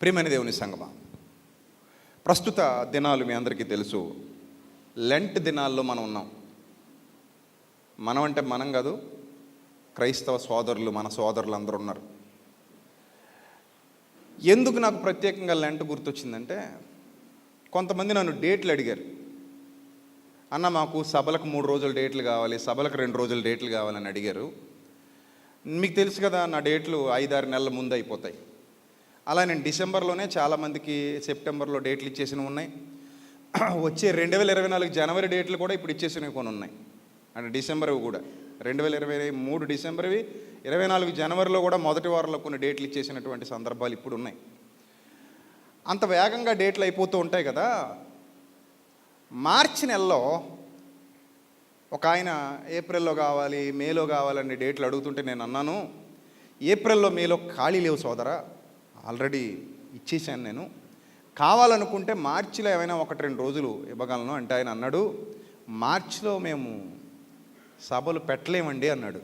ప్రియమైన దేవుని సంగమా, ప్రస్తుత దినాలు మీ అందరికీ తెలుసు. లెంట్ దినాల్లో మనం ఉన్నాం. మనం అంటే మనం కాదు, క్రైస్తవ సోదరులు, మన సోదరులు అందరూ ఉన్నారు. ఎందుకు నాకు ప్రత్యేకంగా లెంట్ గుర్తొచ్చిందంటే, కొంతమంది నన్ను డేట్లు అడిగారు. అన్న, మాకు సభలకు 3 రోజుల డేట్లు కావాలి, సభలకు 2 రోజుల డేట్లు కావాలని అడిగారు. మీకు తెలుసు కదా, నా డేట్లు 5-6 నెలల ముందు అయిపోతాయి. అలా నేను డిసెంబర్లోనే చాలామందికి సెప్టెంబర్లో డేట్లు ఇచ్చేసినవి ఉన్నాయి. వచ్చే 2024 జనవరి డేట్లు కూడా ఇప్పుడు ఇచ్చేసినవి కొన్ని ఉన్నాయి. అంటే డిసెంబర్వి కూడా 2023 డిసెంబర్వి, 24 జనవరిలో కూడా మొదటి వారంలో కొన్ని డేట్లు ఇచ్చేసినటువంటి సందర్భాలు ఇప్పుడు ఉన్నాయి. అంత వేగంగా డేట్లు అయిపోతూ ఉంటాయి కదా. మార్చి నెలలో ఒక ఆయన ఏప్రిల్లో కావాలి, మేలో కావాలని డేట్లు అడుగుతుంటే నేను అన్నాను, ఏప్రిల్లో మేలో ఖాళీ లేవు సోదరా, ఆల్రెడీ ఇచ్చేసాను. నేను కావాలనుకుంటే మార్చిలో ఏమైనా 1-2 రోజులు ఇవ్వగలను అంటే ఆయన అన్నాడు, మార్చిలో మేము సభలు పెట్టలేమండి అన్నాడు.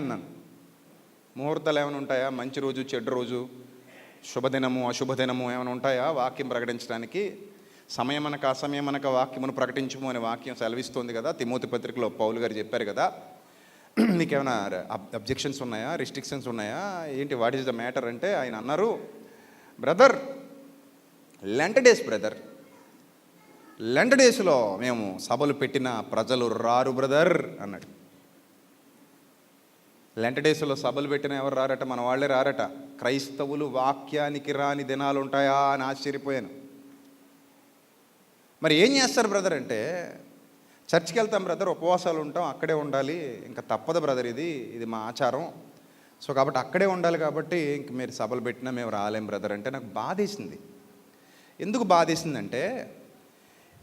అన్నాను, ముహూర్తాలు ఏమైనా ఉంటాయా? మంచి రోజు, చెడ్డ రోజు, శుభదినము, అశుభదినము ఏమైనా ఉంటాయా వాక్యం ప్రకటించడానికి? సమయం అనక అసమయం అనక వాక్యమును ప్రకటించము అనే వాక్యం సెలవిస్తుంది కదా. తిమోతి పత్రికలో పౌలు గారు చెప్పారు కదా. నీకేమైనా అబ్జెక్షన్స్ ఉన్నాయా, రిస్ట్రిక్షన్స్ ఉన్నాయా, ఏంటి, వాట్ ఈస్ ద మ్యాటర్ అంటే ఆయన అన్నారు, brother, Lent days brother, Lent డేస్లో మేము సభలు పెట్టిన ప్రజలు రారు బ్రదర్ అన్నాడు. లెంట్ డేస్లో సభలు పెట్టిన ఎవరు రారట? మన వాళ్ళే రారట. క్రైస్తవులు వాక్యానికి రాని దినాలు ఉంటాయా అని ఆశ్చర్యపోయాను. మరి ఏం చేస్తారు బ్రదర్ అంటే, చర్చికి వెళ్తాం బ్రదర్, ఉపవాసాలు ఉంటాం, అక్కడే ఉండాలి, ఇంకా తప్పదు బ్రదర్, ఇది మా ఆచారం, సో కాబట్టి అక్కడే ఉండాలి, కాబట్టి ఇంక మీరు సభలు పెట్టినా మేము రాలేం బ్రదర్ అంటే నాకు బాధేసింది. ఎందుకు బాధేసిందంటే,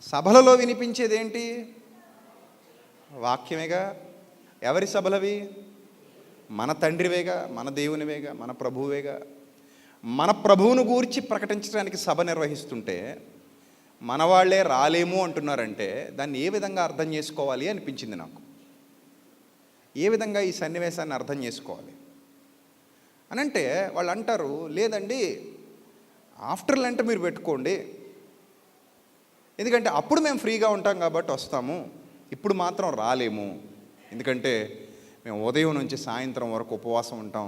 సభలలో వినిపించేది ఏంటి? వాక్యమేగా. ఎవరి సభలవి? మన తండ్రివేగా, మన దేవునివేగా, మన ప్రభువేగా. మన ప్రభువును గూర్చి ప్రకటించడానికి సభ నిర్వహిస్తుంటే మన వాళ్ళే రాలేము అంటున్నారంటే దాన్ని ఏ విధంగా అర్థం చేసుకోవాలి అనిపించింది నాకు. ఏ విధంగా ఈ సన్నివేశాన్ని అర్థం చేసుకోవాలి అని అంటే, వాళ్ళు అంటారు, లేదండి ఆఫ్టర్ లెంట్ మీరు పెట్టుకోండి, ఎందుకంటే అప్పుడు మేము ఫ్రీగా ఉంటాం కాబట్టి వస్తాము, ఇప్పుడు మాత్రం రాలేము, ఎందుకంటే మేము ఉదయం నుంచి సాయంత్రం వరకు ఉపవాసం ఉంటాం,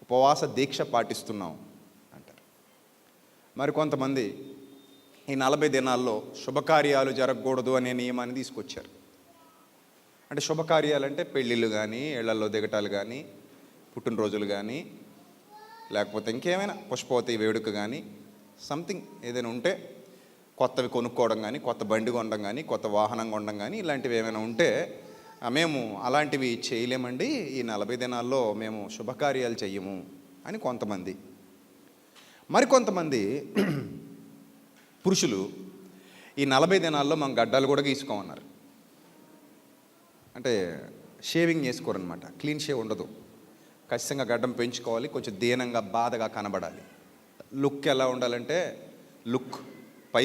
ఉపవాస దీక్ష పాటిస్తున్నాం అంటారు. మరి కొంతమంది ఈ 40 దినాల్లో శుభకార్యాలు జరగకూడదు అనే నియమాన్ని తీసుకొచ్చారు. అంటే శుభకార్యాలు అంటే పెళ్ళిళ్ళు కానీ, ఇళ్లలో దిగటాలు కానీ, పుట్టినరోజులు కానీ, లేకపోతే ఇంకేమైనా పుష్పవతి వేడుక కానీ, సంథింగ్ ఏదైనా ఉంటే, కొత్తవి కొనుక్కోవడం కానీ, కొత్త బండి కొనడం కానీ, కొత్త వాహనం కొనడం కానీ, ఇలాంటివి ఏమైనా ఉంటే మేము అలాంటివి చేయలేమండి, ఈ 40 దినాల్లో మేము శుభకార్యాలు చెయ్యము అని కొంతమంది. మరికొంతమంది పురుషులు ఈ 40 దినాల్లో మనం గడ్డాలు కూడా గీసుకోమన్నారు. అంటే షేవింగ్ చేసుకోరనమాట, క్లీన్ షేవ్ ఉండదు, ఖచ్చితంగా గడ్డం పెంచుకోవాలి, కొంచెం దీనంగా బాధగా కనబడాలి. లుక్ ఎలా ఉండాలంటే, పై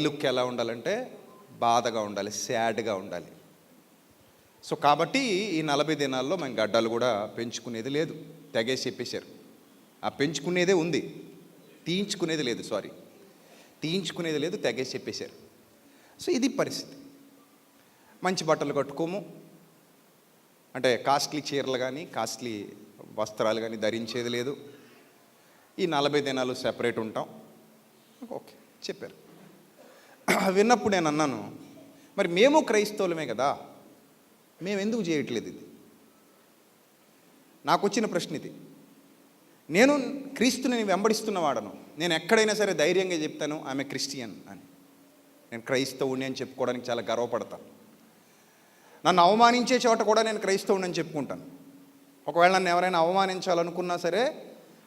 లుక్ ఎలా ఉండాలంటే బాధగా ఉండాలి, సాడ్గా ఉండాలి. సో కాబట్టి ఈ 40 దినాల్లో మేము గడ్డాలు కూడా పెంచుకునేది లేదు, తెగేసి చెప్పేశారు. ఆ పెంచుకునేదే ఉంది, తీయించుకునేది లేదు, తెగేసి చెప్పేశారు. సో ఇది పరిస్థితి. మంచి బట్టలు కట్టుకోము, అంటే కాస్ట్లీ చీరలు కానీ, కాస్ట్లీ వస్త్రాలు కానీ ధరించేది లేదు. ఈ 40 దినాలు సెపరేట్ ఉంటాం. ఓకే చెప్పారు. విన్నప్పుడు నేను అన్నాను, మరి మేము క్రైస్తవులమే కదా, మేము ఎందుకు చేయట్లేదు? ఇది నాకు వచ్చిన ప్రశ్న. ఇది నేను క్రీస్తుని వెంబడిస్తున్నవాడను, నేను ఎక్కడైనా సరే ధైర్యంగా చెప్తాను ఆమె క్రిస్టియన్ అని, నేను క్రైస్తవుని అని చెప్పుకోవడానికి చాలా గర్వపడతాను. నన్ను అవమానించే చోట కూడా నేను క్రైస్తవుని అని చెప్పుకుంటాను. ఒకవేళ నన్ను ఎవరైనా అవమానించాలనుకున్నా సరే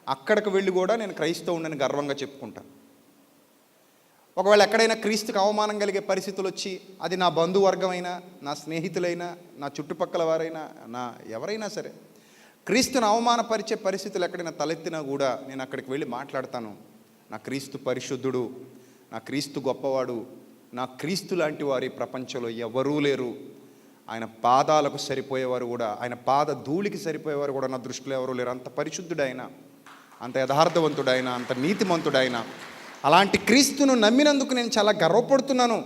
అక్కడికి వెళ్ళి కూడా నేను క్రైస్తవుని అని గర్వంగా చెప్పుకుంటాను. ఒకవేళ ఎక్కడైనా క్రీస్తుకు అవమానం కలిగే పరిస్థితులు వచ్చి, అది నా బంధువర్గమైనా, నా స్నేహితులైనా, నా చుట్టుపక్కల వారైనా, నా ఎవరైనా సరే క్రీస్తుని అవమానపరిచే పరిస్థితులు ఎక్కడైనా తలెత్తినా కూడా నేను అక్కడికి వెళ్ళి మాట్లాడతాను, నా క్రీస్తు పరిశుద్ధుడు, నా క్రీస్తు గొప్పవాడు, నా క్రీస్తు లాంటి వారి ప్రపంచంలో ఎవరూ లేరు, ఆయన పాదాలకు సరిపోయేవారు కూడా, ఆయన పాద ధూళికి సరిపోయేవారు కూడా నా దృష్టిలో ఎవరూ లేరు, అంత పరిశుద్ధుడు ఆయన, అంత యథార్థవంతుడైన, అంత నీతిమంతుడైన అలాంటి క్రీస్తును నమ్మినందుకు నేను చాలా గర్వపడుతున్నాను.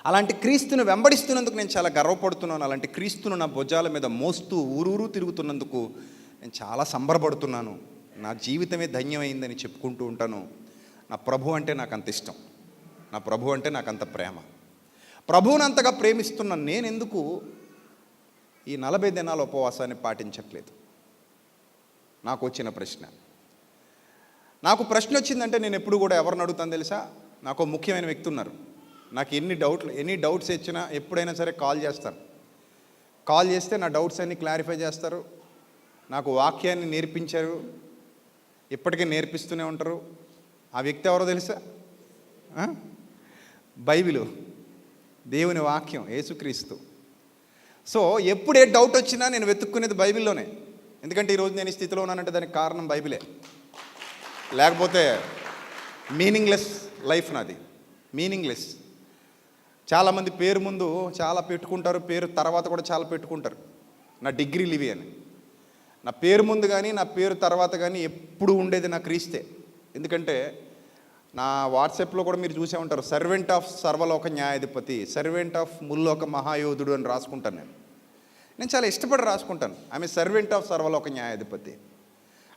అలాంటి క్రీస్తును వెంబడిస్తున్నందుకు నేను చాలా గర్వపడుతున్నాను. అలాంటి క్రీస్తును నా భుజాల మీద మోస్తూ ఊరూరు తిరుగుతున్నందుకు నేను చాలా సంబరపడుతున్నాను. నా జీవితమే ధన్యమైందని చెప్పుకుంటూ ఉంటాను. నా ప్రభు అంటే నాకు అంత ఇష్టం, నా ప్రభు అంటే నాకు అంత ప్రేమ. ప్రభువుని అంతగా ప్రేమిస్తున్న నేను ఎందుకు ఈ 40 దినాల ఉపవాసాన్ని పాటించట్లేదు? నాకు వచ్చిన ప్రశ్న. నాకు ప్రశ్న వచ్చిందంటే నేను ఎప్పుడు కూడా ఎవరిని అడుగుతాను తెలుసా? నాకు ముఖ్యమైన వ్యక్తి ఉన్నారు. నాకు ఎన్ని డౌట్స్ ఇచ్చినా ఎప్పుడైనా సరే కాల్ చేస్తాను. కాల్ చేస్తే నా డౌట్స్ అన్నీ క్లారిఫై చేస్తారు. నాకు వాక్యాన్ని నేర్పించారు, ఇప్పటికీ నేర్పిస్తూనే ఉంటారు. ఆ వ్యక్తి ఎవరో తెలుసా? బైబిలు, దేవుని వాక్యం, యేసుక్రీస్తు. సో ఎప్పుడు ఏ డౌట్ వచ్చినా నేను వెతుక్కునేది బైబిల్లోనే. ఎందుకంటే ఈరోజు నేను ఈ స్థితిలో ఉన్నానంటే దానికి కారణం బైబిలే. లేకపోతే మీనింగ్లెస్ లైఫ్ నాది, మీనింగ్లెస్. చాలామంది పేరు ముందు చాలా పెట్టుకుంటారు, పేరు తర్వాత కూడా చాలా పెట్టుకుంటారు. నా డిగ్రీలు ఇవి అని. నా పేరు ముందు కానీ నా పేరు తర్వాత కానీ ఎప్పుడు ఉండేది నా క్రీస్తే. ఎందుకంటే నా వాట్సాప్లో కూడా మీరు చూసే ఉంటారు, సర్వెంట్ ఆఫ్ సర్వలోక న్యాయాధిపతి, సర్వెంట్ ఆఫ్ ముల్లోక మహాయోధుడు అని రాసుకుంటాను. నేను చాలా ఇష్టపడి రాసుకుంటాను. ఆమె సర్వెంట్ ఆఫ్ సర్వలోక న్యాయాధిపతి,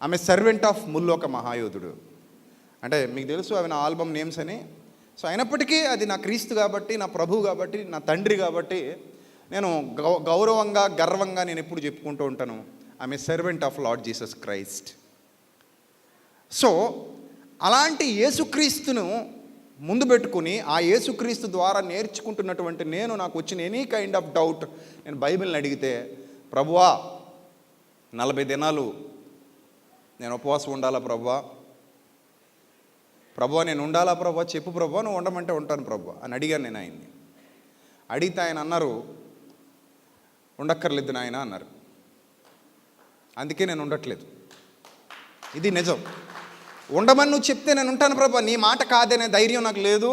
ఆమె సర్వెంట్ ఆఫ్ ముల్లోక మహాయోధుడు. అంటే మీకు తెలుసు అవి నా ఆల్బమ్ నేమ్స్ అని. సో అయినప్పటికీ అది నా క్రీస్తు కాబట్టి, నా ప్రభువు కాబట్టి, నా తండ్రి కాబట్టి నేను గౌరవంగా గర్వంగా నేను ఎప్పుడు చెప్పుకుంటూ ఉంటాను, ఆమె servant of Lord Jesus Christ. So అలాంటి యేసుక్రీస్తును ముందు పెట్టుకుని ఆ యేసుక్రీస్తు ద్వారా నేర్చుకుంటున్నటువంటి నేను, నాకు వచ్చిన ఎనీ కైండ్ ఆఫ్ డౌట్, నేను బైబిల్ని అడిగితే, ప్రభువా 40 దినాలు నేను ఉపవాసం ఉండాలా ప్రభువా, ప్రభువా నేను ఉండాలా ప్రభువా, చెప్పు ప్రభువా, నువ్వు ఉండమంటే ఉంటాను ప్రభువా అని అడిగాను నేను ఆయన్ని. అడిగితే ఆయన అన్నారు, ఉండక్కర్లేదు నాయన అన్నారు. అందుకే నేను ఉండట్లేదు. ఇది నిజం. ఉండమని నువ్వు చెప్తే నేను ఉంటాను ప్రభా, నీ మాట కాదనే ధైర్యం నాకు లేదు,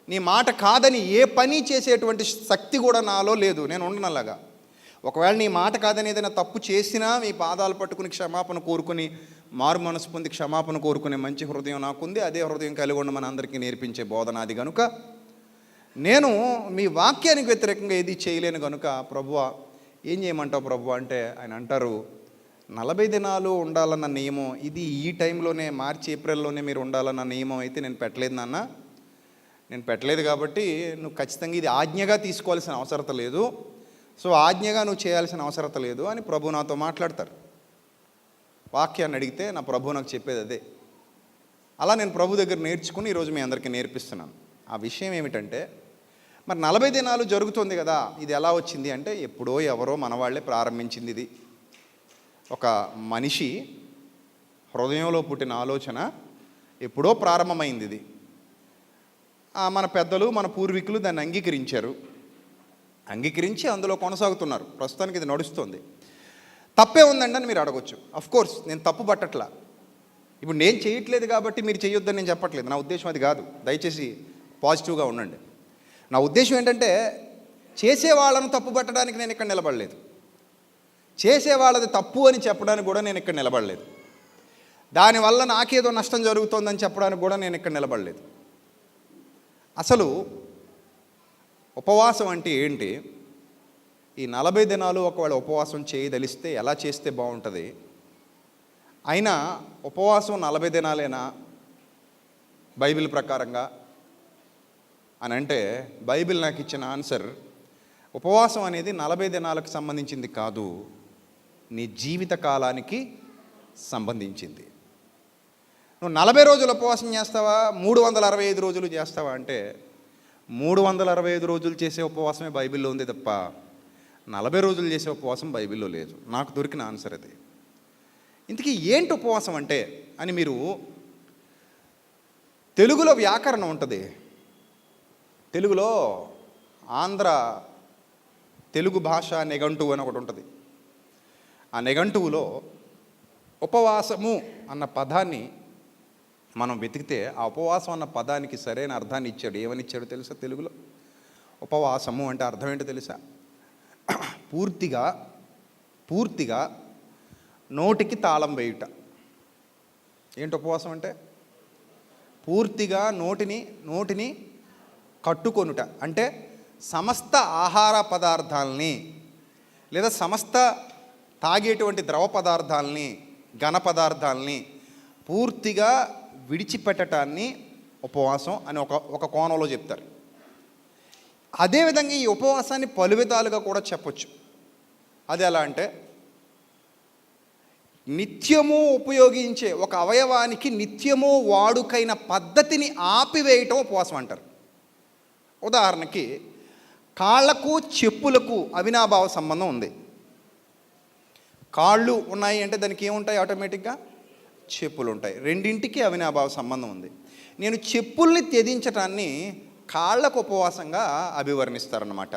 నీ మాట కాదని ఏ పని చేసేటువంటి శక్తి కూడా నాలో లేదు. నేను ఉండనలాగా. ఒకవేళ నీ మాట కాదని ఏదైనా తప్పు చేసినా మీ పాదాలు పట్టుకుని క్షమాపణ కోరుకుని, మారు మనసు పొంది క్షమాపణ కోరుకునే మంచి హృదయం నాకుంది. అదే హృదయం కలిగి ఉండమని అందరికీ నేర్పించే బోధనాది కనుక నేను మీ వాక్యానికి వ్యతిరేకంగా ఏది చేయలేను కనుక ప్రభువా ఏం చేయమంటావు ప్రభు అంటే ఆయన అంటారు, 40 దినాలు ఉండాలన్న నియమం ఇది ఈ టైంలోనే, మార్చి ఏప్రిల్లోనే మీరు ఉండాలన్న నియమం అయితే నేను పెట్టలేదు నాన్న. నేను పెట్టలేదు కాబట్టి నువ్వు ఖచ్చితంగా ఇది ఆజ్ఞగా తీసుకోవాల్సిన అవసరం లేదు. సో ఆజ్ఞగా నువ్వు చేయాల్సిన అవసరం లేదు అని ప్రభు నాతో మాట్లాడతారు. వాక్యాన్ని అడిగితే నా ప్రభు నాకు చెప్పేది అదే. అలా నేను ప్రభు దగ్గర నేర్చుకుని ఈరోజు మీ అందరికీ నేర్పిస్తున్నాను. ఆ విషయం ఏమిటంటే, మరి 40 దినాలు జరుగుతుంది కదా, ఇది ఎలా వచ్చింది అంటే ఎప్పుడో ఎవరో మన వాళ్ళే ప్రారంభించింది. ఇది ఒక మనిషి హృదయంలో పుట్టిన ఆలోచన, ఎప్పుడో ప్రారంభమైంది ఇది. మన పెద్దలు, మన పూర్వీకులు దాన్ని అంగీకరించి అందులో కొనసాగుతున్నారు. ప్రస్తుతానికి ఇది నడుస్తుంది. తప్పే ఉందండి అని మీరు అడగొచ్చు. అఫ్కోర్స్ నేను తప్పు పట్టట్లా. ఇప్పుడు నేను చేయట్లేదు కాబట్టి మీరు చేయొద్దని నేను చెప్పట్లేదు. నా ఉద్దేశం అది కాదు. దయచేసి పాజిటివ్గా ఉండండి. నా ఉద్దేశం ఏంటంటే, చేసేవాళ్ళను తప్పు పట్టడానికి నేను ఇక్కడ నిలబడలేదు, చేసేవాళ్ళది తప్పు అని చెప్పడానికి కూడా నేను ఇక్కడ నిలబడలేదు, దానివల్ల నాకేదో నష్టం జరుగుతోందని చెప్పడానికి కూడా నేను ఇక్కడ నిలబడలేదు. అసలు ఉపవాసం అంటే ఏంటి? ఈ 40 దినాలు ఒకవేళ ఉపవాసం చేయదలిస్తే ఎలా చేస్తే బాగుంటుంది? అయినా ఉపవాసం 40 దినాలేనా బైబిల్ ప్రకారంగా అని అంటే, బైబిల్ నాకు ఇచ్చిన ఆన్సర్, ఉపవాసం అనేది 40 దినాలకు సంబంధించింది కాదు, నీ జీవిత కాలానికి సంబంధించింది. నువ్వు 40 రోజులు ఉపవాసం చేస్తావా, 365 రోజులు చేస్తావా అంటే 365 రోజులు చేసే ఉపవాసమే బైబిల్లో ఉంది తప్ప 40 రోజులు చేసే ఉపవాసం బైబిల్లో లేదు. నాకు దొరికిన ఆన్సర్ అది. ఇంతకీ ఏంటి ఉపవాసం అంటే అని మీరు, తెలుగులో వ్యాకరణం ఉంటుంది. తెలుగులో ఆంధ్ర తెలుగు భాష నిఘంటువు అని ఒకటి ఉంటుంది. ఆ నిఘంటువులో ఉపవాసము అన్న పదాన్ని మనం వెతికితే, ఆ ఉపవాసం అన్న పదానికి సరైన అర్థాన్ని ఇచ్చాడు. ఏమని ఇచ్చాడు తెలుసా? తెలుగులో ఉపవాసము అంటే అర్థం ఏంటో తెలుసా? పూర్తిగా నోటికి తాళం వేయుట. ఏంటి ఉపవాసం అంటే? పూర్తిగా నోటిని కట్టుకొనుట. అంటే సమస్త ఆహార పదార్థాలని లేదా సమస్త తాగేటువంటి ద్రవ పదార్థాలని, ఘన పదార్థాలని పూర్తిగా విడిచిపెట్టడాన్ని ఉపవాసం అని ఒక కోణంలో చెప్తారు. అదేవిధంగా ఈ ఉపవాసాన్ని పలు విధాలుగా కూడా చెప్పొచ్చు. అది ఎలా అంటే, నిత్యము ఉపయోగించే ఒక అవయవానికి నిత్యము వాడుకైన పద్ధతిని ఆపివేయటం ఉపవాసం అంటారు. ఉదాహరణకి కాళ్ళకు చెప్పులకు అవినాభావ సంబంధం ఉంది. కాళ్ళు ఉన్నాయి అంటే దానికి ఏముంటాయి? ఆటోమేటిక్గా చెప్పులు ఉంటాయి. రెండింటికి అవినాభావ సంబంధం ఉంది. నేను చెప్పుల్ని త్యజించటాన్ని కాళ్ళకు ఉపవాసంగా అభివర్ణిస్తారన్నమాట.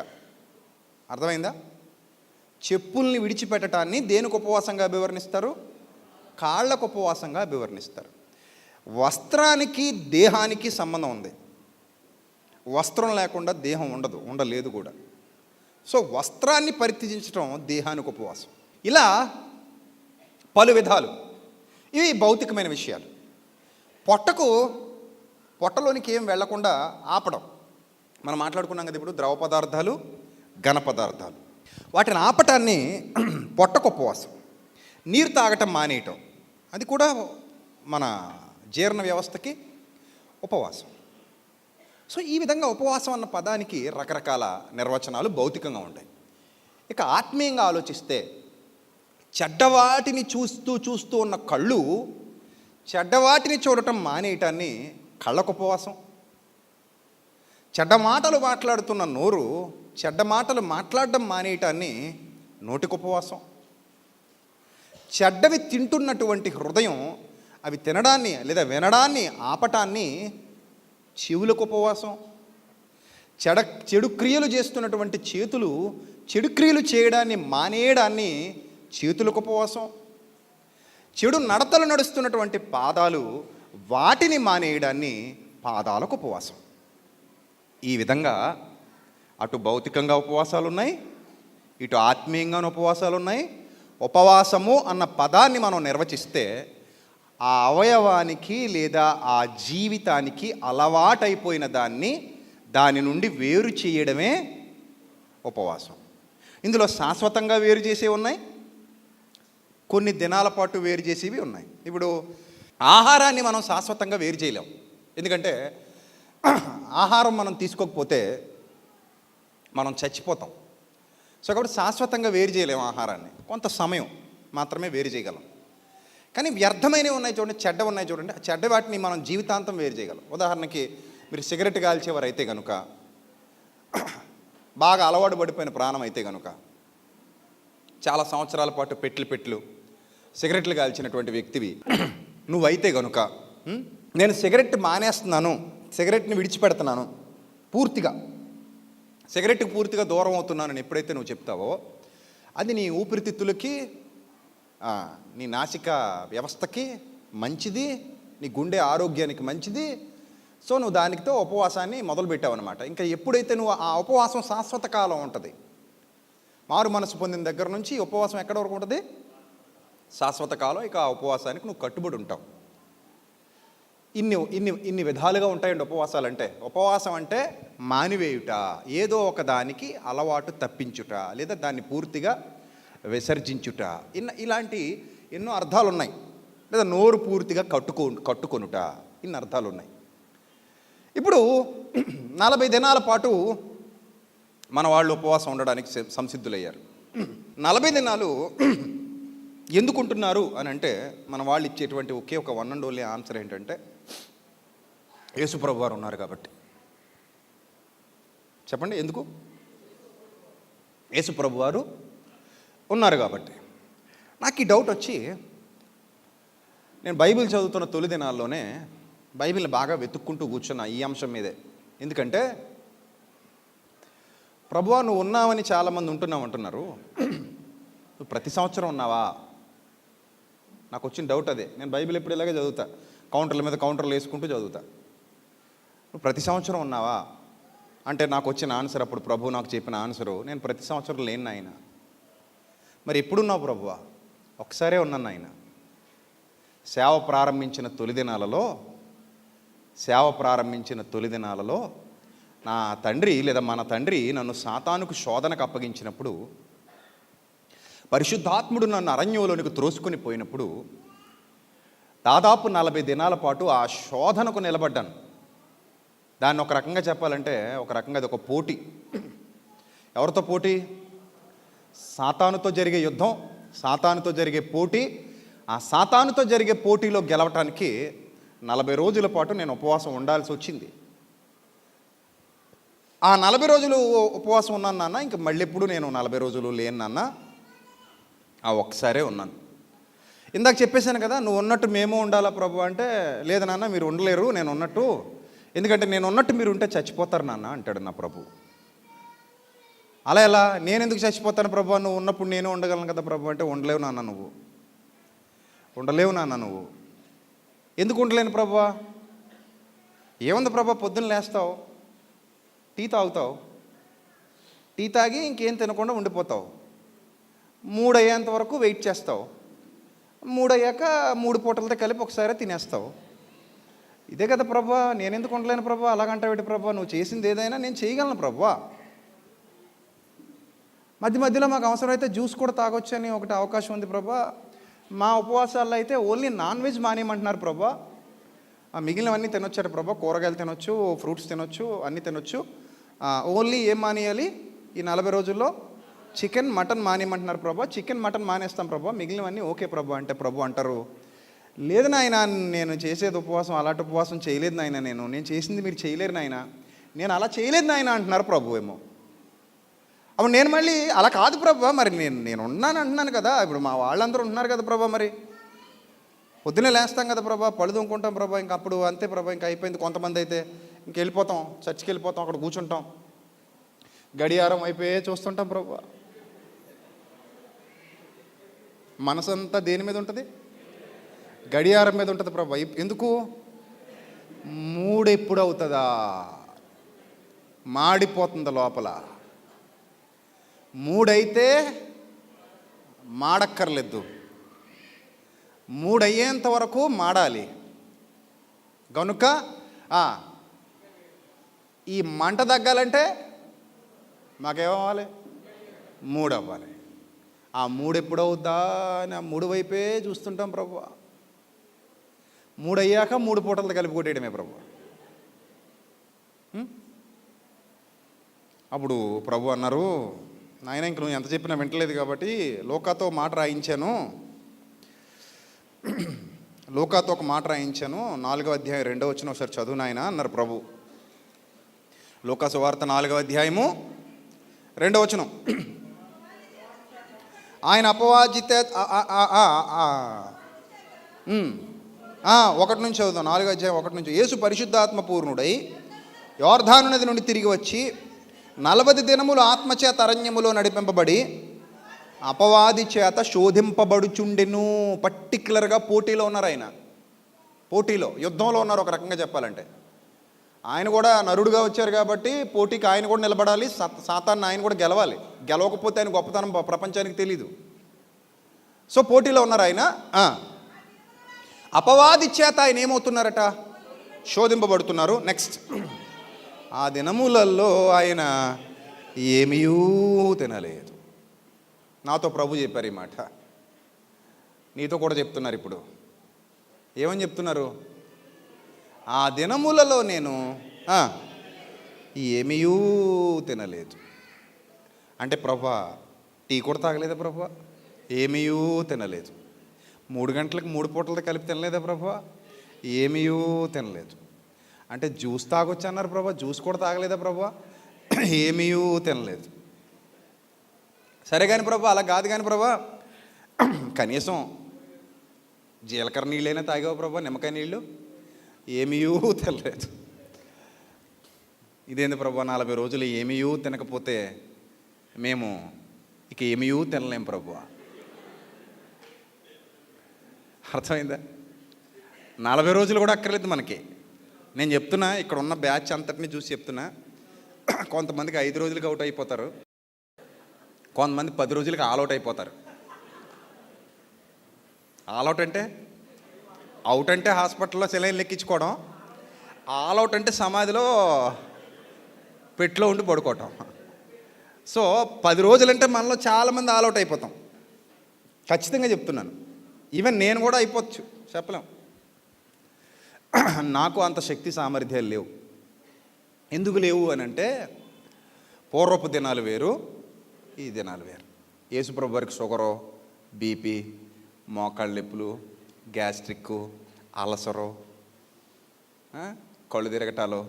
అర్థమైందా? చెప్పుల్ని విడిచిపెట్టడాన్ని దేనికి ఉపవాసంగా అభివర్ణిస్తారు? కాళ్ళకు ఉపవాసంగా అభివర్ణిస్తారు. వస్త్రానికి దేహానికి సంబంధం ఉంది. వస్త్రం లేకుండా దేహం ఉండలేదు కూడా. సో వస్త్రాన్ని పరిత్యజించడం దేహానికి ఉపవాసం. ఇలా పలు విధాలు. ఇవి భౌతికమైన విషయాలు. పొట్టలోనికి ఏం వెళ్లకుండా ఆపడం. మనం మాట్లాడుకున్నాం కదా ఇప్పుడు, ద్రవ పదార్థాలు, ఘన పదార్థాలు, వాటిని ఆపటాన్ని పొట్టకు ఉపవాసం. నీరు తాగటం మానేయటం, అది కూడా మన జీర్ణ వ్యవస్థకి ఉపవాసం. సో ఈ విధంగా ఉపవాసం అన్న పదానికి రకరకాల నిర్వచనాలు భౌతికంగా ఉంటాయి. ఇక ఆత్మీయంగా ఆలోచిస్తే, చెడ్డవాటిని చూస్తూ ఉన్న కళ్ళు చెడ్డవాటిని చూడటం మానేయటాన్ని కళ్ళకు ఉపవాసం. చెడ్డ మాటలు మాట్లాడుతున్న నోరు చెడ్డ మాటలు మాట్లాడడం మానేయటాన్ని నోటికి ఉపవాసం. చెడ్డవి తింటున్నటువంటి హృదయం అవి తినడాన్ని లేదా వినడాన్ని ఆపటాన్ని చెవులకు ఉపవాసం. చెడు క్రియలు చేస్తున్నటువంటి చేతులు చెడు క్రియలు చేయడాన్ని మానేయడాన్ని చేతులకు ఉపవాసం. చెడు నడతలు నడుస్తున్నటువంటి పాదాలు వాటిని మానేయడాన్ని పాదాలకు ఉపవాసం. ఈ విధంగా అటు భౌతికంగా ఉపవాసాలు ఉన్నాయి, ఇటు ఆత్మీయంగా ఉపవాసాలు ఉన్నాయి. ఉపవాసము అన్న పదాన్ని మనం నిర్వచిస్తే ఆ అవయవానికి లేదా ఆ జీవితానికి అలవాటైపోయిన దాని నుండి వేరు చేయడమే ఉపవాసం. ఇందులో శాశ్వతంగా వేరు చేసేవి ఉన్నాయి, కొన్ని దినాల పాటు వేరు చేసేవి ఉన్నాయి. ఇప్పుడు ఆహారాన్ని మనం శాశ్వతంగా వేరు చేయలేం. ఎందుకంటే ఆహారం మనం తీసుకోకపోతే మనం చచ్చిపోతాం. సో కాబట్టి శాశ్వతంగా వేరు చేయలేము ఆహారాన్ని, కొంత సమయం మాత్రమే వేరు చేయగలం. కానీ వ్యర్థమైనవి ఉన్నాయి చూడండి, చెడ్డ ఉన్నాయి చూడండి, ఆ చెడ్డ వాటిని మనం జీవితాంతం వేరు చేయగలం. ఉదాహరణకి మీరు సిగరెట్ కాల్చేవారు అయితే కనుక, బాగా అలవాటు పడిపోయిన ప్రాణం అయితే కనుక, చాలా సంవత్సరాల పాటు పెట్లు సిగరెట్లు కాల్చినటువంటి వ్యక్తివి నువ్వైతే కనుక, నేను సిగరెట్ మానేస్తున్నాను, సిగరెట్ని విడిచిపెడుతున్నాను, సిగరెట్కి పూర్తిగా దూరం అవుతున్నానని ఎప్పుడైతే నువ్వు చెప్తావో, అది నీ ఊపిరితిత్తులకి, నీ నాసిక వ్యవస్థకి మంచిది, నీ గుండె ఆరోగ్యానికి మంచిది. సో నువ్వు దానితో ఉపవాసాన్ని మొదలుపెట్టావన్నమాట. ఇంకా ఎప్పుడైతే నువ్వు ఆ ఉపవాసం శాశ్వత కాలం ఉంటుంది, మారు మనసు పొందిన దగ్గర నుంచి ఉపవాసం ఎక్కడ వరకు ఉంటుంది? శాశ్వత కాలం. ఇక ఆ ఉపవాసానికి నువ్వు కట్టుబడి ఉంటావు. ఇన్ని విధాలుగా ఉంటాయండి ఉపవాసాలు అంటే. ఉపవాసం అంటే మానివేయుట, ఏదో ఒక దానికి అలవాటు తప్పించుట, లేదా దాన్ని పూర్తిగా విసర్జించుట, ఇలాంటి ఎన్నో అర్థాలు ఉన్నాయి. లేదా నోరు పూర్తిగా కట్టుకొనుట, ఇన్ని అర్థాలు ఉన్నాయి. ఇప్పుడు 40 దినాల పాటు మన వాళ్ళు ఉపవాసం ఉండడానికి సంసిద్ధులయ్యారు. 40 దినాలు ఎందుకుంటున్నారు అని అంటే, మన వాళ్ళు ఇచ్చేటువంటి ఒకే ఒక వన్ అండ్ ఓన్లీ ఆన్సర్ ఏంటంటే, యేసుప్రభు వారు ఉన్నారు కాబట్టి. చెప్పండి ఎందుకు? యేసుప్రభు వారు ఉన్నారు కాబట్టి. నాకు ఈ డౌట్ వచ్చి, నేను బైబిల్ చదువుతున్న తొలి దినాల్లోనే బైబిల్ని బాగా వెతుక్కుంటూ కూర్చున్నా ఈ అంశం మీదే. ఎందుకంటే, ప్రభువా నువ్వు ఉన్నావని చాలామంది అంటున్నారు, నువ్వు ప్రతి సంవత్సరం ఉన్నావా? నాకు వచ్చిన డౌట్ అదే. నేను బైబిల్ ఎప్పుడు ఇలాగే చదువుతా, కౌంటర్ల మీద కౌంటర్లు వేసుకుంటూ చదువుతా. నువ్వు ప్రతి సంవత్సరం ఉన్నావా అంటే నాకు వచ్చిన ఆన్సర్, అప్పుడు ప్రభు నాకు చెప్పిన ఆన్సరు, నేను ప్రతి సంవత్సరం లేను నాయన. మరి ఎప్పుడున్నావు ప్రభువా? ఒకసారే ఉన్నాను నాయన. సేవ ప్రారంభించిన తొలి దినాలలో నా తండ్రి లేదా మన తండ్రి నన్ను సాతానుకు శోధనకు అప్పగించినప్పుడు, పరిశుద్ధాత్ముడు నన్ను అరణ్యంలోనికి త్రోసుకొని పోయినప్పుడు దాదాపు 40 దినాల పాటు ఆ శోధనకు నిలబడ్డాను. దాన్ని ఒక రకంగా చెప్పాలంటే, ఒక రకంగా అది ఒక పోటీ. ఎవరితో పోటీ? సాతానుతో జరిగే యుద్ధం, సాతానుతో జరిగే పోటీ. ఆ సాతానుతో జరిగే పోటీలో గెలవటానికి 40 రోజుల పాటు నేను ఉపవాసం ఉండాల్సి వచ్చింది. ఆ 40 రోజులు ఉపవాసం ఉన్నాను నాన్న, ఇంక మళ్ళీ ఎప్పుడు నేను 40 రోజులు లేను నాన్న, ఆ ఒక్కసారే ఉన్నాను. ఇందాక చెప్పేశాను కదా, నువ్వు ఉన్నట్టు మేము ఉండాలా ప్రభు అంటే, లేదు నాన్న మీరు ఉండలేరు నేను ఉన్నట్టు, ఎందుకంటే నేను ఉన్నట్టు మీరు ఉంటే చచ్చిపోతారు నాన్న అంటాడు నా ప్రభు. అలా ఎలా? నేను ఎందుకు చచ్చిపోతాను ప్రభు, నువ్వు ఉన్నప్పుడు నేను ఉండగలను కదా ప్రభు అంటే, ఉండలేవు నాన్న నువ్వు, ఉండలేవు నాన్న నువ్వు. ఎందుకు ఉండలేను ప్రభు? ఏముంది ప్రభు, పొద్దున్న లేస్తావు, టీ తాగుతావు, టీ తాగి ఇంకేం తినకుండా ఉండిపోతావు, 3 అయ్యేంత వరకు వెయిట్ చేస్తావు, 3 అయ్యాక 3 పూటలతో కలిపి ఒకసారి తినేస్తావు. ఇదే కదా ప్రభా, నేను ఎందుకు ఉండలేను ప్రభా, అలాగంటావేటి ప్రభా, నువ్వు చేసింది ఏదైనా నేను చేయగలను ప్రభా. మధ్యలో మాకు అవసరమైతే జ్యూస్ కూడా తాగొచ్చని ఒకటి అవకాశం ఉంది ప్రభా. మా ఉపవాసాల్లో అయితే ఓన్లీ నాన్ వెజ్ మానేయమంటున్నారు ప్రభా. మిగిలినవన్నీ తినొచ్చాడు ప్రభా, కూరగాయలు తినొచ్చు, ఫ్రూట్స్ తినొచ్చు, అన్నీ తినొచ్చు. ఓన్లీ ఏం మానేయాలి ఈ 40 రోజుల్లో? చికెన్ మటన్ మానేయమంటున్నారు ప్రభా. చికెన్ మటన్ మానేస్తాం ప్రభా, మిగిలినవన్నీ ఓకే ప్రభా అంటే, ప్రభు అంటారు, లేదు నాయన, నేను చేసేది ఉపవాసం అలాంటి ఉపవాసం చేయలేదు నాయన, నేను చేసింది మీరు చేయలేరు నాయన, నేను అలా చేయలేదు నాయన అంటున్నారు ప్రభు ఏమో. అప్పుడు నేను మళ్ళీ అలా కాదు ప్రభా, మరి నేను ఉన్నాను అంటున్నాను కదా, ఇప్పుడు మా వాళ్ళందరూ ఉంటున్నారు కదా ప్రభా, మరి పొద్దున్నే లేస్తాం కదా ప్రభా, పళ్ళు తోముకుంటాం ప్రభా, ఇంక అప్పుడు అంతే ప్రభా, ఇంకా అయిపోయింది. కొంతమంది అయితే ఇంక వెళ్ళిపోతాం, చర్చికి వెళ్ళిపోతాం, అక్కడ కూర్చుంటాం, గడియారం అయిపోయే చూస్తుంటాం ప్రభా. మనసంతా దేని మీద ఉంటుంది? గడియారం మీద ఉంటుంది ప్రభా. ఎందుకు? 3 ఎప్పుడు అవుతుందా, మాడిపోతుంది లోపల. 3 అయితే మాడక్కర్లేదు, 3 అయ్యేంత వరకు మాడాలి. కనుక ఈ మంట తగ్గాలంటే మాకేమవ్వాలి? 3 అవ్వాలి. ఆ 3 ఎప్పుడు అవుద్దా అని ఆ 3 వైపే చూస్తుంటాం ప్రభు. 3 అయ్యాక 3 పూటలతో కలిపి కొట్టేయడమే ప్రభు. అప్పుడు ప్రభు అన్నారు, నాయన ఇంక నువ్వు ఎంత చెప్పినా వింటలేదు కాబట్టి లోకాతో మాట రాయించాను, లోకాతో ఒక మాట రాయించాను. 4వ అధ్యాయం 2వ వచనం ఒకసారి చదువు నాయన అన్నారు ప్రభు. లోకా సువార్త 4వ అధ్యాయము 2వ వచనం. ఆయన అపవాదిత 1 నుంచి చదువుదాం. 4వ అధ్యాయం 1 నుంచి. యేసు పరిశుద్ధాత్మ పూర్ణుడై యోర్దాను నది నుండి తిరిగి వచ్చి 40 దినములు ఆత్మచేత అరణ్యములో నడిపింపబడి అపవాది చేత శోధింపబడుచుండెను. పర్టిక్యులర్గా పోటీలో ఉన్నారు ఆయన, పోటీలో, యుద్ధంలో ఉన్నారు ఒక రకంగా చెప్పాలంటే. ఆయన కూడా నరుడుగా వచ్చారు కాబట్టి పోటీకి ఆయన కూడా నిలబడాలి, సాతాన్ని ఆయన కూడా గెలవాలి. గెలవకపోతే ఆయన గొప్పతనం ప్రపంచానికి తెలీదు. సో పోటీలో ఉన్నారు ఆయన. అపవాది చేత ఆయన ఏమవుతున్నారట? శోధింపబడుతున్నారు. నెక్స్ట్, ఆ దినములలో ఆయన ఏమీయూ తినలేదు. నాతో ప్రభు చెప్పారు ఈ మాట, నీతో కూడా చెప్తున్నారు ఇప్పుడు. ఏమని చెప్తున్నారు? ఆ దినములలో నేను ఏమీయూ తినలేదు. అంటే ప్రభా టీ కూడా తాగలేదా ప్రభా? ఏమీయూ తినలేదు. 3 గంటలకు 3 పూటలతో కలిపి తినలేదా ప్రభా? ఏమీయూ తినలేదు. అంటే జ్యూస్ తాగొచ్చు అన్నారు ప్రభా, జ్యూస్ కూడా తాగలేదా ప్రభా? ఏమీయూ తినలేదు. సరే కానీ ప్రభా, అలా కాదు కానీ ప్రభా, కనీసం జీలకర్ర నీళ్ళైనా తాగావు ప్రభా, నిమ్మకాయ నీళ్ళు? ఏమీయూ తినలేదు. ఇదేంది ప్రభా, 40 రోజులు ఏమీయూ తినకపోతే మేము ఇక ఏమీయూ తినలేం ప్రభా. అర్థమైందా? 40 రోజులు కూడా అక్కర్లేదు మనకి. నేను చెప్తున్నా, ఇక్కడ ఉన్న బ్యాచ్ అంతటిని చూసి చెప్తున్నా, కొంతమందికి 5 రోజులకి అవుట్ అయిపోతారు, కొంతమంది 10 రోజులకి ఆల్అవుట్ అయిపోతారు. ఆల్అవుట్ అంటే అవుట్ అంటే హాస్పిటల్లో సెలైన్ లెక్కించుకోవడం, ఆల్ అవుట్ అంటే సమాధిలో పెట్లో ఉండి పడుకోవటం. సో 10 రోజులంటే మనలో చాలామంది ఆల్ అవుట్ అయిపోతాం. ఖచ్చితంగా చెప్తున్నాను. ఈవెన్ నేను కూడా అయిపోవచ్చు, చెప్పలేం. నాకు అంత శక్తి సామర్థ్యాలు లేవు. ఎందుకు లేవు అని అంటే, పూర్వపు దినాలు వేరు, ఈ దినాలు వేరు. యేసుప్రభు వారికి షుగరు, బీపీ, మోకాళ్ళ నొప్పులు, గ్యాస్ట్రిక్, అలసరు, కళ్ళు తిరగటాలు,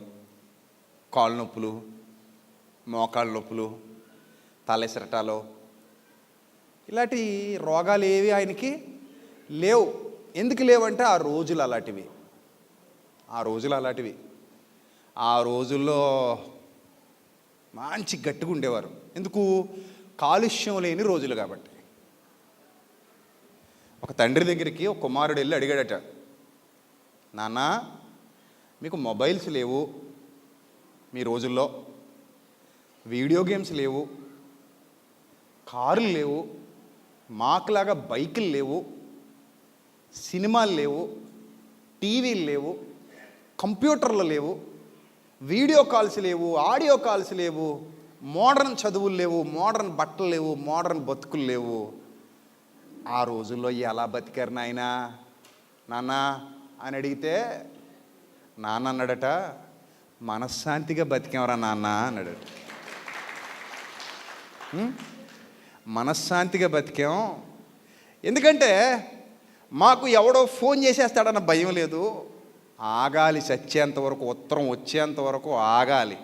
కాళ్ళు నొప్పులు, మోకాళ్ళ నొప్పులు, తలెసరటాలు, ఇలాంటి రోగాలు ఏవి ఆయనకి లేవు. ఎందుకు లేవంటే ఆ రోజులు అలాంటివి. ఆ రోజుల్లో మంచి గట్టిగా ఉండేవారు. ఎందుకు? కాలుష్యం లేని రోజులు కాబట్టి. ఒక తండ్రి దగ్గరికి ఒక కుమారుడు వెళ్ళి అడిగాడట, నాన్న మీకు మొబైల్స్ లేవు, మీ రోజుల్లో వీడియో గేమ్స్ లేవు, కార్లు లేవు, మాకులాగా బైకులు లేవు, సినిమాలు లేవు, టీవీలు లేవు, కంప్యూటర్లు లేవు, వీడియో కాల్స్ లేవు, ఆడియో కాల్స్ లేవు, మోడర్న్ చదువులు లేవు, మోడర్న్ బట్టలు లేవు, మోడర్న్ బతుకులు లేవు. ఆ రోజుల్లో ఎలా బతికారు నాన్న అని అడిగితే, నాన్న అన్నాడట, మనశ్శాంతిగా బతికేవరా నాన్న అన్నాడట. మనశ్శాంతిగా బతికాం. ఎందుకంటే మాకు ఎవడో ఫోన్ చేసేస్తాడన్న భయం లేదు. ఆగాలి, చచ్చేంత వరకు, ఉత్తరం వచ్చేంత వరకు ఆగాలి.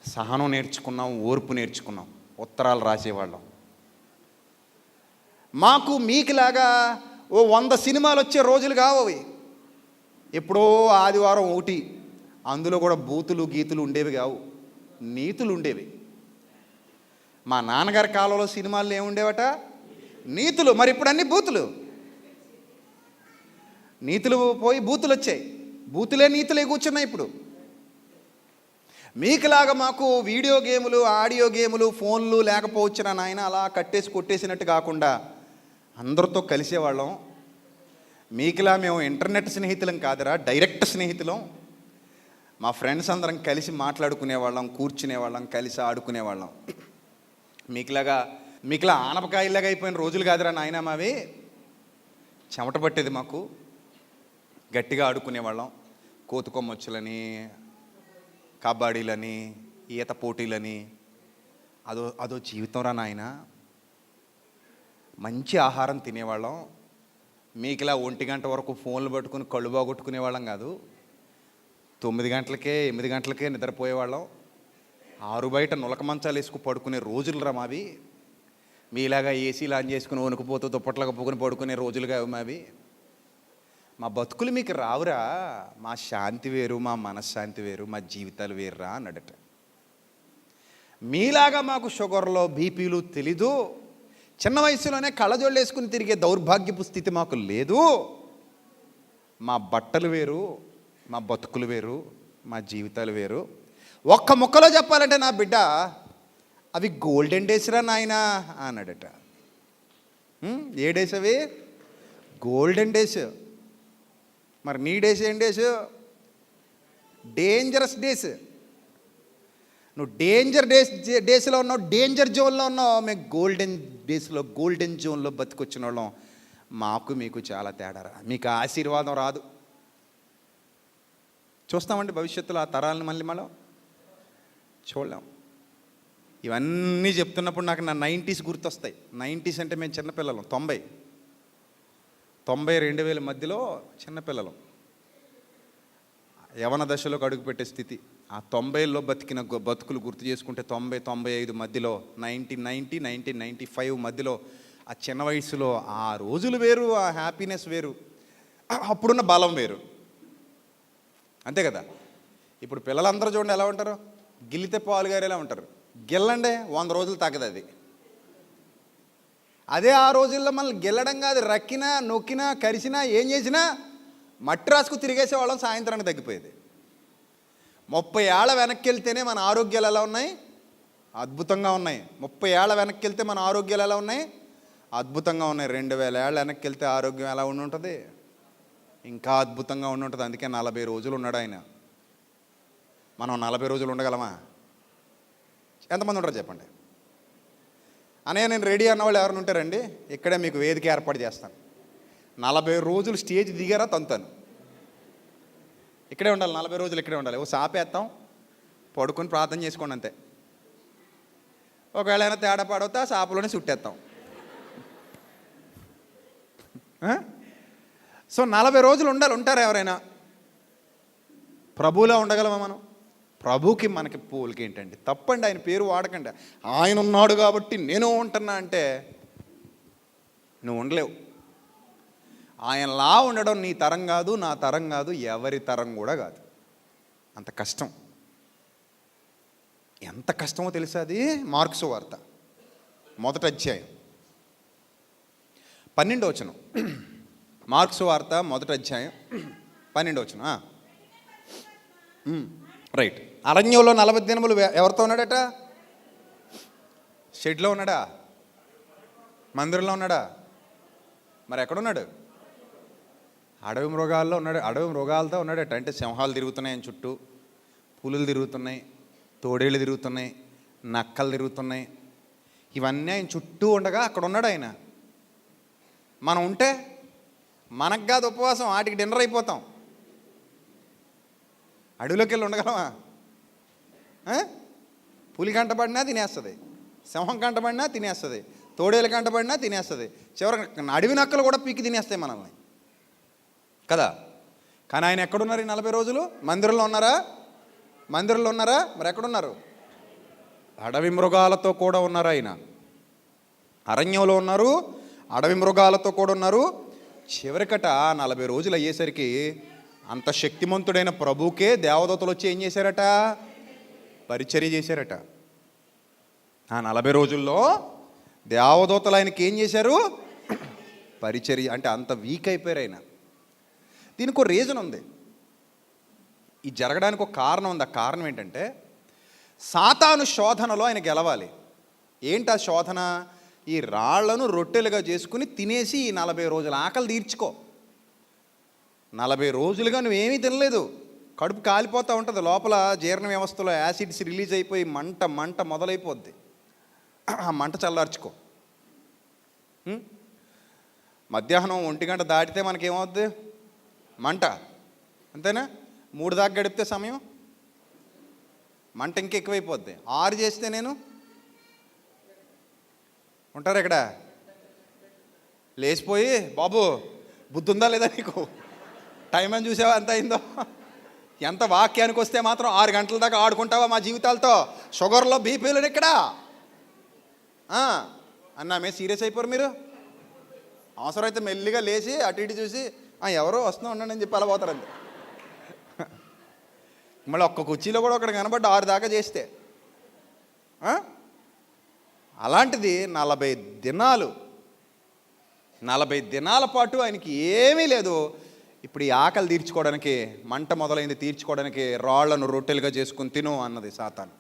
సహనం నేర్చుకున్నాం, ఓర్పు నేర్చుకున్నాం, ఉత్తరాలు రాసేవాళ్ళం. మాకు మీకులాగా ఓ 100 సినిమాలు వచ్చే రోజులు కావవి. ఎప్పుడో ఆదివారం ఒకటి, అందులో కూడా బూతులు గీతులు ఉండేవి కావు, నీతులు ఉండేవి. మా నాన్నగారి కాలంలో సినిమాల్లో ఏముండేవట? నీతులు. మరి ఇప్పుడు అన్ని బూతులు. నీతులు పోయి బూతులు వచ్చాయి, బూతులే నీతులే కూర్చున్నాయి ఇప్పుడు. మీకులాగా మాకు వీడియో గేములు, ఆడియో గేములు, ఫోన్లు లేకపోవచ్చునా నాయన, అలా కట్టేసి కొట్టేసినట్టు కాకుండా అందరితో కలిసేవాళ్ళం. మీకులా మేము ఇంటర్నెట్ స్నేహితులం కాదురా, డైరెక్ట్ స్నేహితులం. మా ఫ్రెండ్స్ అందరం కలిసి మాట్లాడుకునేవాళ్ళం, కూర్చునేవాళ్ళం, కలిసి ఆడుకునేవాళ్ళం. మీకులా ఆనపకాయలాగా అయిపోయిన రోజులు కాదురా నాయన మావి. చెమట పట్టేది మాకు, గట్టిగా ఆడుకునేవాళ్ళం. కోతుకొమ్మొచ్చులని, కబడ్డీలని, ఈత పోటీలని. అదో జీవితం రా నాయన. మంచి ఆహారం తినేవాళ్ళం. మీకులా 1 గంట వరకు ఫోన్లు పట్టుకుని కళ్ళు బాగొట్టుకునేవాళ్ళం కాదు. 9 గంటలకే 8 గంటలకే నిద్రపోయేవాళ్ళం. 6 బయట నులక మంచాలు వేసుకు పడుకునే రోజులు రా మావి. మీలాగా ఏసీలు ఆన్ చేసుకుని వణుకుపోతూ దుప్పట్లకు పొగుని పడుకునే రోజులుగా మావి. మా బతుకులు మీకు రావురా. మా శాంతి వేరు, మా మనశ్శాంతి వేరు, మా జీవితాలు వేరురా అన్నాడట. మీలాగా మాకు షుగర్లో, బీపీలు తెలీదు. చిన్న వయసులోనే కళ్ళజోళ్ళు వేసుకుని తిరిగే దౌర్భాగ్యపు స్థితి మాకు లేదు. మా బట్టలు వేరు, మా బతుకులు వేరు, మా జీవితాలు వేరు. ఒక్క ముక్కలో చెప్పాలంటే నా బిడ్డ, అవి గోల్డెన్ డేస్ రా నాయనా అన్నాడట. ఏ డేస్ అవి? Golden days. మరి నీ డేస్ ఏం డేస్? Dangerous days. నువ్వు డేస్లో ఉన్నావు, డేంజర్ జోన్లో ఉన్నావు. మేము గోల్డెన్ డేస్లో, గోల్డెన్ జోన్లో బతికొచ్చిన వాళ్ళం. మాకు మీకు చాలా తేడారా. మీకు ఆశీర్వాదం రాదు. చూస్తామండి భవిష్యత్తులో ఆ తరాలను మళ్ళీ మనం చూడలేం. ఇవన్నీ చెప్తున్నప్పుడు నాకు నా 90s గుర్తొస్తాయి. 90s అంటే మేము చిన్నపిల్లలం. 90 2000 మధ్యలో చిన్నపిల్లలం, యవన దశలోకి అడుగుపెట్టే స్థితి. ఆ 90లో బతికిన బతుకులు గుర్తు చేసుకుంటే 90-95 మధ్యలో, 1990, 1995 మధ్యలో, ఆ చిన్న వయసులో ఆ రోజులు వేరు, ఆ హ్యాపీనెస్ వేరు, అప్పుడున్న బలం వేరు. అంతే కదా. ఇప్పుడు పిల్లలందరూ చూడండి ఎలా ఉంటారు, గిల్లితే పాలు గారు ఎలా ఉంటారు. గిల్లండి 100 రోజులు తగ్గదు అది. అదే ఆ రోజుల్లో మనల్ని గిల్లడం కాదు, రక్కినా, నొక్కినా, కరిసినా, ఏం చేసినా మట్టి రాసుకు తిరిగేసేవాళ్ళం. సాయంత్రానికి తగ్గిపోయేది. 30 ఏళ్ళ వెనక్కి వెళ్తేనే మన ఆరోగ్యాలు ఎలా ఉన్నాయి? అద్భుతంగా ఉన్నాయి. 30 ఏళ్ళ వెనక్కి వెళ్తే మన ఆరోగ్యాలు ఎలా ఉన్నాయి? అద్భుతంగా ఉన్నాయి. 2000 ఏళ్ళ వెనక్కి వెళ్తే ఆరోగ్యం ఎలా ఉండి ఉంటుంది? ఇంకా అద్భుతంగా ఉండి ఉంటుంది. అందుకే 40 రోజులు ఉన్నాడు ఆయన. మనం 40 రోజులు ఉండగలమా? ఎంతమంది ఉంటారు చెప్పండి? అన్నయ్య నేను రెడీ అన్నవాళ్ళు ఎవరైనా ఉంటారండి? ఇక్కడే మీకు వేదిక ఏర్పాటు చేస్తాను. 40 రోజులు స్టేజ్ దిగారా తంతాను. ఇక్కడే ఉండాలి, 40 రోజులు ఇక్కడే ఉండాలి. ఓ సాపేస్తాం, పడుకొని ప్రార్థన చేసుకోండి అంతే. ఒకవేళ అయినా తేడా పడవుతా సాపలోనే చుట్టేస్తాం. సో 40 రోజులు ఉంటారా ఎవరైనా? ప్రభువులా ఉండగలమా మనం? ప్రభుకి మనకి పోలిక ఏంటండి? తప్పండి, ఆయన పేరు వాడకండి. ఆయన ఉన్నాడు కాబట్టి నేను ఉంటున్నా అంటే నువ్వు ఉండలేవు. ఆయనలా ఉండడం నీ తరం కాదు, నా తరం కాదు, ఎవరి తరం కూడా కాదు. అంత కష్టం. ఎంత కష్టమో తెలుసా అది? మార్కు సువార్త 1వ అధ్యాయం 12వ వచనం. మార్కు సువార్త 1వ అధ్యాయం 12వ వచనం. రైట్. అరణ్యంలో 40 దినములు ఎవరితో ఉన్నాడట? షెడ్లో ఉన్నాడా? మందిరంలో ఉన్నాడా? మరి ఎక్కడున్నాడు? అడవి మృగాల్లో ఉన్నాడు. అడవి మృగాలతో ఉన్నాడట. అంటే సింహాలు తిరుగుతున్నాయి ఆయన చుట్టూ, పులులు తిరుగుతున్నాయి, తోడేళ్ళు తిరుగుతున్నాయి, నక్కలు తిరుగుతున్నాయి. ఇవన్నీ ఆయన చుట్టూ ఉండగా అక్కడ ఉన్నాడు ఆయన. మనం ఉంటే మనకు కాదు ఉపవాసం, వాటికి డిన్నర్ అయిపోతాం. అడవిలోకి వెళ్ళి ఉండగలమా? పులి కంటపడినా తినేస్తుంది, సింహం కంటపడినా తినేస్తుంది, తోడేలు కంటపడినా తినేస్తుంది, చివరికి అడవి నక్కలు కూడా పీకి తినేస్తాయి మనల్ని కదా. కానీ ఆయన ఎక్కడున్నారు ఈ 40 రోజులు? మందిరంలో ఉన్నారా? మందిరంలో ఉన్నారా? మరి ఎక్కడున్నారు? అడవి మృగాలతో కూడా ఉన్నారు ఆయన. అరణ్యంలో ఉన్నారు, అడవి మృగాలతో కూడా ఉన్నారు. చివరికట 40 రోజులు అయ్యేసరికి అంత శక్తిమంతుడైన ప్రభుకే దేవదూతలు వచ్చి ఏం చేశారట? పరిచర్య చేశారట. ఆ 40 రోజుల్లో దేవదూతలు ఆయనకి ఏం చేశారు? పరిచర్య. అంటే అంత వీక్ అయిపోయారు ఆయన. దీనికి ఒక రీజన్ ఉంది. ఈ జరగడానికి ఒక కారణం ఉంది. ఆ కారణం ఏంటంటే సాతాను శోధనలో ఆయన గెలవాలి. ఏంటి ఆ శోధన? ఈ రాళ్లను రొట్టెలుగా చేసుకుని తినేసి ఈ 40 రోజుల ఆకలి తీర్చుకో. 40 రోజులుగా నువ్వేమీ తినలేదు, కడుపు కాలిపోతూ ఉంటుంది, లోపల జీర్ణ వ్యవస్థలో యాసిడ్స్ రిలీజ్ అయిపోయి మంట మొదలైపోద్ది. ఆ మంట చల్లార్చుకో. మధ్యాహ్నం 1 గంట దాటితే మనకేమవుద్ది? మంట. అంతేనా? 3 దాకా గడిపితే సమయం మంట ఇంకెక్కువైపోద్ది. 6 చేస్తే నేను ఉంటారు ఇక్కడ లేచిపోయి, బాబు బుద్ధి ఉందా లేదా నీకు? టైం అని చూసావా ఎంత అయిందో? ఎంత వాక్యానికి వస్తే మాత్రం 6 గంటల దాకా ఆడుకుంటావా మా జీవితాలతో? షుగర్లో బీపీలు ఇక్కడ అన్నామే సీరియస్ అయిపోరు మీరు. అవసరమైతే మెల్లిగా లేచి అటు ఇటు చూసి ఎవరో వస్తూ ఉండండి అని చెప్పి అలా పోతారంతే. మళ్ళీ ఒక్క కుర్చీలో కూడా ఒకటి కనబడ్డ 6 దాకా చేస్తే. అలాంటిది 40 దినాలు, 40 దినాల పాటు ఆయనకి ఏమీ లేదు. ఇప్పుడు ఈ ఆకలి తీర్చుకోవడానికి, మంట మొదలైంది తీర్చుకోవడానికి రాళ్లను రొట్టెలుగా చేసుకుని తిను అన్నది సాతాను.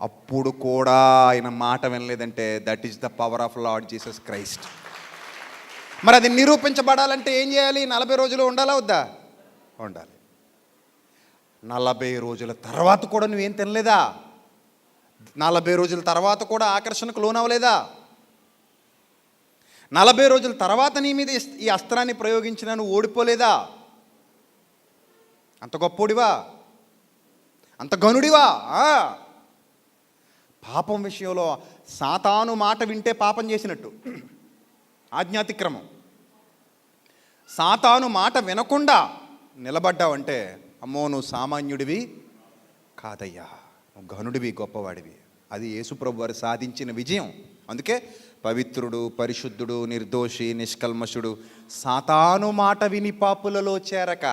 అప్పుడు కూడా ఆయన మాట వినలేదంటే that is the power of Lord Jesus Christ. మరి అది నిరూపించబడాలంటే ఏం చేయాలి? 40 రోజులు ఉండాలా వద్దా? ఉండాలి. 40 రోజుల తర్వాత కూడా నువ్వేం తినలేదా? 40 రోజుల తర్వాత కూడా ఆకర్షణకు లోనవ్వలేదా? 40 రోజుల తర్వాత నీ మీద ఈ అస్త్రాన్ని ప్రయోగించిన నువ్వు ఓడిపోలేదా? అంత గొప్పోడివా? అంత గనుడివా? పాపం విషయంలో సాతాను మాట వింటే పాపం చేసినట్టు, ఆజ్ఞాతిక్రమం. సాతాను మాట వినకుండా నిలబడ్డావంటే అమ్మో నువ్వు సామాన్యుడివి కాదయ్యా, నువ్వు ఘనుడివి, గొప్పవాడివి. అది యేసుప్రభు వారు సాధించిన విజయం. అందుకే పవిత్రుడు, పరిశుద్ధుడు, నిర్దోషి, నిష్కల్మషుడు, సాతాను మాట విని పాపులలో చేరక,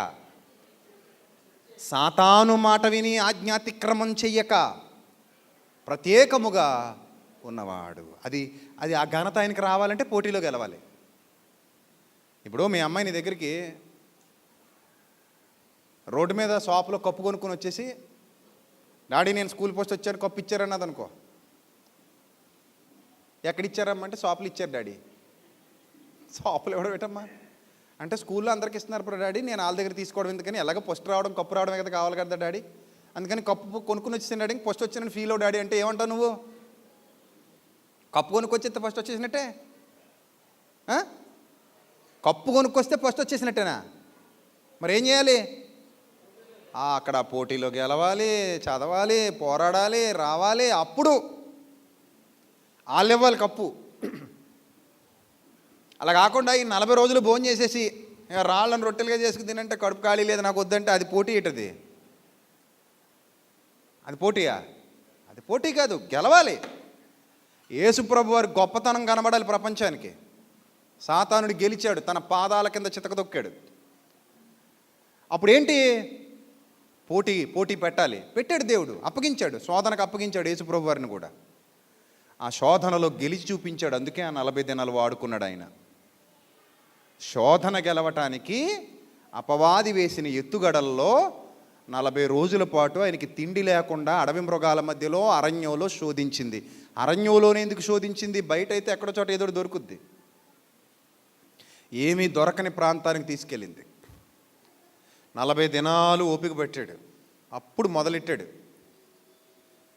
సాతాను మాట విని ఆజ్ఞాతిక్రమం చెయ్యక ప్రత్యేకముగా ఉన్నవాడు. అది ఆ ఘనత ఆయనకి రావాలంటే పోటీలో గెలవాలి. ఇప్పుడు మీ అమ్మాయి నీ దగ్గరికి రోడ్డు మీద షాపులో కప్పు కొనుక్కొని వచ్చేసి, డాడీ నేను స్కూల్ పోస్ట్ వచ్చాను కప్పు ఇచ్చారన్నది అనుకో. ఎక్కడిచ్చారమ్మంటే షాపులు ఇచ్చారు డాడీ. షాపులు ఎవడో పెట్టమ్మా, అంటే స్కూల్లో అందరికి ఇస్తున్నారు ఇప్పుడు డాడీ, నేను వాళ్ళ దగ్గర తీసుకోవడం ఎందుకని, ఎలాగో ఫస్ట్ రావడం కప్పు రావడమే కదా కావాలి కదా డాడీ, అందుకని కప్పు కొనుక్కుని వచ్చేసాను డాడీ, ఫస్ట్ వచ్చిన ఫీల్ అవు డాడీ అంటే ఏమంటావు నువ్వు? కప్పు కొనుక్కొచ్చేస్తే ఫస్ట్ వచ్చేసినట్టే? కప్పు కొనుక్కొస్తే ఫస్ట్ వచ్చేసినట్టేనా? మరి ఏం చేయాలి? అక్కడ పోటీలో గెలవాలి, చదవాలి, పోరాడాలి, రావాలి, అప్పుడు వాళ్ళు ఇవ్వాలి కప్పు. అలా కాకుండా ఈ 40 రోజులు భోజనం చేసేసి రాళ్ళని రొట్టెలుగా చేసుకుని తినంటే కడుపు ఖాళీ లేదు నాకు వద్దంటే అది పోటీ ఏంటది? అది పోటీయా? అది పోటీ కాదు, గెలవాలి. యేసుప్రభు వారి గొప్పతనం కనబడాలి ప్రపంచానికి. సాతానుడు గెలిచాడు, తన పాదాల కింద చితకదొక్కాడు. అప్పుడేంటి? పోటీ పెట్టాడు దేవుడు, అప్పగించాడు, శోధనకు అప్పగించాడు యేసుప్రభు వారిని కూడా. ఆ శోధనలో గెలిచి చూపించాడు, అందుకే ఆ 40 దినాలు వాడుకున్నాడు ఆయన. శోధన గెలవటానికి అపవాది వేసిన ఎత్తుగడల్లో 40 రోజుల పాటు ఆయనకి తిండి లేకుండా అడవి మృగాల మధ్యలో అరణ్యంలో శోధించింది. అరణ్యంలోనే ఎందుకు శోధించింది? బయట అయితే ఎక్కడో చోట ఏదో దొరుకుద్ది. ఏమీ దొరకని ప్రాంతానికి తీసుకెళ్ళింది. 40 దినాలు ఓపిక పెట్టాడు, అప్పుడు మొదలెట్టాడు,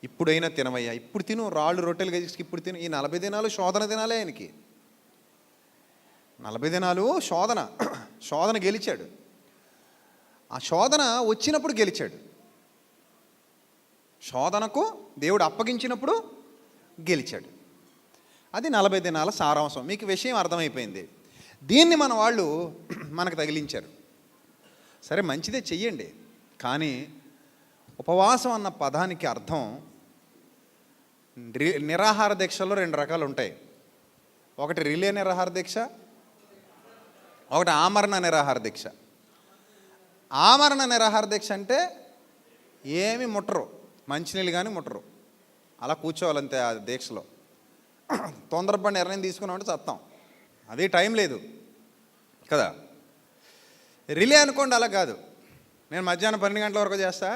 ఇప్పుడైనా తినవయ్యా, ఇప్పుడు తిను, రాళ్ళు రొట్టెలు గదికి ఇప్పుడు తిను. ఈ 40 దినాలు శోధన దినాలే ఆయనకి. 40 దినాలు శోధన గెలిచాడు. ఆ శోధన వచ్చినప్పుడు గెలిచాడు. శోధనకు దేవుడు అప్పగించినప్పుడు గెలిచాడు. అది 40 దినాల సారాంశం. మీకు విషయం అర్థమైపోయింది. దీన్ని మన వాళ్ళు మనకు తగిలించారు. సరే మంచిదే, చెయ్యండి, కానీ ఉపవాసం అన్న పదానికి అర్థం నిరాహార దీక్షలో 2 రకాలు ఉంటాయి. ఒకటి రిలే నిరాహార దీక్ష, ఒకటి ఆమరణ నిరాహార దీక్ష. ఆమరణ నిరాహార దీక్ష అంటే ఏమి ముట్టరు, మంచినీళ్ళు కానీ ముట్టరు, అలా కూర్చోవాలంతే ఆ దీక్షలో. తొందరపడి నిర్ణయం తీసుకున్నామంటే చస్తాం, అది టైం లేదు కదా. రిలే అనుకోండి, అలా కాదు, నేను మధ్యాహ్నం 12 గంటల వరకు చేస్తా,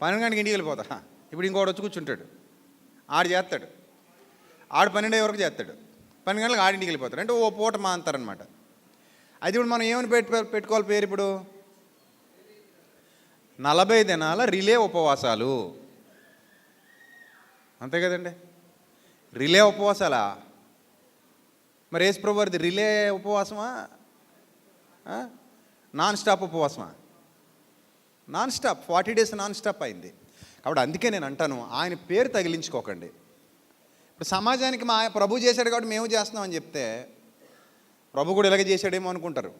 12 గంటలకు ఇంటికి వెళ్ళిపోతా. ఇప్పుడు ఇంకోటి వచ్చి కూర్చుంటాడు, ఆడు చేస్తాడు, ఆడు 12 వరకు చేస్తాడు, 12 గంటలకు ఆడింటికి వెళ్ళిపోతాడు. అంటే ఓ పూట మాంతారనమాట. అది ఇప్పుడు మనం ఏమని పెట్టుకోవాలి పేరు? ఇప్పుడు 40 దినాల రిలే ఉపవాసాలు, అంతే కదండి. రిలే ఉపవాసాలా? మరి యేసుప్రభు వారిది రిలే ఉపవాసమా, నాన్ స్టాప్ ఉపవాసమా? Non stop, 40 days non stop అయింది. కాబట్టి అందుకే నేను అంటాను, ఆయన పేరు తగిలించుకోకండి. ఇప్పుడు సమాజానికి మా ప్రభు చేశాడు కాబట్టి మేము చేస్తున్నామని చెప్తే ప్రభు కూడా ఇలాగే చేశాడేమో అనుకుంటారు.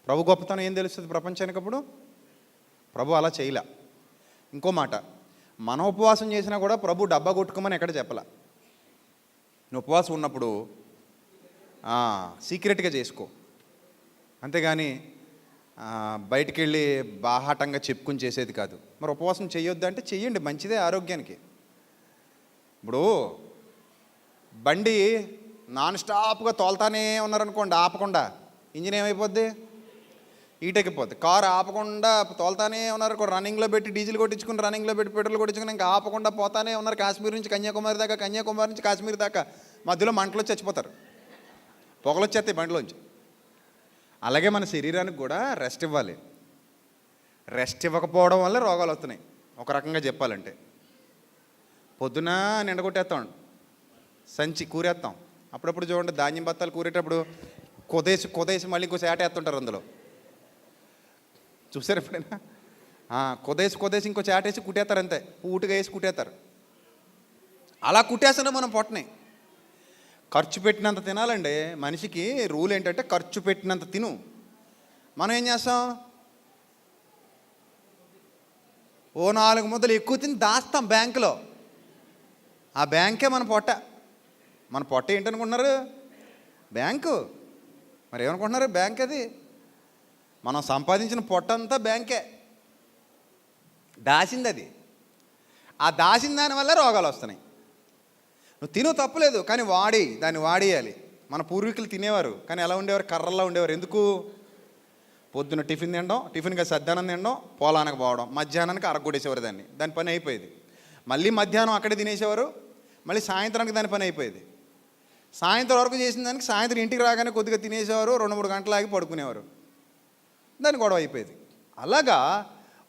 ప్రభు గొప్పతనం ఏం తెలుస్తుంది ప్రపంచానికి? అప్పుడు ప్రభు అలా చేయలే. ఇంకో మాట, మన ఉపవాసం చేసినా కూడా ప్రభు డబ్బా కొట్టుకోమని ఎక్కడ చెప్పలా. నువ్వు ఉపవాసం ఉన్నప్పుడు సీక్రెట్గా చేసుకో, అంతేగాని బయటికి వెళ్ళి బాహాటంగా చెప్పుకుని చేసేది కాదు. మరి ఉపవాసం చేయొద్దు అంటే చెయ్యండి, మంచిదే ఆరోగ్యానికి. ఇప్పుడు బండి నాన్ స్టాప్గా తోలుతానే ఉన్నారనుకోండి, ఆపకుండా, ఇంజిన్ ఏమైపోద్ది? ఈటెక్కిపోద్ది. కారు ఆపకుండా తోలుతానే ఉన్నారు, రన్నింగ్లో పెట్టి డీజిల్ కొట్టించుకుని, రన్నింగ్లో పెట్టి పెట్రోల్ కొట్టించుకుని ఇంకా ఆపకుండా పోతానే ఉన్నారు. కాశ్మీర్ నుంచి కన్యాకుమారి దాకా, కన్యాకుమారి నుంచి కాశ్మీర్ దాకా మధ్యలో మంటలు చచ్చిపోతారు, పొగలు వచ్చేస్తాయి బండిలోంచి. అలాగే మన శరీరానికి కూడా రెస్ట్ ఇవ్వాలి. రెస్ట్ ఇవ్వకపోవడం వల్ల రోగాలు వస్తున్నాయి. ఒక రకంగా చెప్పాలంటే పొద్దున నిండగొట్టేస్తాం, సంచి కూరేస్తాం. అప్పుడప్పుడు చూడండి, ధాన్యం బత్తాలు కూరేటప్పుడు కొదేసి మళ్ళీ ఇంకో చేటేస్తుంటారు అందులో. చూసారు ఎప్పుడైనా? కొదేసి ఇంకో చేటేసి కుట్టేస్తారు, అంతే, పూటుగా వేసి కుట్టేస్తారు. అలా కుట్టేస్తున్నాం మనం పొట్టని. ఖర్చు పెట్టినంత తినాలండి. మనిషికి రూల్ ఏంటంటే ఖర్చు పెట్టినంత తిను. మనం ఏం చేస్తాం? ఓ 4 ముద్దలు ఎక్కువ తిని దాస్తాం బ్యాంకులో. ఆ బ్యాంకే మన పొట్ట. మన పొట్ట ఏంటనుకుంటున్నారు? బ్యాంకు. మరి ఏమనుకుంటున్నారు? బ్యాంక్ అది. మనం సంపాదించిన పొట్ట అంతా బ్యాంకే, దాసింది అది. ఆ దాసిన దానివల్ల రోగాలు వస్తున్నాయి. నువ్వు తిను, తప్పులేదు, కానీ దాన్ని వాడేయాలి. మన పూర్వీకులు తినేవారు, కానీ ఎలా ఉండేవారు? కర్రల్లో ఉండేవారు. ఎందుకు? పొద్దున్న టిఫిన్ తినడం, టిఫిన్గా సద్దానం తినడం, పొలానికి పోవడం, మధ్యాహ్నానికి అరగొడేసేవారు దాని పని అయిపోయేది. మళ్ళీ మధ్యాహ్నం అక్కడే తినేసేవారు, మళ్ళీ సాయంత్రానికి దాని పని అయిపోయేది. సాయంత్రం వరకు చేసిన దానికి సాయంత్రం ఇంటికి రాగానే కొద్దిగా తినేసేవారు, 2-3 గంటలు ఆగి పడుకునేవారు, దాని గొడవ అయిపోయేది. అలాగా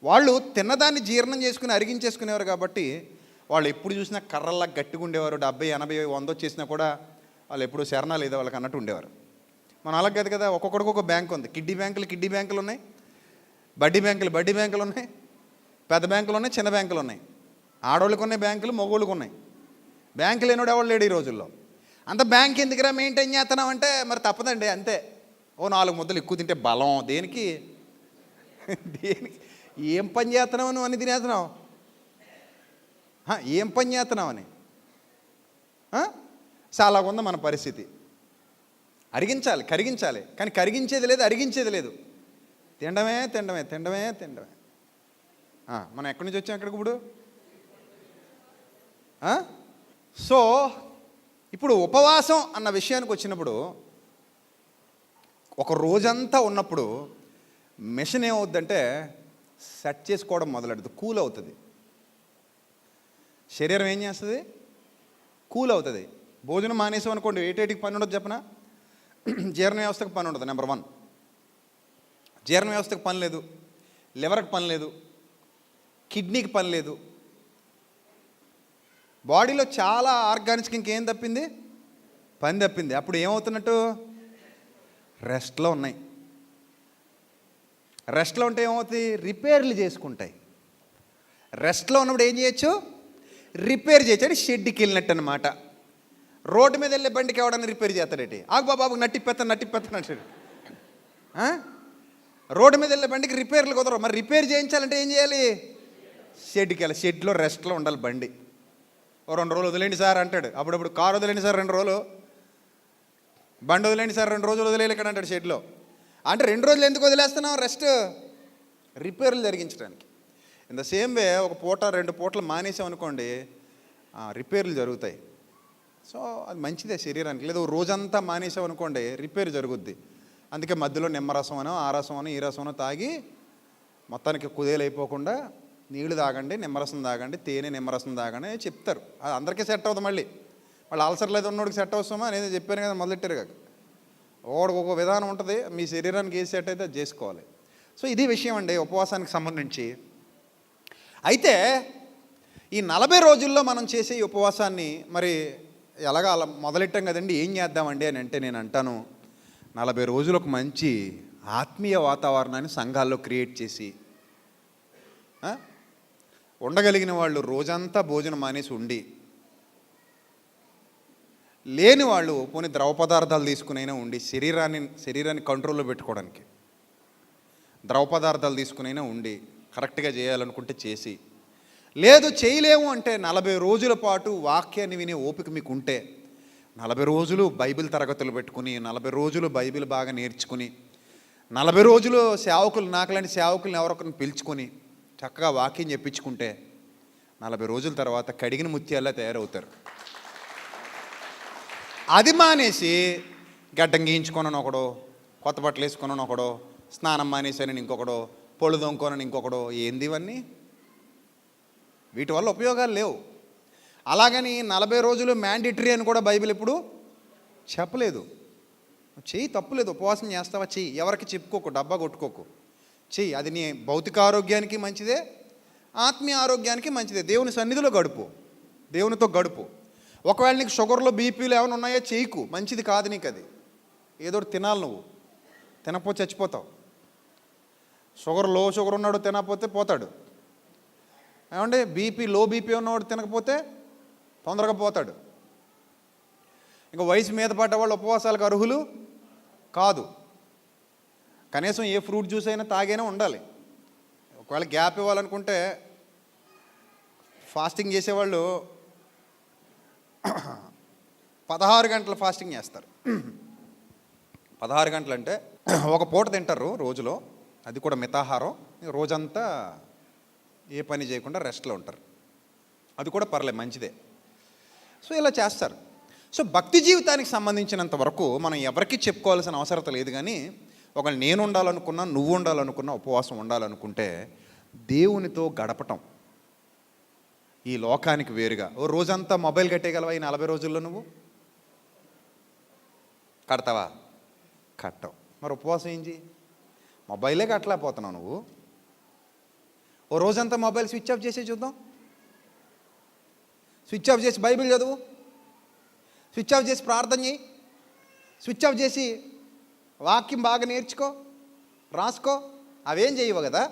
వాళ్ళు తిన్నదాన్ని జీర్ణం చేసుకుని అరిగించేసుకునేవారు. కాబట్టి వాళ్ళు ఎప్పుడు చూసినా కర్రల్లా గట్టిగా ఉండేవారు. 70, 80, 100 వచ్చేసినా కూడా వాళ్ళు ఎప్పుడు శరణాలు ఏదో వాళ్ళకి అన్నట్టు ఉండేవారు. మనం అలాగే కాదు కదా, ఒక్కొక్కడికి ఒక బ్యాంక్ ఉంది. కిడ్డీ బ్యాంకులు ఉన్నాయి, బడ్డీ బ్యాంకులు ఉన్నాయి, పెద్ద బ్యాంకులు ఉన్నాయి, చిన్న బ్యాంకులు ఉన్నాయి, ఆడవాళ్ళకు ఉన్నాయి బ్యాంకులు, మగవాళ్ళకు ఉన్నాయి. బ్యాంకు లేనివాడు ఎవడు లేడు ఈ రోజుల్లో. అంత బ్యాంక్ ఎందుకురా మెయింటైన్ చేస్తున్నాం అంటే మరి తప్పదండి, అంతే. ఓ 4 ముద్దలు ఎక్కువ తింటే బలం. దేనికి ఏం పని చేస్తున్నావు నువ్వు అని తినేస్తున్నావు? ఏం పని చేస్తున్నావు అని. చాలా ఉంది మన పరిస్థితి. కరిగించాలి, కానీ కరిగించేది లేదు, అరిగించేది లేదు. తినడమే. మనం ఎక్కడి నుంచి వచ్చాం అక్కడికి ఇప్పుడు? సో ఇప్పుడు ఉపవాసం అన్న విషయానికి వచ్చినప్పుడు, ఒక రోజంతా ఉన్నప్పుడు మిషన్ ఏమవుద్దంటే సెట్ చేసుకోవడం మొదలెడుతుంది, కూల్ అవుతుంది. శరీరం ఏం చేస్తుంది? కూల్ అవుతుంది. భోజనం మానేసాం అనుకోండి, ఏటేటికి పని ఉండదు చెప్పనా? జీర్ణ వ్యవస్థకు పని ఉండదు. నెంబర్ 1, జీర్ణ వ్యవస్థకు పని లేదు, లివర్కి పని లేదు, కిడ్నీకి పని లేదు. బాడీలో చాలా ఆర్గానిక్స్కి ఇంకేం తప్పింది? పని తప్పింది. అప్పుడు ఏమవుతున్నట్టు? రెస్ట్లో ఉన్నాయి. రెస్ట్లో ఉంటే ఏమవుతుంది? రిపేర్లు చేసుకుంటాయి. రెస్ట్లో ఉన్నప్పుడు ఏం చేయొచ్చు? రిపేర్ చేయొచ్చు. అని షెడ్కి వెళ్ళినట్టు అనమాట. రోడ్డు మీద వెళ్ళే బండికి ఎవడన్నా రిపేర్ చేస్తాడేటి? బాబు నట్టిప్పెత్తాను అంటాడు. రోడ్డు మీద వెళ్ళే బండికి రిపేర్లు కుదరవు. మరి రిపేర్ చేయించాలంటే ఏం చేయాలి? షెడ్కి వెళ్ళాలి. షెడ్లో రెస్ట్లో ఉండాలి బండి. ఓ 2 రోజులు వదిలేండి సార్ అంటాడు. అప్పుడప్పుడు కారు వదిలేండి సార్ 2 రోజులు, బండి వదిలేండి సార్ 2 రోజులు వదిలేయాలి ఇక్కడ అంటాడు షెడ్లో. అంటే 2 రోజులు ఎందుకు వదిలేస్తున్నాం? రెస్ట్, రిపేర్లు జరిగించడానికి. ఇన్ ద సేమ్ వే ఒక పూట 2 పూటలు మానేసాం అనుకోండి, రిపేర్లు జరుగుతాయి. సో అది మంచిదే శరీరానికి. లేదా రోజంతా మానేసాం అనుకోండి, రిపేర్ జరుగుద్ది. అందుకే మధ్యలో నిమ్మరసం అనో, ఆ రసం అనో, ఈ రసం అనో తాగి మొత్తానికి కుదేలైపోకుండా నీళ్లు తాగండి, నిమ్మరసం తాగండి, తేనె నిమ్మరసం తాగండి అని చెప్తారు. అది అందరికీ సెట్ అవుతుంది. మళ్ళీ అల్సర్ లేదు ఉన్నోడికి సెట్ అవుతామా అనేది చెప్పాను కదా మొదలెట్టారు కాక. ఒకడికి ఒక విధానం ఉంటుంది. మీ శరీరానికి ఏది సెట్ అయితే అది చేసుకోవాలి. సో ఇది విషయం అండి ఉపవాసానికి సంబంధించి. అయితే ఈ 40 రోజుల్లో మనం చేసే ఈ ఉపవాసాన్ని మరి ఎలాగా అలా మొదలెట్టాం కదండి, ఏం చేద్దామండి అని అంటే నేను అంటాను, 40 రోజులు ఒక మంచి ఆత్మీయ వాతావరణాన్ని సంఘాల్లో క్రియేట్ చేసి ఉండగలిగిన వాళ్ళు రోజంతా భోజనం మానేసి ఉండి, లేని వాళ్ళు పోనీ ద్రవ పదార్థాలు తీసుకునైనా ఉండి శరీరాన్ని కంట్రోల్లో పెట్టుకోవడానికి ద్రవ పదార్థాలు తీసుకునైనా ఉండి కరెక్ట్గా చేయాలనుకుంటే చేసి, లేదు చేయలేము అంటే 40 రోజుల పాటు వాక్యాన్ని వినే ఓపిక మీకు ఉంటే 40 రోజులు బైబిల్ తరగతులు పెట్టుకుని, 40 రోజులు బైబిల్ బాగా నేర్చుకుని, 40 రోజులు సేవకులు నాకులాంటి సేవకులను ఎవరొకరిని పిలుచుకొని చక్కగా వాక్యం చెప్పించుకుంటే 40 రోజుల తర్వాత కడిగిన ముత్యాల్లా తయారవుతారు. అది మానేసి గడ్డం గీయించుకొనని ఒకడో, కొత్త బట్టలు వేసుకొనని ఒకడో, స్నానం మానేసానని ఇంకొకడో, పొళ్ళు దొంగకొనని ఇంకొకడో, ఏంది ఇవన్నీ? వీటి వల్ల ఉపయోగాలు లేవు. అలాగని 40 రోజులు మ్యాండేటరీ అని కూడా బైబిల్ ఎప్పుడు చెప్పలేదు. చెయ్యి, తప్పులేదు. ఉపవాసం చేస్తావా చెయ్యి, ఎవరికి చెప్పుకోకు, డబ్బా కొట్టుకోకు, చెయ్యి. అది నీ భౌతిక ఆరోగ్యానికి మంచిదే, ఆత్మీయ ఆరోగ్యానికి మంచిదే. దేవుని సన్నిధిలో గడుపు, దేవునితో గడుపు. ఒకవేళ నీకు షుగర్లో బీపీలు ఏమైనా ఉన్నాయో చేయకు, మంచిది కాదు నీకు అది. ఏదో తినాలి, నువ్వు తినకపోతే చచ్చిపోతావు. లో షుగర్ ఉన్నాడు తినకపోతే పోతాడు. ఏమంటే లో బీపీ ఉన్నవాడు తినకపోతే తొందరగా పోతాడు. ఇంకా వయసు మీద పడ్డవాళ్ళు ఉపవాసాలకు అర్హులు కాదు. కనీసం ఏ ఫ్రూట్ జ్యూస్ అయినా తాగైనా ఉండాలి. ఒకవేళ గ్యాప్ ఇవ్వాలనుకుంటే ఫాస్టింగ్ చేసేవాళ్ళు 16 గంటలు ఫాస్టింగ్ చేస్తారు. 16 గంటలు అంటే ఒక పూట తింటారు రోజులో, అది కూడా మితాహారం. రోజంతా ఏ పని చేయకుండా రెస్ట్లో ఉంటారు. అది కూడా పర్లేదు, మంచిదే. సో ఇలా చేస్తారు. సో భక్తి జీవితానికి సంబంధించినంత వరకు మనం ఎవరికి చెప్పుకోవాల్సిన అవసరం లేదు. కానీ ఒకవేళ నేను ఉండాలనుకున్నా, నువ్వు ఉండాలనుకున్నా, ఉపవాసం ఉండాలనుకుంటే దేవునితో గడపటం, ఈ లోకానికి వేరుగా. ఓ రోజంతా మొబైల్ కట్టేయగలవా ఈ 40 రోజుల్లో? నువ్వు కడతావా? కట్టవు. మరి ఉపవాసం ఏం చేయి? మొబైలే కట్టలేకపోతున్నావు నువ్వు. ఓ రోజంతా మొబైల్ స్విచ్ ఆఫ్ చేసి చూద్దాం. స్విచ్ ఆఫ్ చేసి బైబిల్ చదువు, స్విచ్ ఆఫ్ చేసి ప్రార్థన చేయి, స్విచ్ ఆఫ్ చేసి వాక్యం బాగా నేర్చుకో, రాసుకో. అవేం చేయవు కదా.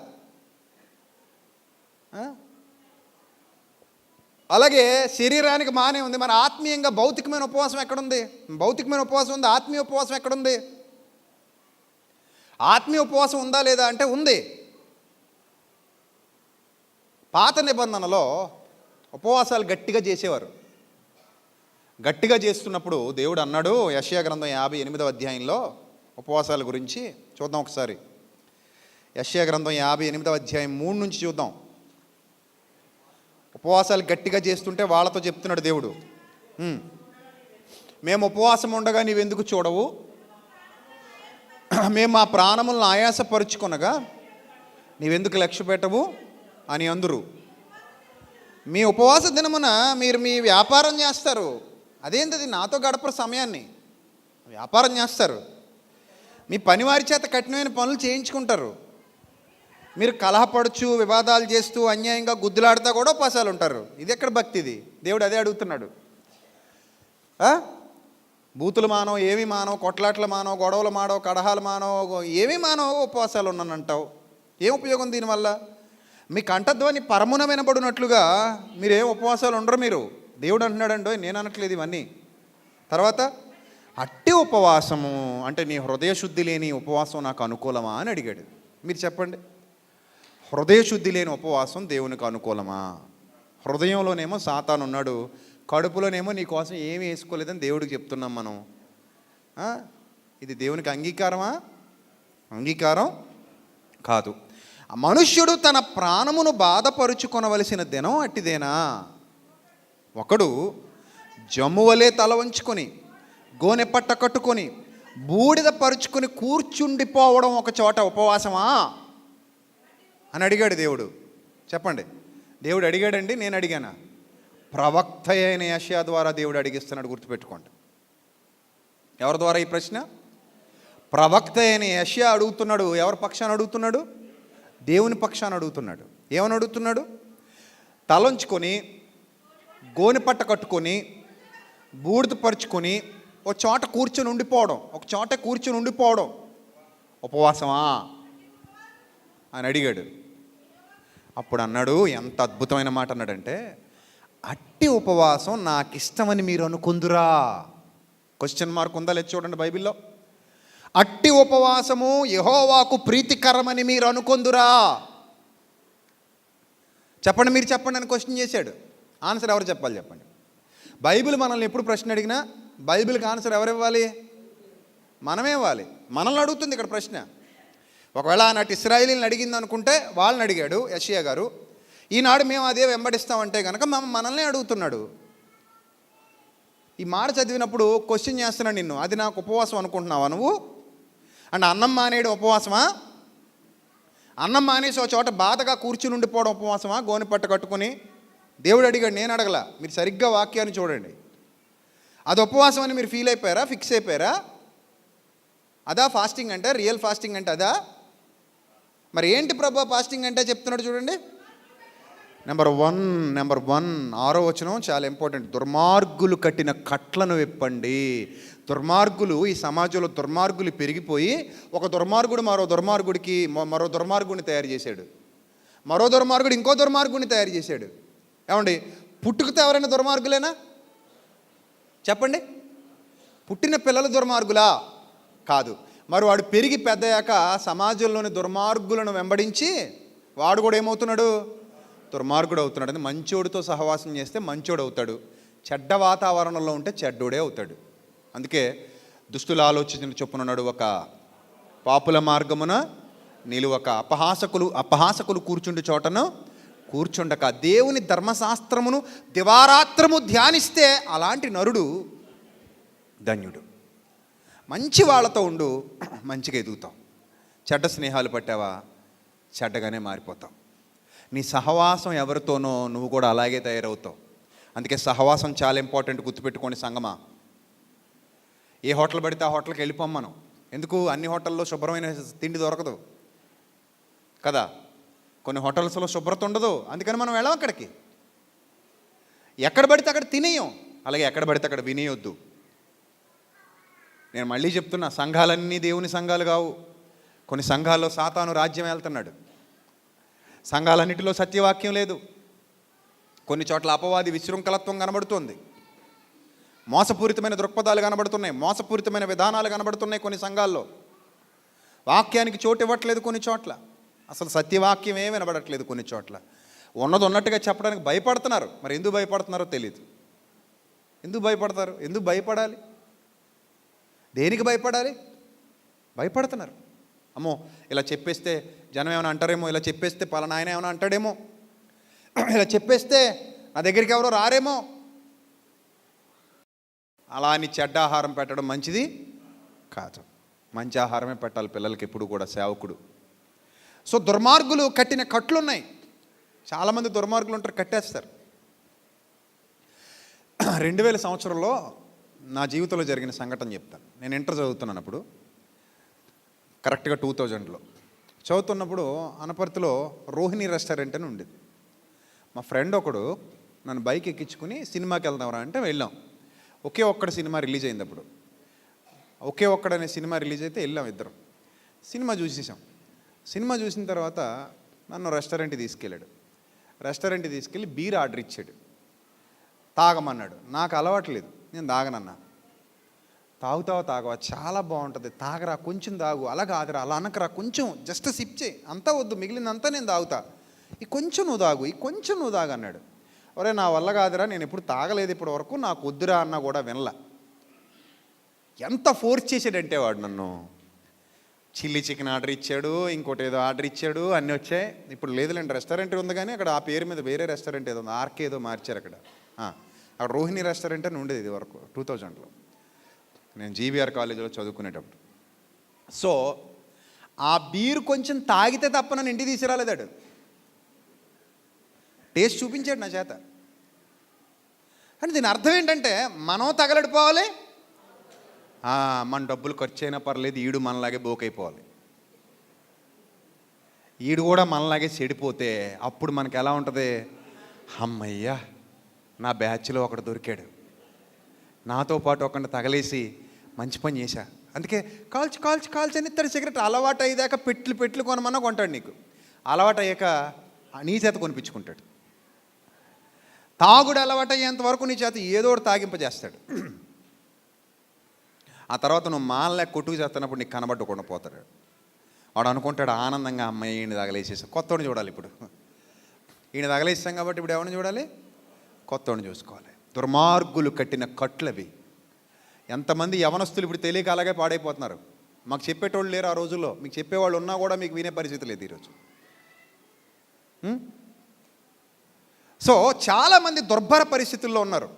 అలాగే శరీరానికి మానే ఉంది, మన ఆత్మీయంగా భౌతికమైన ఉపవాసం ఎక్కడుంది? భౌతికమైన ఉపవాసం ఉంది, ఆత్మీయ ఉపవాసం ఎక్కడుంది? ఆత్మీయ ఉపవాసం ఉందా లేదా అంటే ఉంది. పాత నిబంధనలో ఉపవాసాలు గట్టిగా చేసేవారు. గట్టిగా చేస్తున్నప్పుడు దేవుడు అన్నాడు, యెషయా గ్రంథం 58వ అధ్యాయంలో ఉపవాసాల గురించి చూద్దాం ఒకసారి. యెషయా గ్రంథం 58వ అధ్యాయం 3 నుంచి చూద్దాం. ఉపవాసాలు గట్టిగా చేస్తుంటే వాళ్ళతో చెప్తున్నాడు దేవుడు, మేము ఉపవాసం ఉండగా నీవెందుకు చూడవు? మేము మా ప్రాణములను ఆయాసపరుచుకొనగా నీవెందుకు లక్ష్య పెట్టవు అని అందరు. మీ ఉపవాస దినమున మీరు మీ వ్యాపారం చేస్తారు. అదేంటది? నాతో గడపరు సమయాన్ని. వ్యాపారం చేస్తారు, మీ పనివారి చేత కఠినమైన పనులు చేయించుకుంటారు, మీరు కలహపడుచు వివాదాలు చేస్తూ అన్యాయంగా గుద్దులాడుతూ కూడా ఉపవాసాలు ఉంటారు. ఇది ఎక్కడ భక్తి? ఇది దేవుడు అదే అడుగుతున్నాడు. బూతులు మానవు, ఏమి మానవు, కొట్లాట్లు మానవు, గొడవలు మానవు, కడహాలు మానవు, ఏమి మానవు, ఉపవాసాలు ఉన్నానంటావు. ఏం ఉపయోగం దీనివల్ల? మీ కంఠధ్వని పరమున వినబడినట్లుగా మీరేం ఉపవాసాలు ఉండరు మీరు. దేవుడు అంటున్నాడండో, నేను అనట్లేదు ఇవన్నీ. తర్వాత అట్టి ఉపవాసము అంటే నీ హృదయ శుద్ధి లేని ఉపవాసం నాకు అనుకూలమా అని అడిగాడు. మీరు చెప్పండి, హృదయ శుద్ధి లేని ఉపవాసం దేవునికి అనుకూలమా? హృదయంలోనేమో సాతాను ఉన్నాడు, కడుపులోనేమో నీ కోసం ఏమి వేసుకోలేదని దేవుడికి చెప్తున్నాం మనం. ఇది దేవునికి అంగీకారమా? అంగీకారం కాదు. మనుష్యుడు తన ప్రాణమును బాధపరుచుకొనవలసిన దినం అట్టిదేనా? ఒకడు జమ్మువలే తల వంచుకొని గోనె పట్ట కట్టుకొని బూడిద పరుచుకొని కూర్చుండిపోవడం ఒక చోట ఉపవాసమా అని అడిగాడు దేవుడు. చెప్పండి, దేవుడు అడిగాడండి, నేను అడిగానా? ప్రవక్త అయిన యెషయా ద్వారా దేవుడు అడిగిస్తున్నాడు, గుర్తుపెట్టుకోండి. ఎవరి ద్వారా ఈ ప్రశ్న? ప్రవక్త అయిన యెషయా అడుగుతున్నాడు. ఎవరి పక్షాన్ని అడుగుతున్నాడు? దేవుని పక్షాన్ని అడుగుతున్నాడు. ఏమని అడుగుతున్నాడు? తలంచుకొని గోనె పట్ట కట్టుకొని బూడిద పరుచుకొని ఒక చోట కూర్చొని ఉండిపోవడం, ఒక చోట కూర్చొని ఉండిపోవడం ఉపవాసమా అని అడిగాడు. అప్పుడు అన్నాడు, ఎంత అద్భుతమైన మాట అన్నాడంటే, అట్టి ఉపవాసం నాకు ఇష్టమని మీరు అనుకుందురా? క్వశ్చన్ మార్క్ ఉందా లేదు చూడండి బైబిల్లో. అట్టి ఉపవాసము యెహోవాకు ప్రీతికరమని మీరు అనుకుందురా? చెప్పండి, మీరు చెప్పండి అని క్వశ్చన్ చేశాడు. ఆన్సర్ ఎవరు చెప్పాలి చెప్పండి? బైబిల్ మనల్ని ఎప్పుడు ప్రశ్న అడిగినా బైబిల్కి ఆన్సర్ ఎవరు ఇవ్వాలి? మనమే ఇవ్వాలి. మనల్ని అడుగుతుంది ఇక్కడ ప్రశ్న. ఒకవేళ ఆనాటి ఇశ్రాయేలీని అడిగింది అనుకుంటే వాళ్ళని అడిగాడు యెషయా గారు. ఈనాడు మేము అదే వెంబడిస్తామంటే కనుక మనల్ని అడుగుతున్నాడు. ఈ మాట చదివినప్పుడు క్వశ్చన్ చేస్తున్నాడు నిన్ను, అది నాకు ఉపవాసం అనుకుంటున్నావా నువ్వు? అంటే అన్నం మానేయడం ఉపవాసమా? అన్నం మానేసి ఒక చోట బాధగా కూర్చుని ఉండిపోవడం ఉపవాసమా? గోనె పట్ట కట్టుకొని దేవుడు అడిగాడు, నేను అడగల. మీరు సరిగ్గా వాక్యాన్ని చూడండి. అది ఉపవాసం అని మీరు ఫీల్ అయిపోయారా? ఫిక్స్ అయిపోయారా? అదా ఫాస్టింగ్ అంటే? రియల్ ఫాస్టింగ్ అంటే అదా? మరి ఏంటి ప్రభు ఫాస్టింగ్ అంటే చెప్తున్నాడు చూడండి. నెంబర్ 1 6వ వచనం చాలా ఇంపార్టెంట్. దుర్మార్గులు కట్టిన కట్లను విప్పండి. దుర్మార్గులు, ఈ సమాజంలో దుర్మార్గులు పెరిగిపోయి ఒక దుర్మార్గుడు మరో దుర్మార్గుడిని తయారు చేశాడు, మరో దుర్మార్గుడు ఇంకో దుర్మార్గుడిని తయారు చేశాడు. ఏమండి, పుట్టుకతో ఎవరైనా దుర్మార్గులేనా? చెప్పండి. పుట్టిన పిల్లలు దుర్మార్గులా? కాదు. మరి వాడు పెరిగి పెద్దయ్యాక సమాజంలోని దుర్మార్గులను వెంబడించి వాడు కూడా ఏమవుతున్నాడు? దుర్మార్గుడు అవుతున్నాడు. అని మంచోడితో సహవాసం చేస్తే మంచోడు అవుతాడు, చెడ్డ వాతావరణంలో ఉంటే చెడ్డోడే అవుతాడు. అందుకే దుష్టుల ఆలోచించిన చొప్పున ఒక పాపుల మార్గమున నిలువక అపహాసకులు కూర్చుండే చోటను కూర్చుండక దేవుని ధర్మశాస్త్రమును దివారాత్రము ధ్యానిస్తే అలాంటి నరుడు ధన్యుడు. మంచి వాళ్ళతో ఉండు, మంచిగా ఎదుగుతావు. చెడ్డ స్నేహాలు పట్టావా, చెడ్డగానే మారిపోతావు. నీ సహవాసం ఎవరితోనో నువ్వు కూడా అలాగే తయారవుతావు. అందుకే సహవాసం చాలా ఇంపార్టెంట్, గుర్తుపెట్టుకోండి సంగమా. ఏ హోటల్ పడితే ఆ హోటల్కి వెళ్ళిపోం మనం. ఎందుకు? అన్ని హోటల్లో శుభ్రమైన తిండి దొరకదు కదా, కొన్ని హోటల్స్లో శుభ్రత ఉండదు, అందుకని మనం వెళ్ళాం అక్కడికి. ఎక్కడ పడితే అక్కడ తినేయం, అలాగే ఎక్కడ పడితే అక్కడ వినేయొద్దు. నేను మళ్ళీ చెప్తున్నా, సంఘాలన్నీ దేవుని సంఘాలు కావు. కొన్ని సంఘాల్లో సాతాను రాజ్యం వెళ్తున్నాడు. సంఘాలన్నిటిలో సత్యవాక్యం లేదు. కొన్ని చోట్ల అపవాది విశృంఖలత్వం కనబడుతుంది, మోసపూరితమైన దృక్పథాలు కనబడుతున్నాయి, మోసపూరితమైన విధానాలు కనబడుతున్నాయి. కొన్ని సంఘాల్లో వాక్యానికి చోటు ఇవ్వట్లేదు, కొన్ని చోట్ల అసలు సత్యవాక్యమే వినబడట్లేదు, కొన్ని చోట్ల ఉన్నది ఉన్నట్టుగా చెప్పడానికి భయపడుతున్నారు. మరి ఎందుకు భయపడుతున్నారో తెలియదు. ఎందుకు భయపడతారు? ఎందుకు భయపడాలి? దేనికి భయపడాలి? భయపడుతున్నారు. అమ్మో ఇలా చెప్పేస్తే జనం ఏమైనా అంటారేమో, ఇలా చెప్పేస్తే పలానా ఆయన ఏమైనా అంటాడేమో, ఇలా చెప్పేస్తే నా దగ్గరికి ఎవరో రారేమో. అలా అని చెడ్డ ఆహారం పెట్టడం మంచిది కాదు. మంచి ఆహారమే పెట్టాలి పిల్లలకి ఎప్పుడు కూడా, సేవకుడు. సో దుర్మార్గులు కట్టిన కట్లు ఉన్నాయి. చాలామంది దుర్మార్గులు ఉంటారు, కట్టేస్తారు. 2000 సంవత్సరంలో నా జీవితంలో జరిగిన సంఘటన చెప్తాను. నేను ఇంటర్ చదువుతున్నాను అప్పుడు, కరెక్ట్గా 2000లో చదువుతున్నప్పుడు అనపర్తిలో రోహిణి రెస్టారెంట్ అని ఉండేది. మా ఫ్రెండ్ ఒకడు నన్ను బైక్ ఎక్కించుకుని సినిమాకి వెళ్దాంరా అంటే వెళ్ళాం. ఒకే ఒక్కడ సినిమా రిలీజ్ అయింది అప్పుడు. ఒకే ఒక్కడనే సినిమా రిలీజ్ అయితే వెళ్ళాం ఇద్దరం. సినిమా చూసేసాం. సినిమా చూసిన తర్వాత నన్ను రెస్టారెంట్కి తీసుకెళ్ళాడు. రెస్టారెంట్కి తీసుకెళ్ళి బీర్ ఆర్డర్ ఇచ్చాడు. తాగమన్నాడు. నాకు అలవాట్లేదు, నేను తాగనన్నా. తాగుతావా తాగవా, చాలా బాగుంటుంది, తాగరా, కొంచెం తాగు. అలా కాదురా, అలా అనకరా, కొంచెం జస్ట్ సిప్ చేయి, అంతా వద్దు, మిగిలినంతా నేను తాగుతా, ఈ కొంచెం నువ్వు తాగు, ఈ కొంచెం నువ్వు తాగు అన్నాడు. ఒరే నా వల్ల కాదురా, నేను ఎప్పుడు తాగలేదు ఇప్పటి వరకు, నాకు వద్దురా అన్నా కూడా వినలా. ఎంత ఫోర్స్ చేసాడంటే వాడు నన్ను. చిల్లీ చికెన్ ఆర్డర్ ఇచ్చాడు, ఇంకోటి ఏదో ఆర్డర్ ఇచ్చాడు, అన్నీ వచ్చాయి. ఇప్పుడు లేదులేండి, రెస్టారెంట్ ఉంది కానీ అక్కడ ఆ పేరు మీద వేరే రెస్టారెంట్ ఏదో ఉంది, ఆర్కే ఏదో మార్చారు అక్కడ. అక్కడ రోహిణి రెస్టారెంట్ అని ఉండేది ఇది వరకు 2000లో, నేను జీవీఆర్ కాలేజీలో చదువుకునేటప్పుడు. సో ఆ బీర్ కొంచెం తాగితే తప్ప నన్ను ఇంటికి తీసుకురాలేదాడు. టేస్ట్ చూపించాడు నా చేత. అంటే దీని అర్థం ఏంటంటే మనం తగలడిపోవాలి, మన డబ్బులు ఖర్చు అయినా పర్లేదు, ఈడు మనలాగే బోకైపోవాలి. ఈడు కూడా మనలాగే చెడిపోతే అప్పుడు మనకి ఎలా ఉంటుంది? అమ్మయ్యా, నా బ్యాచ్లో ఒకడు దొరికాడు, నాతో పాటు ఒకడిని తగలేసి మంచి పని చేశా, అందుకే కాల్చి కాల్చి కాల్చి అని ఇస్తాడు సిగరెట్. అలవాటు అయ్యాక పెట్లు కొనమన్నా కొంటాడు నీకు. అలవాటు అయ్యాక నీ చేత కొనిపించుకుంటాడు. తాగుడు అలవాటు అయ్యేంత వరకు నీ చేత ఏదో ఒకటి తాగింపజేస్తాడు. ఆ తర్వాత నువ్వు మానలేక కొట్టుకు చేస్తున్నప్పుడు నీకు కనబడకుండా పోతాడు. వాడు అనుకుంటాడు ఆనందంగా, అమ్మాయి ఈయన తగలేసేసాం, కొత్తోడిని చూడాలి. ఇప్పుడు ఈయన తగలేసాం కాబట్టి ఇప్పుడు ఎవరిని చూడాలి? కొత్తోడిని చూసుకోవాలి. దుర్మార్గులు కట్టిన కట్లవి. ఎంతమంది యవనస్తులు ఇప్పుడు తెలియక అలాగే పాడైపోతున్నారు. మాకు చెప్పేటోళ్ళు లేరు ఆ రోజుల్లో, మీకు చెప్పేవాళ్ళు ఉన్నా కూడా మీకు వినే పరిస్థితి లేదు ఈరోజు. సో చాలామంది దుర్భర పరిస్థితుల్లో ఉన్నారు.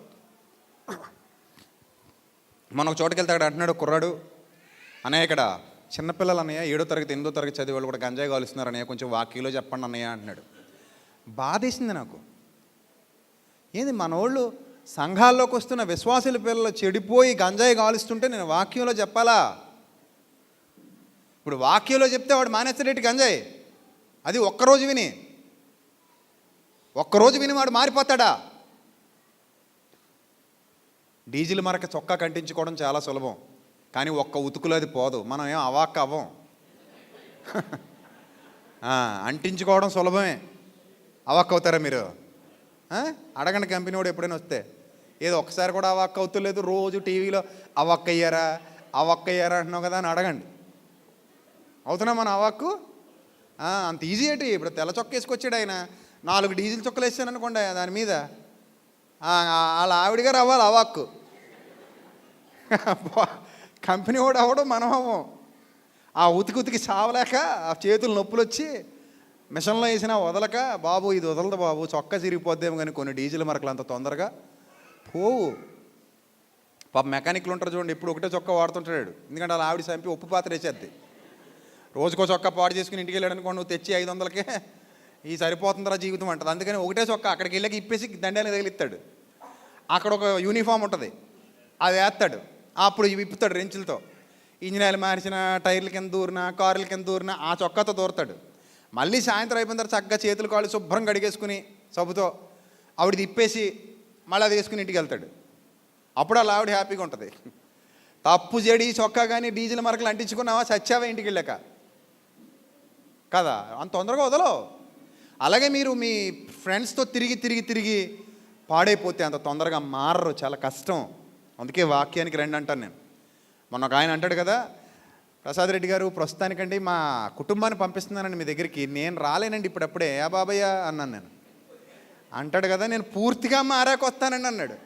మనం ఒక చోటుకి వెళ్తే అక్కడ అంటున్నాడు కుర్రాడు, అన్నయ్య ఇక్కడ చిన్నపిల్లలు అన్నయ్య 7వ తరగతి 8వ తరగతి చదివే వాళ్ళు కూడా గంజాయి కాలుస్తున్నారు అన్నయ్య, కొంచెం వాక్యంలో చెప్పండి అన్నయ్య అంటున్నాడు. బాధేసింది నాకు. ఏంది మనోళ్ళు సంఘాల్లోకి వస్తున్న విశ్వాసుల పిల్లలు చెడిపోయి గంజాయి కాలుస్తుంటే నేను వాక్యంలో చెప్పాలా? ఇప్పుడు వాక్యంలో చెప్తే వాడు మానేస్తాడేటి గంజాయి? అది ఒక్కరోజు విని వాడు మారిపోతాడా? డీజిల్ మరక చొక్కా కంటించుకోవడం చాలా సులభం, కానీ ఒక్క ఉతుకులో అది పోదు. మనం ఏం అవాక్క అవ్వం. అంటించుకోవడం సులభమే, అవాక్క అవుతారా మీరు? అడగండి కంపెనీ వాడు ఎప్పుడైనా వస్తే. ఏదో ఒక్కసారి కూడా అవాక్క అవుతలేదు, రోజు టీవీలో అవాక్క అయ్యారా అంటున్నావు కదా అని అడగండి. అవుతున్నా మన అవాక్కు? అంత ఈజీ ఏంటి? ఇప్పుడు తెల్ల చొక్క వేసుకొచ్చాడు ఆయన, 4 డీజిల్ చొక్కలు వేసాను అనుకోండి దాని మీద, వాళ్ళ ఆవిడ గారు అవ్వాలి అవాక్కు. కంపెనీ వాడు అవ్వడం మనం అవ్వం. ఆ ఉతికి చావలేక ఆ చేతులు నొప్పులు వచ్చి మిషన్లో వేసినా వదలక, బాబు ఇది వదలదు బాబు, చొక్కా చిరిగిపోద్దేమో కానీ కొన్ని డీజిల్ మరకలు అంత తొందరగా పోవు. పాప మెకానిక్లు ఉంటారు చూడండి, ఎప్పుడు ఒకటే చొక్కా వాడుతుంటాడు, ఎందుకంటే అలా ఆవిడ చంపి ఉప్పు పాత్ర వేసేద్ది. రోజుకో చొక్కా పాడు చేసుకుని ఇంటికి వెళ్ళాడు అనుకోండి, నువ్వు తెచ్చి 500కే ఈ సరిపోతుందిరా జీవితం అంటుంది. అందుకని ఒకటే చొక్కా అక్కడికి వెళ్ళాక ఇప్పేసి దండాన్ని తగిలిస్తాడు. అక్కడ ఒక యూనిఫామ్ ఉంటుంది, అది వేస్తాడు. అప్పుడు విప్పుతాడు రెంచులతో. ఇంజిన్ ఆయిల్ మార్చిన, టైర్ల కింద దూరినా, కార్ల కింద దూరినా ఆ చొక్కాతో దూరతాడు. మళ్ళీ సాయంత్రం అయిపోయిన తర్వాత చక్కగా చేతులు కాళ్ళు శుభ్రం కడిగేసుకుని సబ్బుతో ఆవిడ తిప్పేసి మళ్ళీ అది వేసుకుని ఇంటికి వెళ్తాడు. అప్పుడు అలా ఆవిడ హ్యాపీగా ఉంటుంది. తప్పు చెడి చొక్కా కానీ డీజిల్ మరకలు అంటించుకున్నావా, చచ్చావా ఇంటికి వెళ్ళాక కదా, అంత తొందరగా వదలవు. అలాగే మీరు మీ ఫ్రెండ్స్తో తిరిగి తిరిగి తిరిగి పాడైపోతే అంత తొందరగా మారరు, చాలా కష్టం. అందుకే వాక్యానికి రండి అంటాను నేను. మొన్న ఒక ఆయన అంటాడు కదా, ప్రసాద్ రెడ్డి గారు ప్రస్తుతానికండి మా కుటుంబాన్ని పంపిస్తున్నానండి మీ దగ్గరికి, నేను రాలేనండి ఇప్పుడప్పుడే, ఏ బాబయ్య అన్నాను నేను. అంటాడు కదా, నేను పూర్తిగా మారాక వస్తానండి అన్నాడు.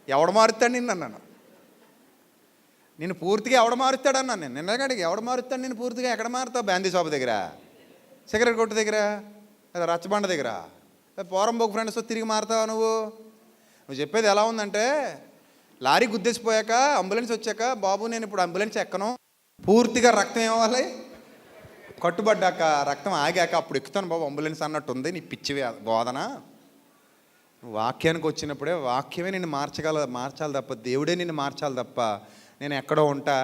ఎవడు మారుతాడు నిన్ను అన్నాను. నేను పూర్తిగా ఎవడు మారుతాడు అన్నాను నేను. నిన్నగాడికి ఎవడు మారుతాడు నేను పూర్తిగా? ఎక్కడ మారుతావు? బ్యాందీ షాప్ దగ్గర, సిగరెట్ కొట్టు దగ్గర, లేదా రచ్చబండ దగ్గర, పోరంబోకు ఫ్రెండ్స్తో తిరిగి మారుతావా నువ్వు? నువ్వు చెప్పేది ఎలా ఉందంటే, లారీ గుద్దేసిపోయాక అంబులెన్స్ వచ్చాక, బాబు నేను ఇప్పుడు అంబులెన్స్ ఎక్కను, పూర్తిగా రక్తం ఏమవ్వాలి, కట్టుబడ్డాక రక్తం ఆగాక అప్పుడు ఎక్కుతాను బాబు అంబులెన్స్ అన్నట్టు ఉంది నీ పిచ్చివి బోధన. వాక్యానికి వచ్చినప్పుడే వాక్యమే నిన్ను మార్చాలి తప్ప, దేవుడే నిన్ను మార్చాలి తప్ప, నేను ఎక్కడో ఉంటా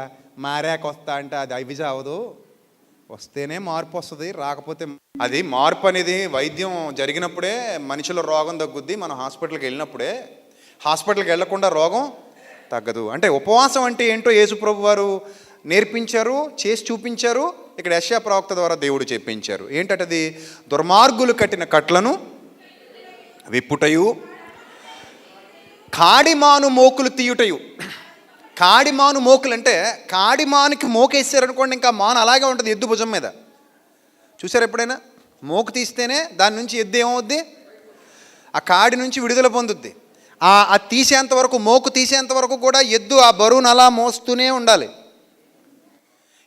మారాక వస్తా అంటే అది అవిజ అవ్వదు. వస్తేనే మార్పు వస్తుంది, రాకపోతే అది మార్పు అనేది వైద్యం జరిగినప్పుడే మనిషిలో రోగం తగ్గుద్ది. మనం హాస్పిటల్కి వెళ్ళినప్పుడే, హాస్పిటల్కి వెళ్లకుండా రోగం తగ్గదు. అంటే ఉపవాసం అంటే ఏంటో యేసుప్రభు వారు నేర్పించారు, చేసి చూపించారు. ఇక్కడ యెషయా ప్రవక్త ద్వారా దేవుడు చెప్పించారు. ఏంటది? దుర్మార్గులు కట్టిన కట్లను విప్పుటయు, కాడిమాను మోకులు తీయుటయు. కాడిమాను మోకులు అంటే, కాడిమానికి మోకేసారనుకోండి ఇంకా మాను అలాగే ఉంటుంది ఎద్దు భుజం మీద. చూసారు ఎప్పుడైనా? మోకు తీస్తేనే దాని నుంచి ఎద్దు ఏమవుద్ది, ఆ కాడి నుంచి విడుదల పొందుద్ది. అది తీసేంత వరకు, మోకు తీసేంత వరకు కూడా ఎద్దు ఆ బరువును అలా మోస్తూనే ఉండాలి.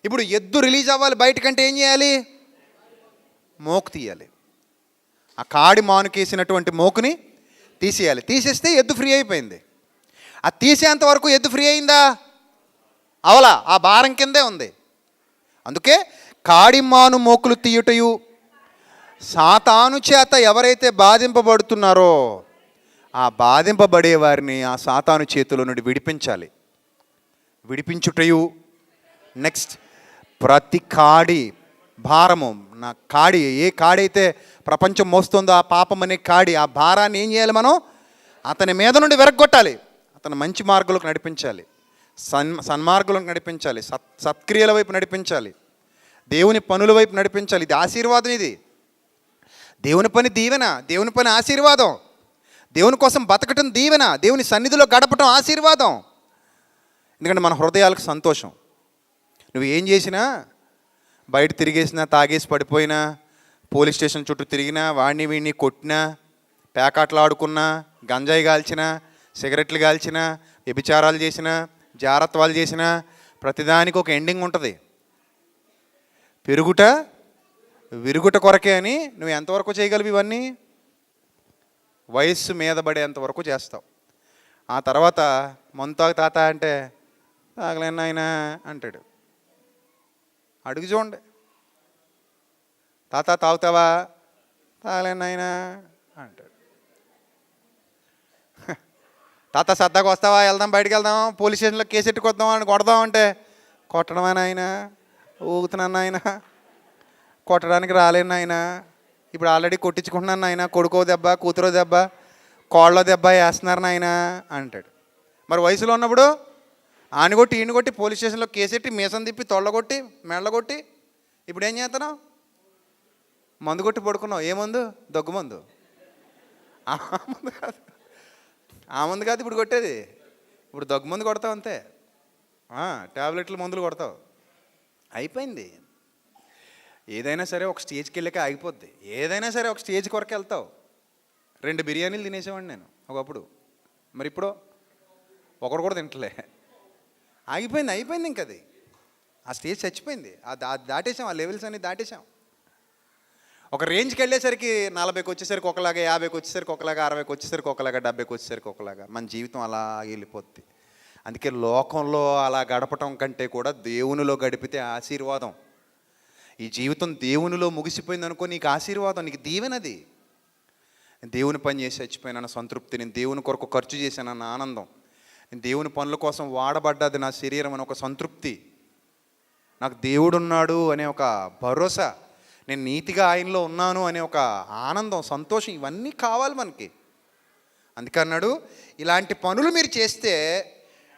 ఇప్పుడు ఎద్దు రిలీజ్ అవ్వాలి బయటకంటే ఏం చేయాలి? మోకు తీయాలి. ఆ కాడి మానుకేసినటువంటి మోకుని తీసేయాలి. తీసేస్తే ఎద్దు ఫ్రీ అయిపోయింది. అది తీసేంత వరకు ఎద్దు ఫ్రీ అయిందా? అవలా, ఆ భారం కిందే ఉంది. అందుకే కాడిమాను మోకులు తీయుటయు, సాతాను చేత ఎవరైతే బాధింపబడుతున్నారో ఆ బాధింపబడే వారిని ఆ సాతాను చేతిలో నుండి విడిపించాలి. విడిపించుటయు. నెక్స్ట్, ప్రతి కాడి భారము, నా కాడి, ఏ కాడైతే ప్రపంచం మోస్తుందో ఆ పాపం అనే కాడి, ఆ భారాన్ని ఏం చేయాలి మనం? అతని మీద నుండి వెరగొట్టాలి. అతను మంచి మార్గంలోకి నడిపించాలి, సన్మార్గంలోకి నడిపించాలి, సత్క్రియల వైపు నడిపించాలి, దేవుని పనుల వైపు నడిపించాలి. ఇది ఆశీర్వాదం. ఇది దేవుని పని దీవెన, దేవుని పని ఆశీర్వాదం. దేవుని కోసం బతకటం దీవెన, దేవుని సన్నిధిలో గడపటం ఆశీర్వాదం. ఎందుకంటే మన హృదయాలకు సంతోషం. నువ్వు ఏం చేసినా, బయట తిరిగేసినా, తాగేసి పడిపోయినా, పోలీస్ స్టేషన్ చుట్టూ తిరిగినా, వాడిని వీడిని కొట్టినా, పేకాట్లు ఆడుకున్నా, గంజాయి కాల్చినా, సిగరెట్లు కాల్చినా, వ్యభిచారాలు చేసినా, జారత్వాలు చేసినా, ప్రతిదానికి ఒక ఎండింగ్ ఉంటుంది. పెరుగుట విరుగుట కొరకే అని నువ్వు ఎంతవరకు చేయగలవు? ఇవన్నీ వయస్సు మీద పడేంతవరకు చేస్తావు. ఆ తర్వాత మంతాకు తాత అంటే తాగలేను ఆయన అంటాడు. అడుగు చూడండి, తాత తాగుతావా? తాగలేను ఆయన అంటాడు. తాత సరదాగా వస్తావా, వెళ్దాం, బయటికి వెళ్దాం, పోలీస్ స్టేషన్లో కేసు ఎట్టుకొద్దాం అని కొడదాం అంటే, కొట్టడమని ఆయన ఊగుతున్నాను ఆయన, కొట్టడానికి రాలేను ఆయన, ఇప్పుడు ఆల్రెడీ కొట్టించుకుంటున్నాను ఆయన, కొడుకో దెబ్బ, కూతురో దెబ్బ, కోళ్ళ దెబ్బ వేస్తున్నారు ఆయన అంటాడు. మరి వయసులో ఉన్నప్పుడు ఆనిగొట్టి ఈయనగొట్టి పోలీస్ స్టేషన్లో కేసెట్టి మీసం తిప్పి తొళ్ళగొట్టి మెళ్ళగొట్టి ఇప్పుడు ఏం చేస్తున్నావు? మందు కొట్టి పడుకున్నావు. ఏ మందు? దగ్గు మందు. ఆ మందు కాదు, ఆ మందు కాదు ఇప్పుడు కొట్టేది. ఇప్పుడు దగ్గు మందు కొడతావు అంతే, ట్యాబ్లెట్లు మందులు కొడతావు, అయిపోయింది. ఏదైనా సరే ఒక స్టేజ్కి వెళ్ళాక ఆగిపోద్ది. ఏదైనా సరే ఒక స్టేజ్ కొరకు వెళ్తావు. 2 బిర్యానీలు తినేసేవాడిని నేను ఒకప్పుడు. మరి ఇప్పుడు ఒకడు కూడా తింటలే, ఆగిపోయింది, అయిపోయింది. ఇంక అది ఆ స్టేజ్ చచ్చిపోయింది. దాటేసాం, ఆ లెవెల్స్ అన్ని దాటేసాం. ఒక రేంజ్కి వెళ్ళేసరికి 40కి వచ్చేసరికి ఒకలాగా, 50కి వచ్చేసరికి ఒకలాగా, 60కి వచ్చేసరికి ఒకలాగా, 70కి వచ్చేసరికి ఒకలాగా, మన జీవితం అలా వెళ్ళిపోద్ది. అందుకే లోకంలో అలా గడపటం కంటే కూడా దేవునిలో గడిపితే ఆశీర్వాదం. ఈ జీవితం దేవునిలో ముగిసిపోయింది అనుకో, నీకు ఆశీర్వాదం, నీకు దీవెనది. దేవుని పని చేసి చచ్చిపోయినా సంతృప్తి, నేను దేవుని కొరకు ఖర్చు చేశానన్న ఆనందం, దేవుని పనుల కోసం వాడబడ్డది నా శరీరం అని ఒక సంతృప్తి, నాకు దేవుడున్నాడు అనే ఒక భరోసా, నేను నీతిగా ఆయనలో ఉన్నాను అనే ఒక ఆనందం, సంతోషం, ఇవన్నీ కావాలి మనకి. అందుకన్నాడు, ఇలాంటి పనులు మీరు చేస్తే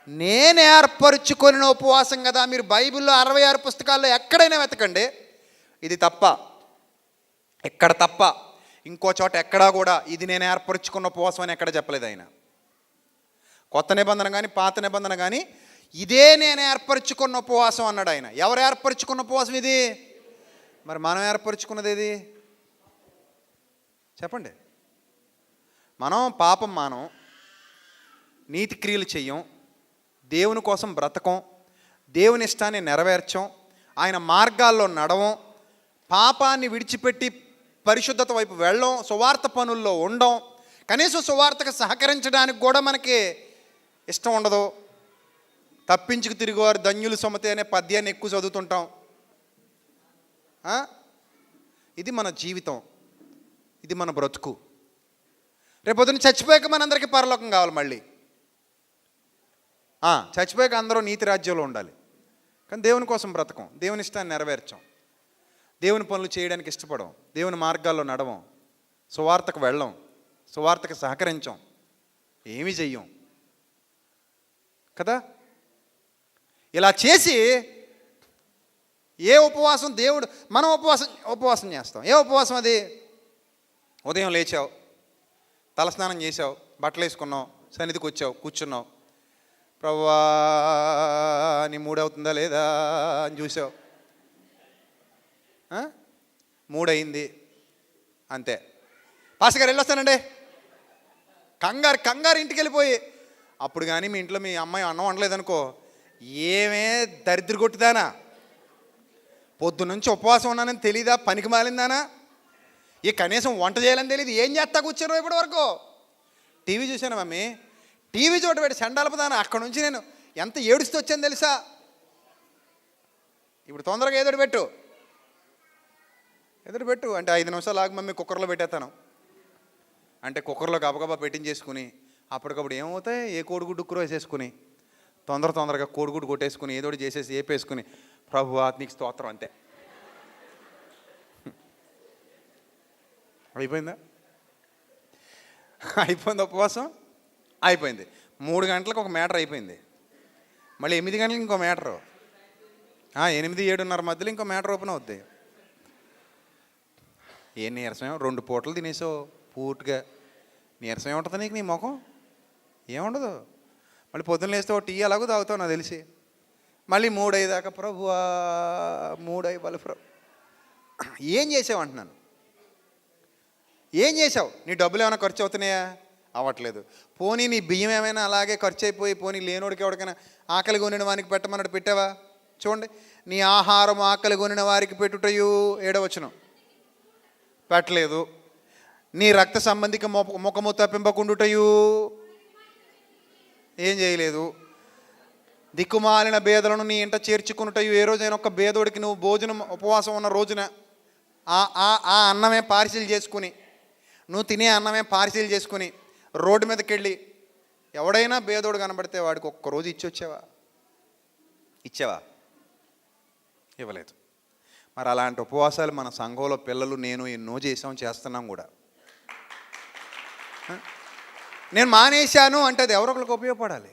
నేను ఏర్పరచుకొని ఉపవాసం కదా. మీరు బైబిల్లో 66 పుస్తకాల్లో ఎక్కడైనా వెతకండి, ఇది తప్ప, ఎక్కడ తప్ప, ఇంకో చోట ఎక్కడా కూడా ఇది నేను ఏర్పరచుకున్న ఉపవాసం అని ఎక్కడ చెప్పలేదు ఆయన. కొత్త నిబంధన కానీ పాత నిబంధన కానీ ఇదే నేను ఏర్పరచుకున్న ఉపవాసం అన్నాడు ఆయన. ఎవరు ఏర్పరచుకున్న ఉపవాసం ఇది? మరి మనం ఏర్పరచుకున్నది ఏది చెప్పండి? మనం పాపం మానం, నీతి క్రియలు చెయ్యం, దేవుని కోసం బ్రతకం, దేవుని ఇష్టాన్ని నెరవేర్చం, ఆయన మార్గాల్లో నడవం, పాపాన్ని విడిచిపెట్టి పరిశుద్ధత వైపు వెళ్ళం, సువార్త పనుల్లో ఉండం, కనీసం సువార్తకు సహకరించడానికి కూడా మనకి ఇష్టం ఉండదు. తప్పించుకు తిరిగేవారు ధన్యులు సుమతి అనే పద్యాన్ని ఎక్కువ చదువుతుంటాం. ఇది మన జీవితం, ఇది మన బ్రతుకు. రేపొద్దున చచ్చిపోయాక మనందరికీ పరలోకం కావాలి. మళ్ళీ చచ్చిపోయాక అందరూ నీతి రాజ్యంలో ఉండాలి. కానీ దేవుని కోసం బ్రతకం, దేవుని ఇష్టాన్ని నెరవేర్చాం, దేవుని పనులు చేయడానికి ఇష్టపడం, దేవుని మార్గాల్లో నడవం, సువార్తకు వెళ్ళం, సువార్తకు సహకరించాం, ఏమీ చెయ్యం కదా. ఇలా చేసి ఏ ఉపవాసం దేవుడు, మనం ఉపవాసం చేస్తాం. ఏ ఉపవాసం అది? ఉదయం లేచావు, తలస్నానం చేసావు, బట్టలు వేసుకున్నావు, సన్నిధికి వచ్చావు, కూర్చున్నావు, ప్రభువా నీ మూడవుతుందా లేదా అని చూసావు, మూడయింది, అంతే. పాస్టర్ గారు వెళ్ళొస్తానండి, కంగారు ఇంటికి వెళ్ళిపోయి. అప్పుడు కానీ మీ ఇంట్లో మీ అమ్మాయి అన్నం వండలేదనుకో, ఏమే దరిద్ర కొట్టుదానా, పొద్దున్నుంచి ఉపవాసం ఉన్నానని తెలీదా, పనికి మాలిందానా, ఈ కనీసం వంట చేయాలని తెలియదు, ఏం చేస్తా కూర్చోను ఇప్పటి వరకు. టీవీ చూశాను మమ్మీ, టీవీ చోట పెట్టి సెండాలపదానా, అక్కడ నుంచి నేను ఎంత ఏడుస్తూ వచ్చాను తెలుసా. ఇప్పుడు తొందరగా ఎదురు పెట్టు అంటే 5 నిమిషాలు ఆగి మమ్మీ కుక్కర్లో పెట్టేస్తాను అంటే కుక్కర్లో గబగబా పెట్టించేసుకుని అప్పటికప్పుడు ఏమవుతాయి, ఏ కోడిగుడ్డు ఉక్కురో వేసేసుకుని తొందరగా కోడిగుడ్డు కొట్టేసుకుని ఏదోటి చేసేసి ఏపేసుకుని ప్రభువా నీకు స్తోత్రం, అంతే. అయిపోయింది ఉపవాసం, అయిపోయింది. 3 గంటలకు ఒక మ్యాటర్ అయిపోయింది, మళ్ళీ 8 గంటలకు ఇంకో మ్యాటరు, 8-7:30 మధ్యలో ఇంకో మ్యాటర్ ఓపెన్ అవుద్ది. ఏ నీరసం, 2 పూటలు తినేసావు పూర్తిగా, నీరసం ఏముంటుంది నీకు, నీ ముఖం ఏముండదు. మళ్ళీ పొద్దున్న లేస్తే ఒక టీ అలాగో తాగుతావు నాకు తెలిసి, మళ్ళీ 3 అయ్యేదాకా ప్రభువా 3 అయ్యి ప్రభు. ఏం చేసావు అంటున్నాను, ఏం చేసావు? నీ డబ్బులు ఏమైనా ఖర్చు అవుతున్నాయా? అవ్వట్లేదు. పోనీ నీ బియ్యం ఏమైనా అలాగే ఖర్చు అయిపోయి, పోనీ లేనోడికి ఎవరికైనా ఆకలి కొనిన వారికి పెట్టమన్నట్టు పెట్టావా? చూడండి, నీ ఆహారం ఆకలి కొనిన వారికి పెట్టుటయు 7వ వచనం పెట్టలేదు. నీ రక్త సంబంధిక ముఖము తప్పింపకుండుటయు ఏం చేయలేదు. దిక్కుమాలిన బేదలను నీ ఇంట చేర్చుకున్నటయు, ఏ రోజైనా ఒక బేదోడికి నువ్వు భోజనం ఉపవాసం ఉన్న రోజున ఆ అన్నమే పార్సిల్ చేసుకుని, నువ్వు తినే అన్నమే పార్సిల్ చేసుకుని రోడ్డు మీదకి వెళ్ళి ఎవడైనా బేదోడు కనబడితే వాడికి ఒక్కరోజు ఇచ్చావా? ఇవ్వలేదు. మరి అలాంటి ఉపవాసాలు మన సంఘంలో పిల్లలు, నేను ఎన్నో చేస్తున్నాం కూడా. నేను మానేశాను అంటే అది ఎవరొకరికి ఉపయోగపడాలి.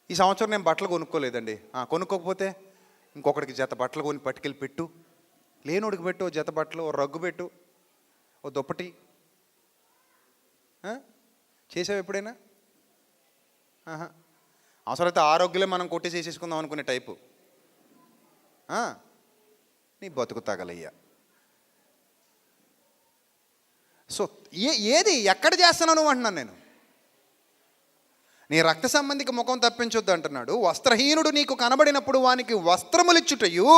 ఈ సంవత్సరం నేను బట్టలు కొనుక్కోలేదండి, కొనుక్కోకపోతే ఇంకొకరికి జత బట్టలు కొని పట్టుకెళ్ళి పెట్టు, లేనోడికి పెట్టు, ఓ జత బట్టలు, ఓ రగ్గు పెట్టు, ఓ దుప్పటి. చేసావు ఎప్పుడైనా? అవసరమైతే ఆరోగ్యలే మనం కొట్టేసేసుకుందాం అనుకునే టైపు. నీ బతుకు తగలయ్యా. సో ఏది ఎక్కడ చేస్తున్నావు నువ్వు అంటున్నాను నేను. నీ రక్త సంబంధికి ముఖం తప్పించొద్దు అంటున్నాడు. వస్త్రహీనుడు నీకు కనబడినప్పుడు వానికి వస్త్రములిచ్చుటయు.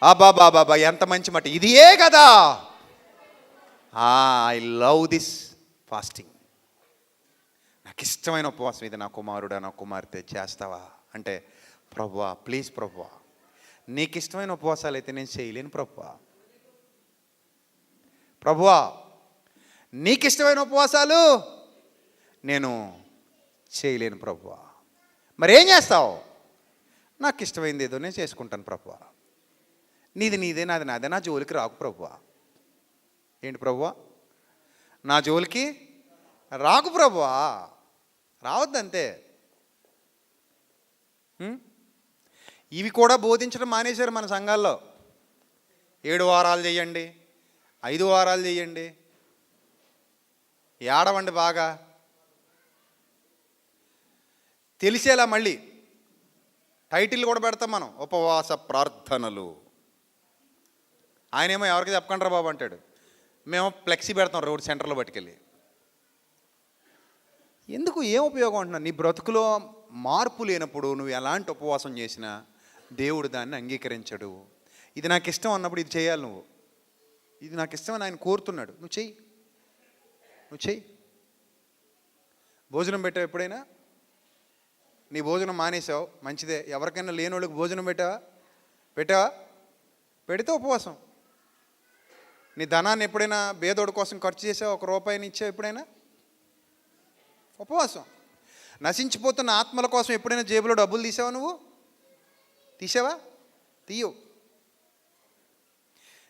బాబా ఎంత మంచి మాట, ఇదియే కదా. ఐ లవ్ దిస్ ఫాస్టింగ్, నాకు ఇష్టమైన ఉపవాసం ఇది. నా కుమారుడా, నా కుమార్తె చేస్తావా అంటే, ప్రభువా ప్లీజ్ ప్రభువా, నీకు ఇష్టమైన ఉపవాసాలు అయితే నేను చేయలేను ప్రభువా నీకు ఇష్టమైన ఉపవాసాలు నేను చేయలేను ప్రభువా. మరేం చేస్తావు? నాకు ఇష్టమైంది ఏదో నేను చేసుకుంటాను ప్రభువా. నీది నీదే, నాది నాదే, నా జోలికి రాకు ప్రభువా. ఏంటి ప్రభువా? నా జోలికి రాకు ప్రభువా. రావద్దంతే. ఇవి కూడా బోధించడం మానేశారు మన సంఘాల్లో. 7 వారాలు చేయండి, 5 వారాలు చేయండి, ఏడవండి బాగా తెలిసేలా. మళ్ళీ టైటిల్ కూడా పెడతాం మనం, ఉపవాస ప్రార్థనలు. ఆయనేమో ఎవరికి చెప్పకండి రా బాబు అంటాడు, మేము ఫ్లెక్సీ పెడతాం రోడ్ సెంటర్లో పట్టుకెళ్ళి. ఎందుకు? ఏం ఉపయోగం అంటున్నాను? నీ బ్రతుకులో మార్పు లేనప్పుడు నువ్వు ఎలాంటి ఉపవాసం చేసినా దేవుడు దాన్ని అంగీకరించడు. ఇది నాకు ఇష్టం అన్నప్పుడు ఇది చేయాలి నువ్వు. ఇది నాకు ఇష్టం అని ఆయన కోరుతున్నాడు, నువ్వు చెయ్యి, నువ్వు చెయ్యి. భోజనం పెట్టావు ఎప్పుడైనా? నీ భోజనం మానేసావు, మంచిదే. ఎవరికైనా లేని వాళ్ళకి భోజనం పెట్టావా? పెడితే ఉపవాసం. నీ ధనాన్ని ఎప్పుడైనా పేదోడి కోసం ఖర్చు చేసావు? 1 రూపాయిని ఇచ్చావు ఎప్పుడైనా? ఉపవాసం. నశించిపోతున్న ఆత్మల కోసం ఎప్పుడైనా జేబులో డబ్బులు తీసావా? నువ్వు తీసావా? తీయవు.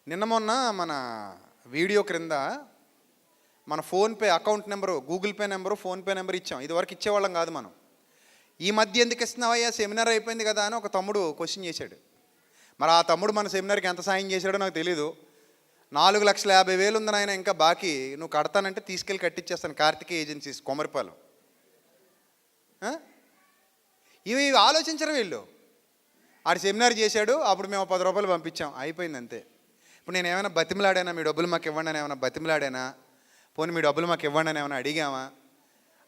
నిన్న మొన్న మన వీడియో క్రింద మన PhonePe account number, Google pay number, PhonePe number ఇచ్చాం. ఇదివరకు ఇచ్చేవాళ్ళం కాదు మనం. ఈ మధ్య ఎందుకు ఇస్తున్నావయ్యా, సెమినార్ అయిపోయింది కదా అని ఒక తమ్ముడు క్వశ్చన్ చేశాడు. మరి ఆ తమ్ముడు మన సెమినార్కి ఎంత సాయం చేశాడో నాకు తెలీదు. 4,50,000 ఉంది నాయన ఇంకా బాకీ, నువ్వు కడతానంటే తీసుకెళ్ళి కట్టించేస్తాను కార్తికేయ ఏజెన్సీస్ కొమరిపాలెం. ఇవి ఆలోచించరు వీళ్ళు. ఆడు సెమినార్ చేశాడు, అప్పుడు మేము 10 రూపాయలు పంపించాం, అయిపోయింది అంతే. ఇప్పుడు నేను ఏమైనా బతిమలాడానా? మీ డబ్బులు మాకు ఇవ్వండి అని ఏమైనా బతిమలాడానా? పోనీ మీ డబ్బులు మాకు ఇవ్వండి అని ఏమైనా అడిగామా?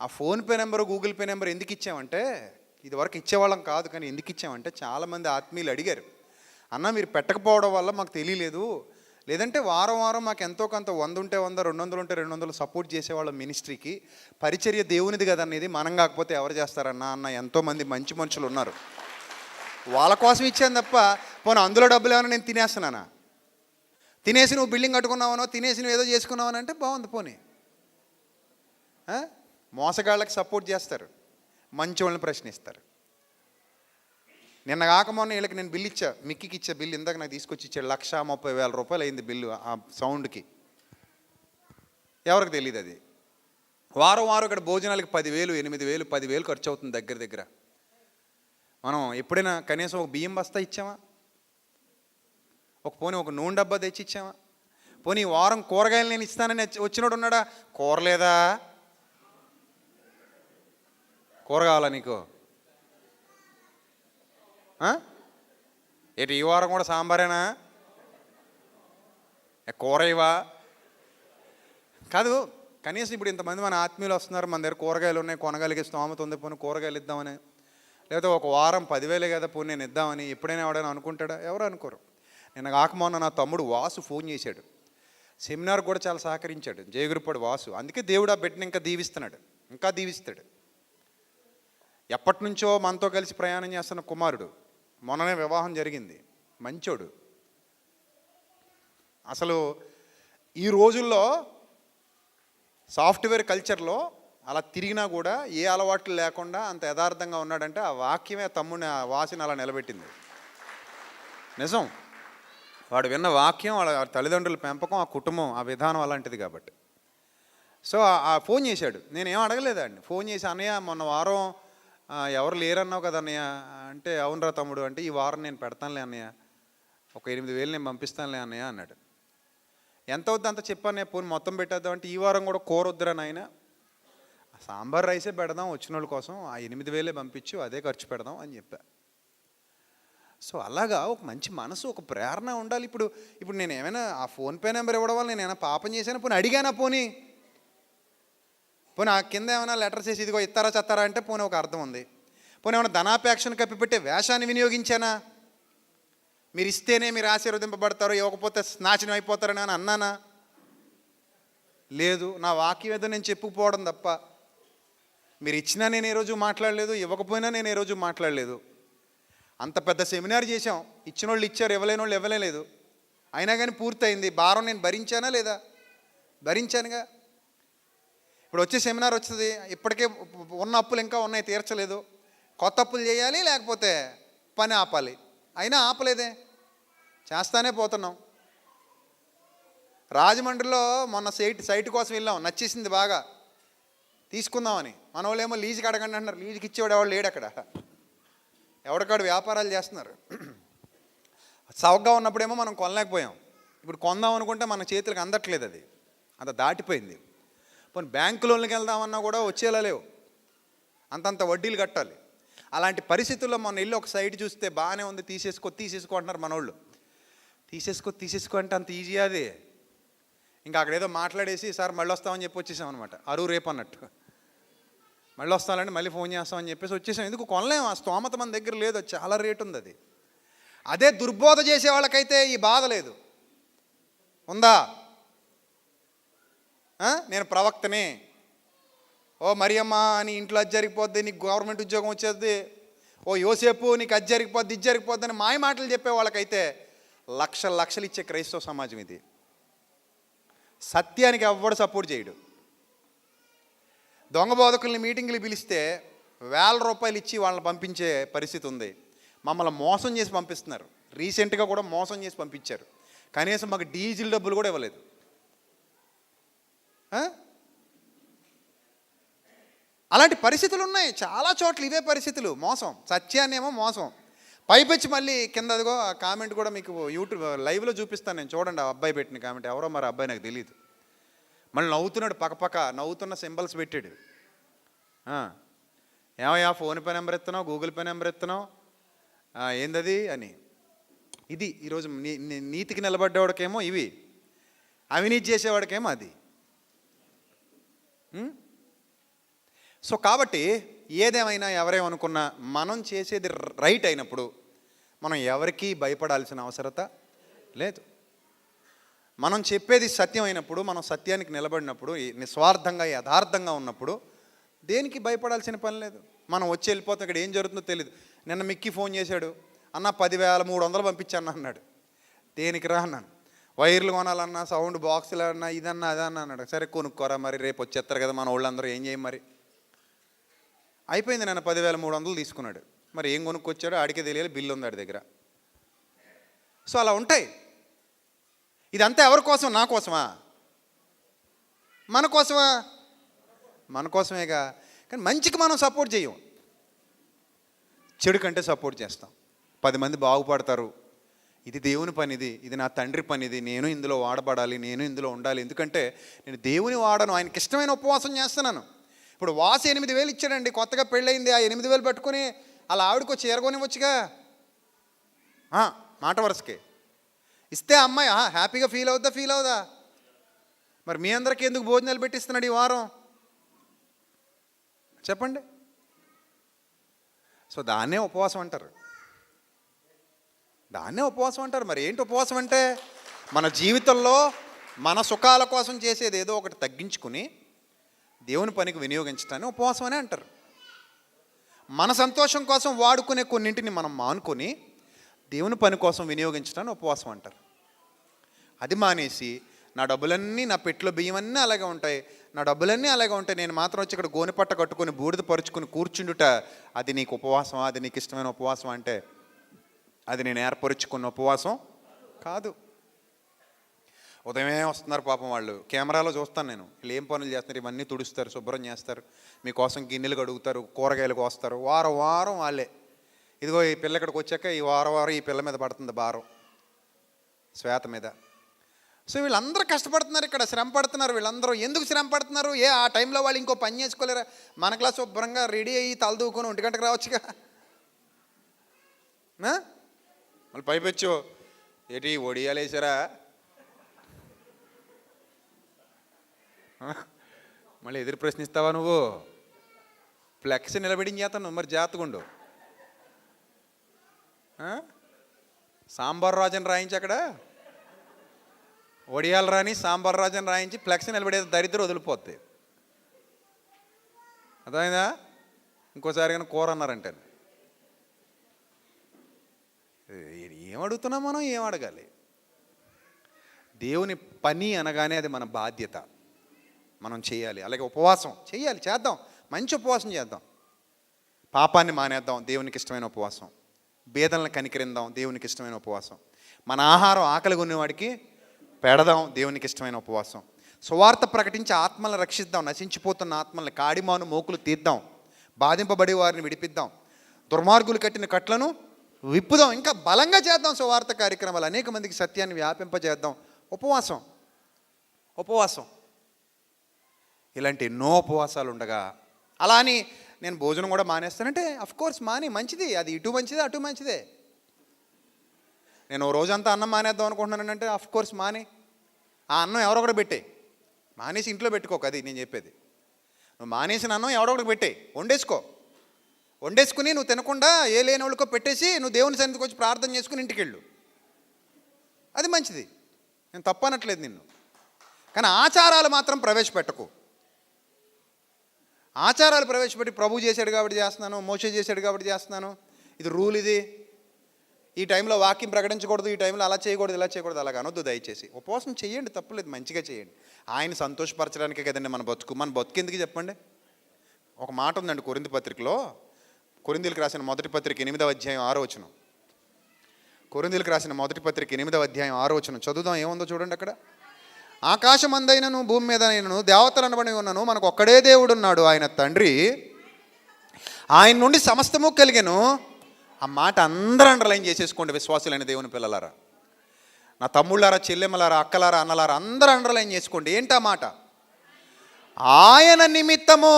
ఆ PhonePe number, Google Pay number ఎందుకు ఇచ్చామంటే, ఇదివరకు ఇచ్చేవాళ్ళం కాదు, కానీ ఎందుకు ఇచ్చామంటే చాలామంది ఆత్మీయులు అడిగారు, అన్న మీరు పెట్టకపోవడం వల్ల మాకు తెలియలేదు, లేదంటే వారం వారం మాకు ఎంతో కొంత 100 ఉంటే 100, 200 ఉంటే 200 సపోర్ట్ చేసేవాళ్ళ మినిస్ట్రీకి. పరిచర్య దేవునిది కదనేది, మనం కాకపోతే ఎవరు చేస్తారన్నా అన్న ఎంతోమంది మంచి మనుషులు ఉన్నారు. వాళ్ళ కోసం ఇచ్చాను తప్ప, పోనీ అందులో డబ్బులు ఏమైనా నేను తినేస్తున్నానా? తినేసి నువ్వు బిల్డింగ్ కట్టుకున్నావనో, తినేసి నువ్వు ఏదో చేసుకున్నావని అంటే బాగుంది. పోనీ మోసగాళ్ళకి సపోర్ట్ చేస్తారు, మంచి వాళ్ళని ప్రశ్నిస్తారు. నిన్న కాక మొన్న వీళ్ళకి నేను బిల్లు ఇచ్చా, మిక్కికి ఇచ్చా బిల్లు, ఇందాక నాకు తీసుకొచ్చి ఇచ్చాడు. 1,30,000 రూపాయలు అయింది బిల్లు ఆ సౌండ్కి. ఎవరికి తెలియదు అది. వారం వారం ఇక్కడ భోజనాలకి 10,000, 8,000, 10,000 ఖర్చు అవుతుంది దగ్గర దగ్గర. మనం ఎప్పుడైనా కనీసం ఒక బియ్యం బస్తా ఇచ్చామా? పోనీ ఒక నూనె డబ్బా తెచ్చి ఇచ్చామా? పోనీ వారం కూరగాయలు నేను ఇస్తానని వచ్చినోడు ఉన్నాడా? కూర లేదా? కూర కావాలా నీకు? ఏంటి ఈ వారం కూడా సాంబారేనా? కూర ఇవా? కాదు, కనీసం ఇప్పుడు ఇంతమంది మన ఆత్మీయులు వస్తున్నారు, మన దగ్గర కూరగాయలు ఉన్నాయి, కొనగలిగే స్తోమత ఉంది, పోనీ కూరగాయలు ఇద్దామని. లేదా ఒక వారం 10,000 కదా పోనీ నేను ఇద్దామని ఎప్పుడైనా ఎవడైనా అనుకుంటాడా? ఎవరు అనుకోరు. నిన్న కాకమొన్న నా తమ్ముడు వాసు ఫోన్ చేశాడు, సెమినార్ కూడా చాలా సహకరించాడు, జయగురుపాడు వాసు. అందుకే దేవుడు ఆ బిడ్డని ఇంకా దీవిస్తున్నాడు, ఇంకా దీవిస్తాడు. ఎప్పటి నుంచో మనతో కలిసి ప్రయాణం చేస్తున్న కుమారుడు, మొన్ననే వివాహం జరిగింది, మంచోడు. అసలు ఈ రోజుల్లో సాఫ్ట్వేర్ కల్చర్లో అలా తిరిగినా కూడా ఏ అలవాట్లు లేకుండా అంత యథార్థంగా ఉన్నాడంటే ఆ వాక్యమే తమ్ముడిని, ఆ వాసిని అలా నిలబెట్టింది. నిజం. వాడు విన్న వాక్యం, వాళ్ళ తల్లిదండ్రుల పెంపకం, ఆ కుటుంబం, ఆ విధానం అలాంటిది కాబట్టి. సో ఆ ఫోన్ చేశాడు, నేనేం అడగలేదండి. ఫోన్ చేసి, అన్నయ్య మొన్న వారం ఎవరు లేరన్నావు కదా అన్నయ్య అంటే, అవునరా తమ్ముడు అంటే, ఈ వారం నేను పెడతానులే అన్నయ్య, ఒక 8,000 నేను పంపిస్తానులే అన్నయ్య అన్నాడు. ఎంత వద్దు అంత చెప్పాను, పోనీ మొత్తం పెట్టేద్దాం అంటే, ఈ వారం కూడా కూర వద్దురా నాయన, సాంబార్ రైసే పెడదాం వచ్చిన వాళ్ళ కోసం, ఆ 8,000 పంపించు, అదే ఖర్చు పెడదాం అని చెప్పా. సో అలాగా ఒక మంచి మనసు, ఒక ప్రేరణ ఉండాలి. ఇప్పుడు నేను ఏమైనా ఆ ఫోన్పే నెంబర్ ఇవ్వడం వల్ల నేను ఏమైనా పాపం చేశానా? పోనీ అడిగానా? పోనీ ఆ కింద ఏమైనా లెటర్స్ వేసి ఇదిగో ఇస్తారా చెత్తారా అంటే పోనీ ఒక అర్థం ఉంది. పోనీ ఏమైనా ధనాపేక్షను కప్పిపెట్టే వేషాన్ని వినియోగించానా? మీరు ఇస్తేనే మీరు ఆశీర్వదింపబడతారు, ఇవ్వకపోతే నాశనం అయిపోతారని అని అన్నానా? లేదు. నా వాక్యం ఏదో నేను చెప్పుకుపోవడం తప్ప. మీరు ఇచ్చినా నేను ఏ రోజు మాట్లాడలేదు, ఇవ్వకపోయినా నేను ఏ రోజు మాట్లాడలేదు. అంత పెద్ద సెమినార్ చేశాం, ఇచ్చిన వాళ్ళు ఇచ్చారు, ఇవ్వలేని వాళ్ళు ఇవ్వలేదు. అయినా కానీ పూర్తయింది. భారం నేను భరించానా లేదా? భరించానుగా. ఇప్పుడు వచ్చే సెమినార్ వచ్చింది, ఇప్పటికే ఉన్న అప్పులు ఇంకా ఉన్నాయి, తీర్చలేదు, కొత్త అప్పులు చేయాలి, లేకపోతే పని ఆపాలి. అయినా ఆపలేదే, చేస్తానే పోతున్నాం. రాజమండ్రిలో మొన్న సైట్ కోసం వెళ్ళాం, నచ్చేసింది బాగా, తీసుకుందామని. మన వాళ్ళు ఏమో లీజుకి అడగండి అంటున్నారు. లీజుకి ఇచ్చేవాడు ఎవడు లేడు అక్కడ, ఎవడికాడు వ్యాపారాలు చేస్తున్నారు. చౌకగా ఉన్నప్పుడేమో మనం కొనలేకపోయాం, ఇప్పుడు కొందాం అనుకుంటే మన చేతులకు అందట్లేదు, అది అంత దాటిపోయింది. పోనీ బ్యాంకు లోన్లకి వెళ్దామన్నా కూడా వచ్చేలా లేవు, అంతంత వడ్డీలు కట్టాలి. అలాంటి పరిస్థితుల్లో మొన్న వెళ్ళి ఒక సైట్ చూస్తే బాగానే ఉంది, తీసేసుకో అంటున్నారు మనోళ్ళు. తీసేసుకో అంటే అంత ఈజీ అది. ఇంకా అక్కడేదో మాట్లాడేసి సార్ మళ్ళీ వస్తామని చెప్పి వచ్చేసాం అనమాట, అరువు రేపు అన్నట్టు. మళ్ళీ వస్తానండి, మళ్ళీ ఫోన్ చేస్తామని చెప్పేసి వచ్చేసాం. ఎందుకు కొనలేము, ఆ స్తోమత మన దగ్గర లేదు, చాలా రేటు ఉంది అది. అదే దుర్బోధ చేసే వాళ్ళకైతే ఈ బాధ లేదు. ఉందా? నేను ప్రవక్తని, ఓ మరియమ్మ అని ఇంట్లో అది జరిగిపోద్ది, నీకు గవర్నమెంట్ ఉద్యోగం వచ్చేది, ఓ యోసేపు నీకు అది జరిగిపోద్ది, ఇది జరిగిపోద్ది అని మాయ మాటలు చెప్పే వాళ్ళకైతే లక్షలు ఇచ్చే క్రైస్తవ సమాజం ఇది. సత్యానికి ఎవ్వడు సపోర్ట్ చేయడు. దొంగ బోధకుల్ని మీటింగ్లు పిలిస్తే ₹1000 ఇచ్చి వాళ్ళని పంపించే పరిస్థితి ఉంది. మమ్మల్ని మోసం చేసి పంపిస్తున్నారు. రీసెంట్గా కూడా మోసం చేసి పంపించారు, కనీసం మాకు డీజిల్ డబ్బులు కూడా ఇవ్వలేదు. అలాంటి పరిస్థితులు ఉన్నాయి చాలా చోట్ల, ఇవే పరిస్థితులు. మోసం, సత్యాన్నేమో మోసం. పైపెచ్చి మళ్ళీ కింద అదిగో ఆ కామెంట్ కూడా మీకు యూట్యూబ్ లైవ్లో చూపిస్తాను నేను, చూడండి. ఆ అబ్బాయి పెట్టిన కామెంట్, ఎవరో మరి అబ్బాయి నాకు తెలియదు. మళ్ళీ నవ్వుతున్నాడు, పక్కపక్క నవ్వుతున్న సింబల్స్ పెట్టాడు. ఏమయ్యా ఫోన్పే నెంబర్ ఎత్తున్నావు, గూగుల్ పే నెంబర్ ఎత్తున్నావు, ఏందది అని. ఇది ఈరోజు నీతికి నిలబడ్డవాడికేమో ఇవి, అవినీతి చేసేవాడికేమో అది. సో కాబట్టి ఏదేమైనా ఎవరేమనుకున్నా మనం చేసేది రైట్ అయినప్పుడు మనం ఎవరికీ భయపడాల్సిన అవసరత లేదు. మనం చెప్పేది సత్యం అయినప్పుడు, మనం సత్యానికి నిలబడినప్పుడు, నిస్వార్థంగా యథార్థంగా ఉన్నప్పుడు దేనికి భయపడాల్సిన పని లేదు. మనం వచ్చి వెళ్ళిపోతాం, ఇక్కడ ఏం జరుగుతుందో తెలియదు. నిన్న మిక్కి ఫోన్ చేశాడు, అన్న 10,300 పంపించాను అన్నాడు. దేనికి రా అన్నాను. వైర్లు కొనాలన్నా, సౌండ్ బాక్సులు అన్నా, ఇదన్నా అదన్నా అన్నాడు. సరే కొనుక్కోరా, మరి రేపు వచ్చేస్తారు కదా మన వాళ్ళందరూ, ఏం చేయం మరి. అయిపోయింది, నన్ను 10,300 తీసుకున్నాడు. మరి ఏం కొనుక్కొచ్చాడో ఆడికే తెలియాలి, బిల్లు ఉంది ఆడి దగ్గర. సో అలా ఉంటాయి. ఇదంతా ఎవరి కోసం? నా కోసమా? మన కోసమా? మన కోసమేగా. కానీ మంచికి మనం సపోర్ట్ చేయం, చెడు కంటే సపోర్ట్ చేస్తాం. 10 మంది బాగుపడతారు, ఇది దేవుని పనిది, ఇది నా తండ్రి పనిది, నేను ఇందులో వాడబడాలి, నేను ఇందులో ఉండాలి. ఎందుకంటే నేను దేవుని వాడను, ఆయనకి ఇష్టమైన ఉపవాసం చేస్తున్నాను. ఇప్పుడు వాసు 8,000 ఇచ్చాడండి, కొత్తగా పెళ్ళయింది. ఆ 8,000 పట్టుకొని అలా ఆవిడకు చేరగొనివ్వచ్చుగా, మాట వరుసకి ఇస్తే అమ్మాయి హ్యాపీగా ఫీల్ అవుదా? మరి మీ అందరికీ ఎందుకు భోజనాలు పెట్టిస్తున్నాడు ఈ వారం చెప్పండి? సో దాన్నే ఉపవాసం అంటారు. మరి ఏంటి ఉపవాసం అంటే? మన జీవితంలో మన సుఖాల కోసం చేసేది ఏదో ఒకటి తగ్గించుకుని దేవుని పనికి వినియోగించడాన్ని ఉపవాసం అనే అంటారు. మన సంతోషం కోసం వాడుకునే కొన్నింటిని మనం మానుకొని దేవుని పని కోసం వినియోగించడాన్ని ఉపవాసం అంటారు. అది మానేసి నా డబ్బులన్నీ, నా పెట్టులో బియ్యం అన్నీ అలాగే ఉంటాయి, నా డబ్బులన్నీ అలాగే ఉంటాయి, నేను మాత్రం వచ్చి ఇక్కడ గోనెపట్ట కట్టుకొని బూడిద పరుచుకొని కూర్చుండుట, అది నీకు ఉపవాసం? అది నీకు ఇష్టమైన ఉపవాసం అంటే అది నేను ఏర్పరుచుకున్న ఉపవాసం కాదు. ఉదయమే వస్తున్నారు పాపం వాళ్ళు, కెమెరాలో చూస్తాను నేను, వీళ్ళు ఏం పనులు చేస్తున్నారు, ఇవన్నీ తుడుస్తారు, శుభ్రం చేస్తారు, మీకోసం గిన్నెలు కడుగుతారు, కూరగాయలు కోస్తారు, వారం వాళ్ళే. ఇదిగో ఈ పిల్ల ఇక్కడికి వచ్చాక ఈ వారం ఈ పిల్ల మీద పడుతుంది భారం, శ్వేత మీద. సో వీళ్ళందరూ కష్టపడుతున్నారు, ఇక్కడ శ్రమ పడుతున్నారు. వీళ్ళందరూ ఎందుకు శ్రమ పడుతున్నారు? ఆ టైంలో వాళ్ళు ఇంకో పని చేసుకోలేరా? మన క్లాస్ శుభ్రంగా రెడీ అయ్యి తలదూకొని 1 గంటకు రావచ్చుగా. మళ్ళీ పైపెచ్చు ఏంటి ఒడియాలు వేసారా, మళ్ళీ ఎదురు ప్రశ్నిస్తావా నువ్వు? ఫ్లెక్స్ నిలబెడించేస్తాను, మరి జాగ్రత్తగుండు. సాంబార్ రాజని రాయించి అక్కడ ఒడియాలు రాని సాంబార్ రాజని రాయించి ఫ్లెక్స్ నిలబడేది, దరిద్రం వదిలిపోద్ది. అర్థమైందా? ఇంకోసారి కానీ కూర అన్నారంటే ఏం అడుగుతున్నాం మనం? ఏం అడగాలి? దేవుని పని అనగానే అది మన బాధ్యత. మనం చేయాలి. అలాగే ఉపవాసం చేయాలి, చేద్దాం, మంచి ఉపవాసం చేద్దాం. పాపాన్ని మానేద్దాం, దేవునికి ఇష్టమైన ఉపవాసం. బీదలను కనికరిందాం, దేవునికి ఇష్టమైన ఉపవాసం. మన ఆహారం ఆకలి కొనేవాడికి పెడదాం, దేవునికి ఇష్టమైన ఉపవాసం. సువార్త ప్రకటించి ఆత్మలను రక్షిద్దాం, నశించిపోతున్న ఆత్మల్ని కాడిమాను మోకులు తీద్దాం, బాధింపబడి వారిని విడిపిద్దాం, దుర్మార్గులు కట్టిన కట్లను విప్పుదాం. ఇంకా బలంగా చేద్దాం సువార్త కార్యక్రమాలు, అనేక మందికి సత్యాన్ని వ్యాపింపజేద్దాం. ఉపవాసం ఉపవాసం ఇలాంటి ఎన్నో ఉపవాసాలు ఉండగా అలా అని నేను భోజనం కూడా మానేస్తానంటే అఫ్కోర్స్ మాని, మంచిది, అది ఇటు మంచిదే అటు మంచిదే. నేను ఓ రోజంతా అన్నం మానేద్దాం అనుకుంటున్నానంటే అఫ్కోర్స్ మాని, ఆ అన్నం ఎవరో ఒకటి పెట్టే, మానేసి ఇంట్లో పెట్టుకోక, అది నేను చెప్పేది. నువ్వు మానేసిన అన్నం ఎవడో ఒకటి పెట్టే, వండేసుకుని నువ్వు తినకుండా ఏ లేని వాళ్ళకో పెట్టేసి నువ్వు దేవుని సన్నిధికి వచ్చి ప్రార్థన చేసుకుని ఇంటికి వెళ్ళు, అది మంచిది. నేను తప్పనట్లేదు నిన్ను, కానీ ఆచారాలు మాత్రం ప్రవేశపెట్టకు. ఆచారాలు ప్రవేశపెట్టి ప్రభు చేశాడు కాబట్టి చేస్తున్నాను, మోషే చేశాడు కాబట్టి చేస్తున్నాను, ఇది రూల్, ఇది ఈ టైంలో వాక్యం ప్రకటించకూడదు, ఈ టైంలో అలా చేయకూడదు, ఇలా చేయకూడదు, అలాగ అనొద్దు దయచేసి. ఉపవాసం చేయండి, తప్పలేదు, మంచిగా చేయండి. ఆయన సంతోషపరచడానికే కదండి మన బతుకు ఎందుకు చెప్పండి. ఒక మాట ఉందండి కొరింథీ పత్రికలో, కొరింథీలకు రాసిన మొదటి పత్రిక 8వ అధ్యాయం 6వ వచనం. కొరింథీలకు రాసిన మొదటి పత్రిక 8వ అధ్యాయం 6వ వచనం చదువుదాం, ఏముందో చూడండి అక్కడ. ఆకాశమందైనను భూమి మీద నేను దేవతలు అనబడి ఉన్నాను, మనకు ఒక్కడే దేవుడు ఉన్నాడు, ఆయన తండ్రి, ఆయన నుండి సమస్తము కలిగెను. ఆ మాట అందరూ అండర్లైన్ చేసేసుకోండి విశ్వాసులైన దేవుని పిల్లలారా, నా తమ్ముళ్ళారా, చెల్లెమ్మలారా, అక్కలారా, అన్నలారా, అందరూ అండర్లైన్ చేసుకోండి. ఏంటా మాట? ఆయన నిమిత్తము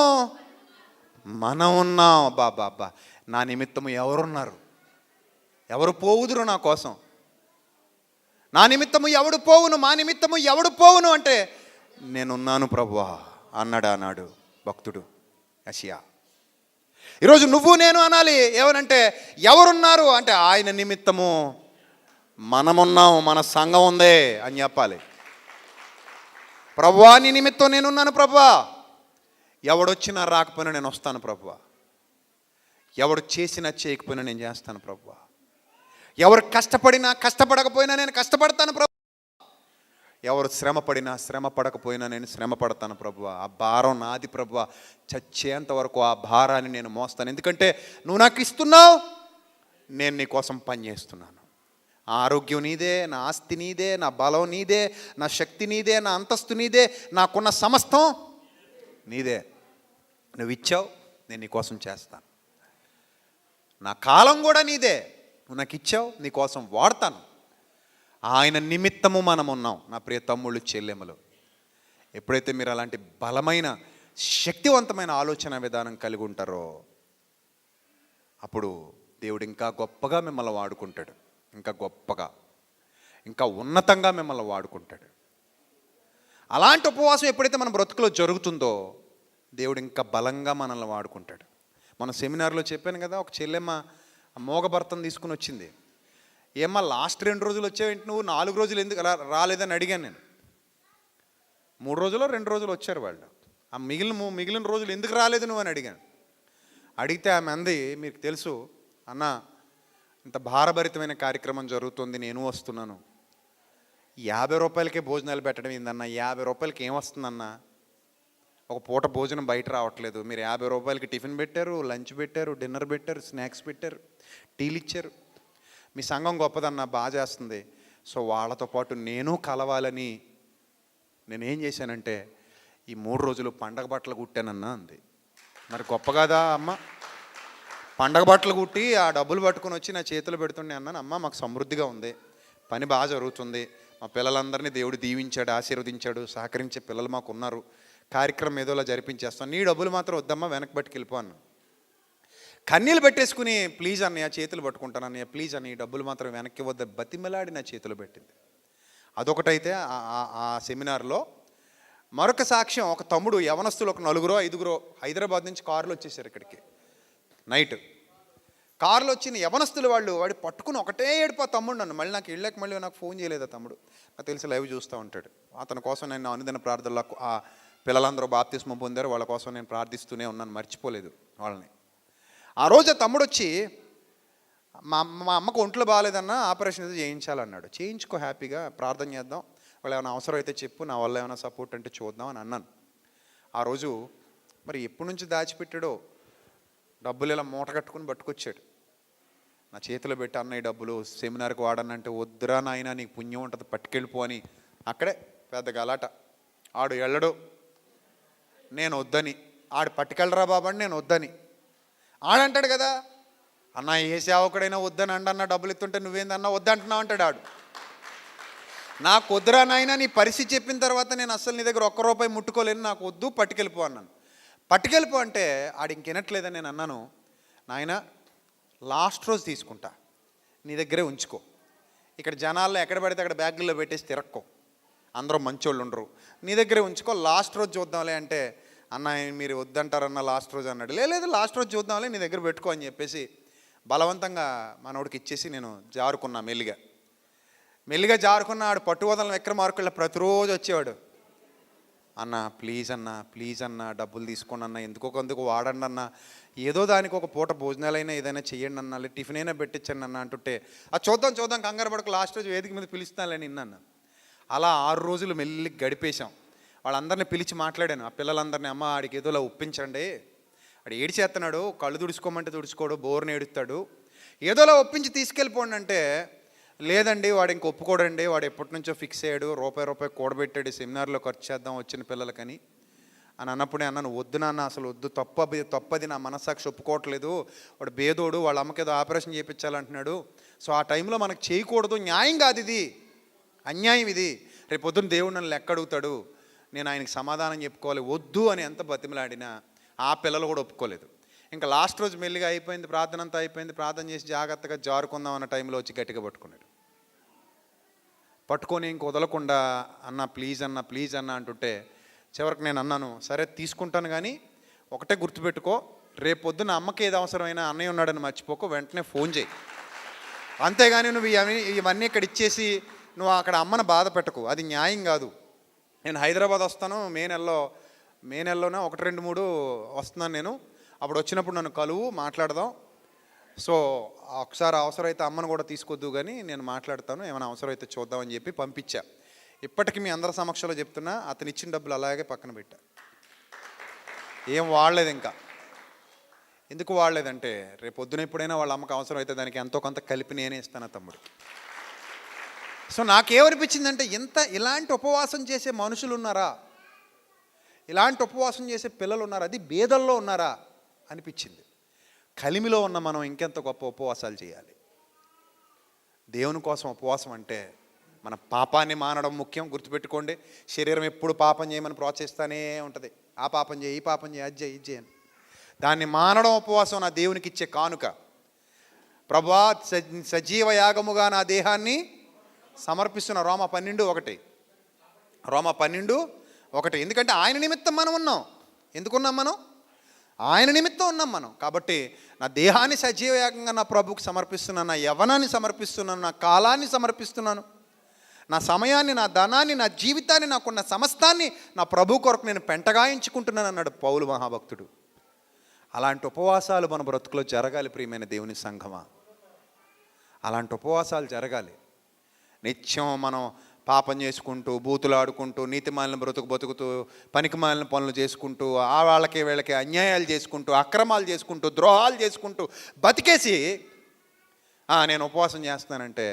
మనం ఉన్నాం. బాబా, నా నిమిత్తము ఎవరున్నారు? ఎవరు పోవుదురు నా కోసం? నా నిమిత్తము ఎవడు పోవును, మా నిమిత్తము ఎవడు పోవును అంటే నేనున్నాను ప్రభువా అన్నాడు భక్తుడు యెషయా. ఈరోజు నువ్వు నేను అనాలి, ఏమనంటే ఎవరున్నారు అంటే ఆయన నిమిత్తము మనమున్నాం, మన సంఘం ఉందే అని చెప్పాలి. ప్రభువా నీ నిమిత్తం నేనున్నాను ప్రభువా, ఎవడొచ్చినా రాకపోయినా నేను వస్తాను ప్రభువా, ఎవడు చేసినా చేయకపోయినా నేను చేస్తాను ప్రభువా, ఎవరు కష్టపడినా కష్టపడకపోయినా నేను కష్టపడతాను ప్రభువా, ఎవరు శ్రమ పడినా శ్రమ పడకపోయినా నేను శ్రమ పడతాను ప్రభువా. ఆ భారం నాది ప్రభువా, చచ్చేంత వరకు ఆ భారాన్ని నేను మోస్తాను. ఎందుకంటే నువ్వు నాకు ఇస్తున్నావు, నేను నీ కోసం పనిచేస్తున్నాను. ఆ ఆరోగ్యం నీదే, నా ఆస్తి నీదే, నా బలం నీదే, నా శక్తి నీదే, నా అంతస్తు నీదే, నాకున్న సమస్తం నీదే. నువ్వు ఇచ్చావు, నేను నీ కోసం చేస్తాను. నా కాలం కూడా నీదే, నువ్వు నాకు ఇచ్చావు, నీ కోసం వాడతాను. ఆయన నిమిత్తము మనం ఉన్నాం. నా ప్రియ తమ్ముళ్ళు, చెల్లెమ్మలు, ఎప్పుడైతే మీరు అలాంటి బలమైన శక్తివంతమైన ఆలోచన విధానం కలిగి ఉంటారో అప్పుడు దేవుడు ఇంకా గొప్పగా మిమ్మల్ని వాడుకుంటాడు, ఇంకా గొప్పగా, ఇంకా ఉన్నతంగా మిమ్మల్ని వాడుకుంటాడు. అలాంటి ఉపవాసం ఎప్పుడైతే మన బ్రతుకులో జరుగుతుందో దేవుడు ఇంకా బలంగా మనల్ని వాడుకుంటాడు. మన సెమినార్లో చెప్పాను కదా, ఒక చెల్లెమ్మ మోగ భర్తను తీసుకుని వచ్చింది. ఏమ్మా లాస్ట్ 2 రోజులు వచ్చావేంటి, నువ్వు 4 రోజులు ఎందుకు రాలేదని అడిగాను నేను. 3 రోజులు 2 రోజులు వచ్చారు వాళ్ళు. ఆ మిగిలిన రోజులు ఎందుకు రాలేదు నువ్వు అని అడిగాను. అడిగితే ఆమె అంది, మీకు తెలుసు అన్న, ఇంత భారభరితమైన కార్యక్రమం జరుగుతుంది, నేను వస్తున్నాను, 50 రూపాయలకే భోజనాలు పెట్టడం ఏందన్న, 50 రూపాయలకి ఏం వస్తుందన్న, ఒక పూట భోజనం బయట రావట్లేదు, మీరు 50 రూపాయలకి టిఫిన్ పెట్టారు, లంచ్ పెట్టారు, డిన్నర్ పెట్టారు, స్నాక్స్ పెట్టారు, టీలు ఇచ్చారు, మీ సంఘం గొప్పదన్న, బాగా చేస్తుంది, సో వాళ్ళతో పాటు నేను కలవాలని నేనేం చేశానంటే ఈ 3 రోజులు పండగ బట్టలు కుట్టానన్నా అంది. మరి గొప్ప కదా అమ్మ, పండగ బట్టలు కుట్టి ఆ డబ్బులు పట్టుకొని వచ్చి నా చేతులు పెడుతుండే అన్నాను. అమ్మ మాకు సమృద్ధిగా ఉంది, పని బాగా జరుగుతుంది, మా పిల్లలందరినీ దేవుడు దీవించాడు, ఆశీర్వదించాడు, సహకరించే పిల్లలు మాకు ఉన్నారు, కార్యక్రమం ఏదోలా జరిపించేస్తాను, నీ డబ్బులు మాత్రం వద్దమ్మా, వెనక్కి పట్టుకెళ్ళిపో అన్న. కన్నీళ్ళు పెట్టేసుకుని ప్లీజ్ అన్నయ్య చేతులు పట్టుకుంటాను అన్నయ్య, ప్లీజ్ అన్నయ్య డబ్బులు మాత్రం వెనక్కి వద్ద బతిమలాడి నా చేతులు పెట్టింది. అదొకటైతే ఆ సెమినార్లో మరొక సాక్ష్యం, ఒక తమ్ముడు, యవనస్తులు ఒక 4-5 హైదరాబాద్ నుంచి కారులో వచ్చేసారు ఇక్కడికి. నైట్ కారులో వచ్చిన యవనస్తులు వాడు పట్టుకుని ఒకటే ఏడుపా తమ్ముడు నన్ను. మళ్ళీ నాకు వెళ్ళాక మళ్ళీ నాకు ఫోన్ చేయలేదు ఆ తమ్ముడు, నాకు తెలిసి లైవ్ చూస్తూ ఉంటాడు. అతని కోసం నేను అనుదిన ప్రార్థనలో ఆ పిల్లలందరూ బాప్తిస్మం పొందారు, వాళ్ళ కోసం నేను ప్రార్థిస్తూనే ఉన్నాను, మర్చిపోలేదు వాళ్ళని. ఆ రోజు తమ్ముడు వచ్చి మా అమ్మకు ఒంట్లో బాగాలేదన్నా, ఆపరేషన్ ఏదో చేయించాలన్నాడు. చేయించుకో, హ్యాపీగా ప్రార్థన చేద్దాం, వాళ్ళు ఏమైనా అవసరం అయితే చెప్పు, నా వల్ల ఏమైనా సపోర్ట్ అంటే చూద్దాం అని అన్నాను. ఆ రోజు మరి ఎప్పటి నుంచి దాచిపెట్టాడో డబ్బులు ఇలా మూట కట్టుకుని పట్టుకొచ్చాడు. నా చేతిలో పెట్టి, అన్నయ్య డబ్బులు సెమినార్కి వాడనంటే, వద్దురా నాయన నీకు పుణ్యం ఉంటుంది పట్టుకెళ్ళిపో అని. అక్కడే పెద్ద గలాట. ఆడు వెళ్ళడు, నేను వద్దని. ఆడు పట్టుకెళ్ళరా బాబు అని నేను వద్దని. ఆడంటాడు కదా, అన్న ఏ సేవకుడైనా వద్దని అండన్నా డబ్బులు ఇస్తుంటే నువ్వేందన్నా వద్దంటున్నావు అంటాడు ఆడు. నాకు వద్దురా నాయన నీ పరిస్థితి చెప్పిన తర్వాత నేను అస్సలు నీ దగ్గర ఒక్క రూపాయి ముట్టుకోలేను, నాకు వద్దు పట్టుకెళ్ళిపో అన్నాను. పట్టుకెళ్ళిపో అంటే ఆడు ఇంకెనట్లేదని నేను అన్నాను, నాయన లాస్ట్ రోజు తీసుకుంటా, నీ దగ్గరే ఉంచుకో. ఇక్కడ జనాల్లో ఎక్కడ పడితే అక్కడ బ్యాగుల్లో పెట్టేసి తిరక్కో, అందరూ మంచోళ్ళు ఉండరు, నీ దగ్గరే ఉంచుకో, లాస్ట్ రోజు చూద్దాంలే అంటే, అన్న మీరు వద్దంటారన్న లాస్ట్ రోజు అన్నాడు. లేదు లాస్ట్ రోజు చూద్దాంలే నీ దగ్గర పెట్టుకో అని చెప్పేసి బలవంతంగా మనోడికి ఇచ్చేసి నేను జారుకున్నా. మెల్లిగా జారుకున్న. ఆడు పట్టువదలను విక్రమార్కుల్లో ప్రతిరోజు వచ్చేవాడు, అన్న ప్లీజ్ అన్న డబ్బులు తీసుకోండి అన్న, ఎందుకొకందుకు వాడండి అన్న, ఏదో దానికి ఒక పూట భోజనాలైనా ఏదైనా చెయ్యండి అన్న, లేదా టిఫిన్ అయినా పెట్టించండి అన్న అంటుంటే, అది చూద్దాం కంగారు పడకు, లాస్ట్ రోజు వేదిక మీద పిలుస్తానులే నిన్న. అలా 6 రోజులు మెల్లి గడిపేశాం. వాళ్ళందరినీ పిలిచి మాట్లాడాను, ఆ పిల్లలందరినీ, అమ్మ ఆడికి ఏదోలా ఒప్పించండి, ఆడు ఏడిచేస్తున్నాడు, కళ్ళు తుడుచుకోమంటే తుడుచుకోడు, బోర్ని ఏడుస్తాడు, ఏదోలా ఒప్పించి తీసుకెళ్ళిపోండి అంటే, లేదండి వాడు ఇంక ఒప్పుకోడండి, వాడు ఎప్పటి నుంచో ఫిక్స్ అయ్యాడు, రూపాయి కూడబెట్టాడు సెమినార్లో ఖర్చు చేద్దాం వచ్చిన పిల్లలకని అని అన్నప్పుడే అన్నాను, వద్దు నాన్న అసలు వద్దు, తప్పది నా మనస్సాక్షి ఒప్పుకోవట్లేదు, వాడు బేదోడు, వాళ్ళ అమ్మకి ఏదో ఆపరేషన్ చేయించాలంటున్నాడు, సో ఆ టైంలో మనకు చేయకూడదు, న్యాయం కాదు ఇది, అన్యాయం ఇది, రేపు పొద్దున్న దేవుడు నన్ను లెక్క అడుగుతాడు, నేను ఆయనకి సమాధానం చెప్పుకోవాలి, వద్దు అని ఎంత బతిమలాడినా ఆ పిల్లలు కూడా ఒప్పుకోలేదు. ఇంకా లాస్ట్ రోజు మెల్లిగా అయిపోయింది, ప్రార్థన అంతా అయిపోయింది, ప్రార్థన చేసి జాగ్రత్తగా జారుకుందాం అన్న టైంలో వచ్చి గట్టిగా పట్టుకొని ఇంక వదలకుండా, అన్న ప్లీజ్ అన్న అంటుంటే, చివరికి నేను అన్నాను, సరే తీసుకుంటాను కానీ ఒకటే గుర్తుపెట్టుకో, రేపు పొద్దున్న అమ్మకి ఏది అవసరమైనా అన్నయ్య ఉన్నాడని మర్చిపోకో, వెంటనే ఫోన్ చేయి, అంతేగాని నువ్వు ఇవన్నీ ఇక్కడ ఇచ్చేసి నువ్వు అక్కడ అమ్మను బాధ పెట్టకు, అది న్యాయం కాదు. నేను హైదరాబాద్ వస్తాను మే నెలలోనే 1, 2, 3 వస్తున్నాను నేను, అప్పుడు వచ్చినప్పుడు నన్ను కలువు, మాట్లాడదాం, సో ఒకసారి అవసరమైతే అమ్మను కూడా తీసుకొద్దు కానీ నేను మాట్లాడతాను, ఏమైనా అవసరమైతే చూద్దామని చెప్పి పంపించా. ఇప్పటికీ మీ అందరి సమక్షంలో చెప్తున్నా, అతను ఇచ్చిన డబ్బులు అలాగే పక్కన పెట్టా, ఏం వాడలేదు. ఇంకా ఎందుకు వాడలేదంటే, రేపు పొద్దున ఎప్పుడైనా వాళ్ళ అమ్మకు అవసరం అయితే దానికి ఎంతో కొంత కలిపి నేనే ఇస్తాను తమ్ముడు. సో నాకేమనిపించిందంటే, ఇలాంటి ఉపవాసం చేసే మనుషులు ఉన్నారా, ఇలాంటి ఉపవాసం చేసే పిల్లలు ఉన్నారా, అది బేదల్లో ఉన్నారా అనిపించింది. కలిమిలో ఉన్న మనం ఇంకెంత గొప్ప ఉపవాసాలు చేయాలి. దేవుని కోసం ఉపవాసం అంటే మన పాపాన్ని మానడం ముఖ్యం, గుర్తుపెట్టుకోండి. శరీరం ఎప్పుడు పాపం చేయమని ప్రోత్సహిస్తూనే ఉంటుంది, ఆ పాపం చేయి, ఈ పాపం చేయి, అది చేయి, ఇది చేయని. దాన్ని మానడం ఉపవాసం, నా దేవునికి ఇచ్చే కానుక. ప్రభువా సజీవ యాగముగా నా దేహాన్ని సమర్పిస్తున్న, రోమా 12:1. ఎందుకంటే ఆయన నిమిత్తం మనం ఉన్నాం. ఎందుకున్నాం మనం? ఆయన నిమిత్తం ఉన్నాం మనం. కాబట్టి నా దేహాన్ని సజీవయాగంగా నా ప్రభువుకు సమర్పిస్తున్నాను, నా యవ్వనాన్ని సమర్పిస్తున్నాను, నా కాలాన్ని సమర్పిస్తున్నాను, నా సమయాన్ని, నా ధనాన్ని, నా జీవితాన్ని, నాకున్న సమస్తాన్ని నా ప్రభు కొరకు నేను పెంటగాయించుకుంటున్నాను అన్నాడు పౌలు మహాభక్తుడు. అలాంటి ఉపవాసాలు మన బ్రతుకులో జరగాలి ప్రియమైన దేవుని సంఘమా. అలాంటి ఉపవాసాలు జరగాలి. నిత్యం మనం పాపం చేసుకుంటూ, బూతులాడుకుంటూ, నీతిమాలిన బతుకుతూ, పనికిమాలిన పనులు చేసుకుంటూ, వాళ్ళకి వీళ్ళకి అన్యాయాలు చేసుకుంటూ, అక్రమాలు చేసుకుంటూ, ద్రోహాలు చేసుకుంటూ బతికేసి నేను ఉపవాసం చేస్తానంటే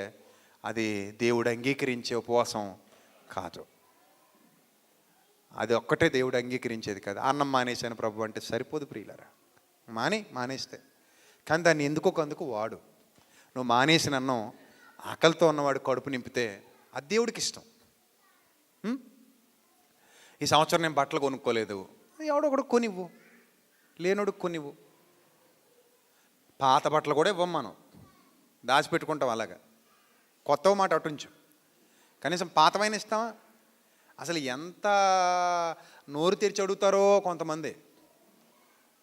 అది దేవుడు అంగీకరించే ఉపవాసం కాదు. అది ఒక్కటే దేవుడు అంగీకరించేది కాదు. అన్నం మానేశాను ప్రభు అంటే సరిపోదు ప్రియులారా, మానేస్తే. కానీ దాన్ని ఎందుకొకందుకు వాడు. నువ్వు మానేసిన అన్నం ఆకలితో ఉన్నవాడు కడుపు నింపితే అది దేవుడికి ఇష్టం. ఈ సంవత్సరం నేను బట్టలు కొనుక్కోలేదు, ఎవడో కూడా కొనివ్వు, లేనోడు కొనివ్వు. పాత బట్టలు కూడా ఇవ్వం, మనం దాచిపెట్టుకుంటాం. అలాగా కొత్త మాట అటుంచు, కనీసం పాతమైన ఇస్తామా? అసలు ఎంత నోరు తెరిచి అడుగుతారో కొంతమంది.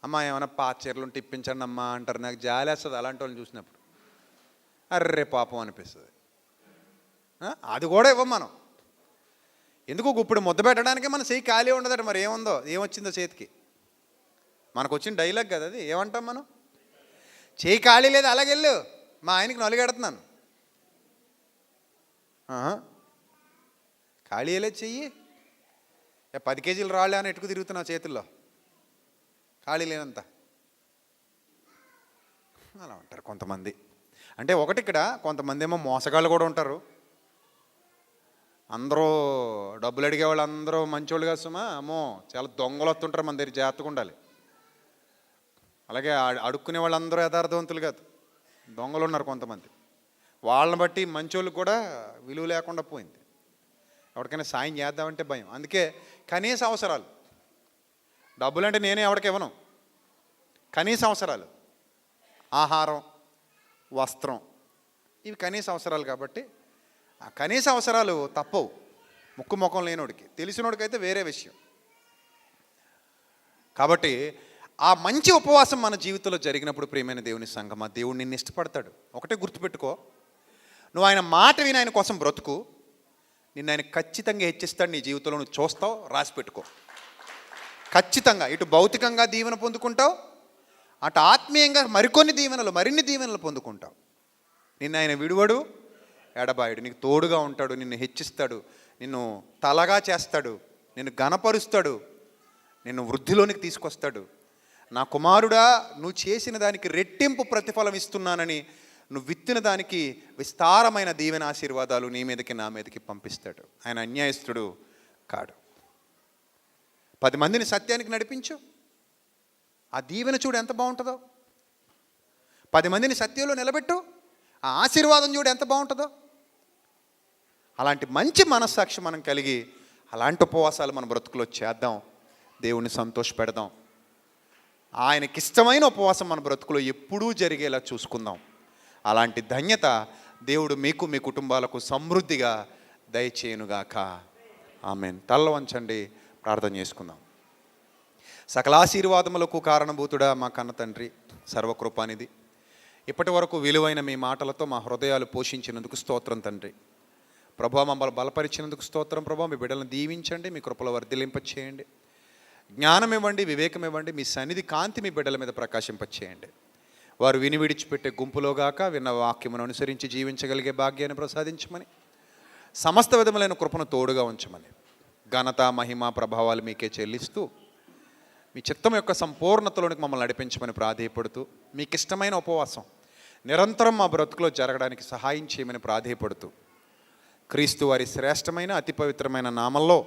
అమ్మా ఏమైనా పాత చీరలు ఉంటే ఇప్పించండి అమ్మా అంటారు. నాకు జాలేస్తుంది అలాంటి వాళ్ళని చూసినప్పుడు. అర్రే పాపం అనిపిస్తుంది. అది కూడా ఇవ్వం మనం. ఎందుకు? ఇప్పుడు ముద్ద పెట్టడానికే మన చేయి ఖాళీ ఉండదట. మరి ఏమొచ్చిందో చేతికి? మనకు వచ్చిన డైలాగ్ కదా అది. ఏమంటాం మనం? చేయి ఖాళీ లేదు, అలాగెళ్ళు, మా ఆయనకి నలుగెడుతున్నాను. ఖాళీ లేదు చెయ్యి. 10 కేజీలు రాళ్ళే అని ఎటుకు తిరుగుతున్నావు చేతుల్లో ఖాళీ లేనంత. అలా ఉంటారు కొంతమంది. అంటే ఒకటి ఇక్కడ కొంతమంది ఏమో మోసగాళ్ళు కూడా ఉంటారు. అందరూ డబ్బులు అడిగే వాళ్ళు అందరూ మంచోళ్ళు కాదు సుమా, అమ్మో చాలా దొంగలు వస్తుంటారు, మన దగ్గర జాగ్రత్తగా ఉండాలి. అలాగే అడుక్కునే వాళ్ళందరూ యథార్థవంతులు కాదు, దొంగలు ఉన్నారు కొంతమంది. వాళ్ళని బట్టి మంచోళ్ళు కూడా విలువ లేకుండా పోయింది. ఎవరికైనా సాయం చేద్దామంటే భయం. అందుకే కనీస అవసరాలు, డబ్బులు అంటే నేనే ఎవరికి ఇవ్వను, కనీస అవసరాలు ఆహారం వస్త్రం ఇవి కనీస అవసరాలు. కాబట్టి ఆ కనీస అవసరాలు తప్పవు ముక్కు ముఖం లేనోడికి. తెలిసినోడికైతే వేరే విషయం. కాబట్టి ఆ మంచి ఉపవాసం మన జీవితంలో జరిగినప్పుడు ప్రియమైన దేవుని సంగమా, దేవుడు నిన్ను ఇష్టపడతాడు. ఒకటే గుర్తుపెట్టుకో, నువ్వు ఆయన మాట విని ఆయన కోసం బ్రతుకు, నిన్ను ఆయన ఖచ్చితంగా హెచ్చిస్తాడు. నీ జీవితంలో నువ్వు చూస్తావు, రాసి పెట్టుకో. ఖచ్చితంగా ఇటు భౌతికంగా దీవెన పొందుకుంటావు, అటు ఆత్మీయంగా మరిన్ని దీవెనలు పొందుకుంటావు. నిన్ను ఆయన విడువడు, ఎడబాయుడు, నీకు తోడుగా ఉంటాడు, నిన్ను హెచ్చిస్తాడు, నిన్ను తలగా చేస్తాడు, నిన్ను ఘనపరుస్తాడు, నిన్ను వృద్ధిలోనికి తీసుకొస్తాడు. నా కుమారుడా, నువ్వు చేసిన దానికి రెట్టింపు ప్రతిఫలం ఇస్తున్నానని, నువ్వు విత్తిన దానికి విస్తారమైన దీవెన ఆశీర్వాదాలు నీ మీదకి నా మీదకి పంపిస్తాడు. ఆయన అన్యాయస్తుడు కాడు. 10 మందిని సత్యానికి నడిపించు, ఆ దీవెన చూడు ఎంత బాగుంటుందో. 10 మందిని సత్యంలో నిలబెట్టు, ఆ ఆశీర్వాదం చూడు ఎంత బాగుంటుందో. అలాంటి మంచి మనస్సాక్షి మనం కలిగి అలాంటి ఉపవాసాలు మన బ్రతుకులో చేద్దాం, దేవుణ్ణి సంతోషపెడదాం. ఆయనకిష్టమైన ఉపవాసం మన బ్రతుకులో ఎప్పుడూ జరిగేలా చూసుకుందాం. అలాంటి ధన్యత దేవుడు మీకు మీ కుటుంబాలకు సమృద్ధిగా దయచేయునుగాక. ఆమేన్. తల్ల వంచండి, ప్రార్థన చేసుకుందాం. సకలాశీర్వాదములకు కారణభూతుడా మా కన్న తండ్రి, సర్వకృపానిధి, ఇప్పటి వరకు విలువైన మీ మాటలతో మా హృదయాలు పోషించినందుకు స్తోత్రం తండ్రి. ప్రభా, మమ్మల్ని బలపరిచినందుకు స్తోత్రం ప్రభా. మీ బిడ్డలను దీవించండి, మీ కృపలో వర్ధిలింపచేయండి, జ్ఞానం ఇవ్వండి, వివేకం ఇవ్వండి, మీ సన్నిధి కాంతి మీ బిడ్డల మీద ప్రకాశింపచేయండి. వారు విని విడిచిపెట్టే గుంపులో గాక విన్న వాక్యమును అనుసరించి జీవించగలిగే భాగ్యాన్ని ప్రసాదించమని, సమస్త విధములైన కృపను తోడుగా ఉంచమని, ఘనత మహిమ ప్రభావాలు మీకే చెల్లిస్తూ మీ చిత్తం యొక్క సంపూర్ణతలోనికి మమ్మల్ని నడిపించమని ప్రాధేయపడుతూ, మీకు ఇష్టమైన ఉపవాసం నిరంతరం మా బ్రతుకులో జరగడానికి సహాయం చేయమని ప్రాధేయపడుతూ, క్రీస్తు వారి శ్రేష్టమైన అతి పవిత్రమైన నామంలో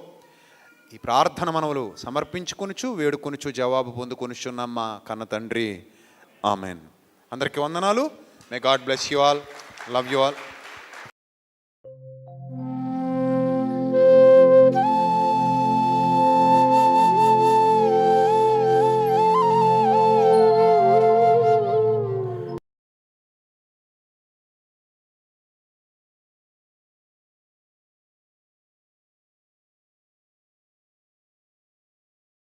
ఈ ప్రార్థన మనవులు సమర్పించుకొనుచు వేడుకొనుచు జవాబు పొందుకొనుచున్నాం మా కన్న తండ్రి. ఆమెన్. అందరికీ వందనాలు. May God bless you all. Love you all.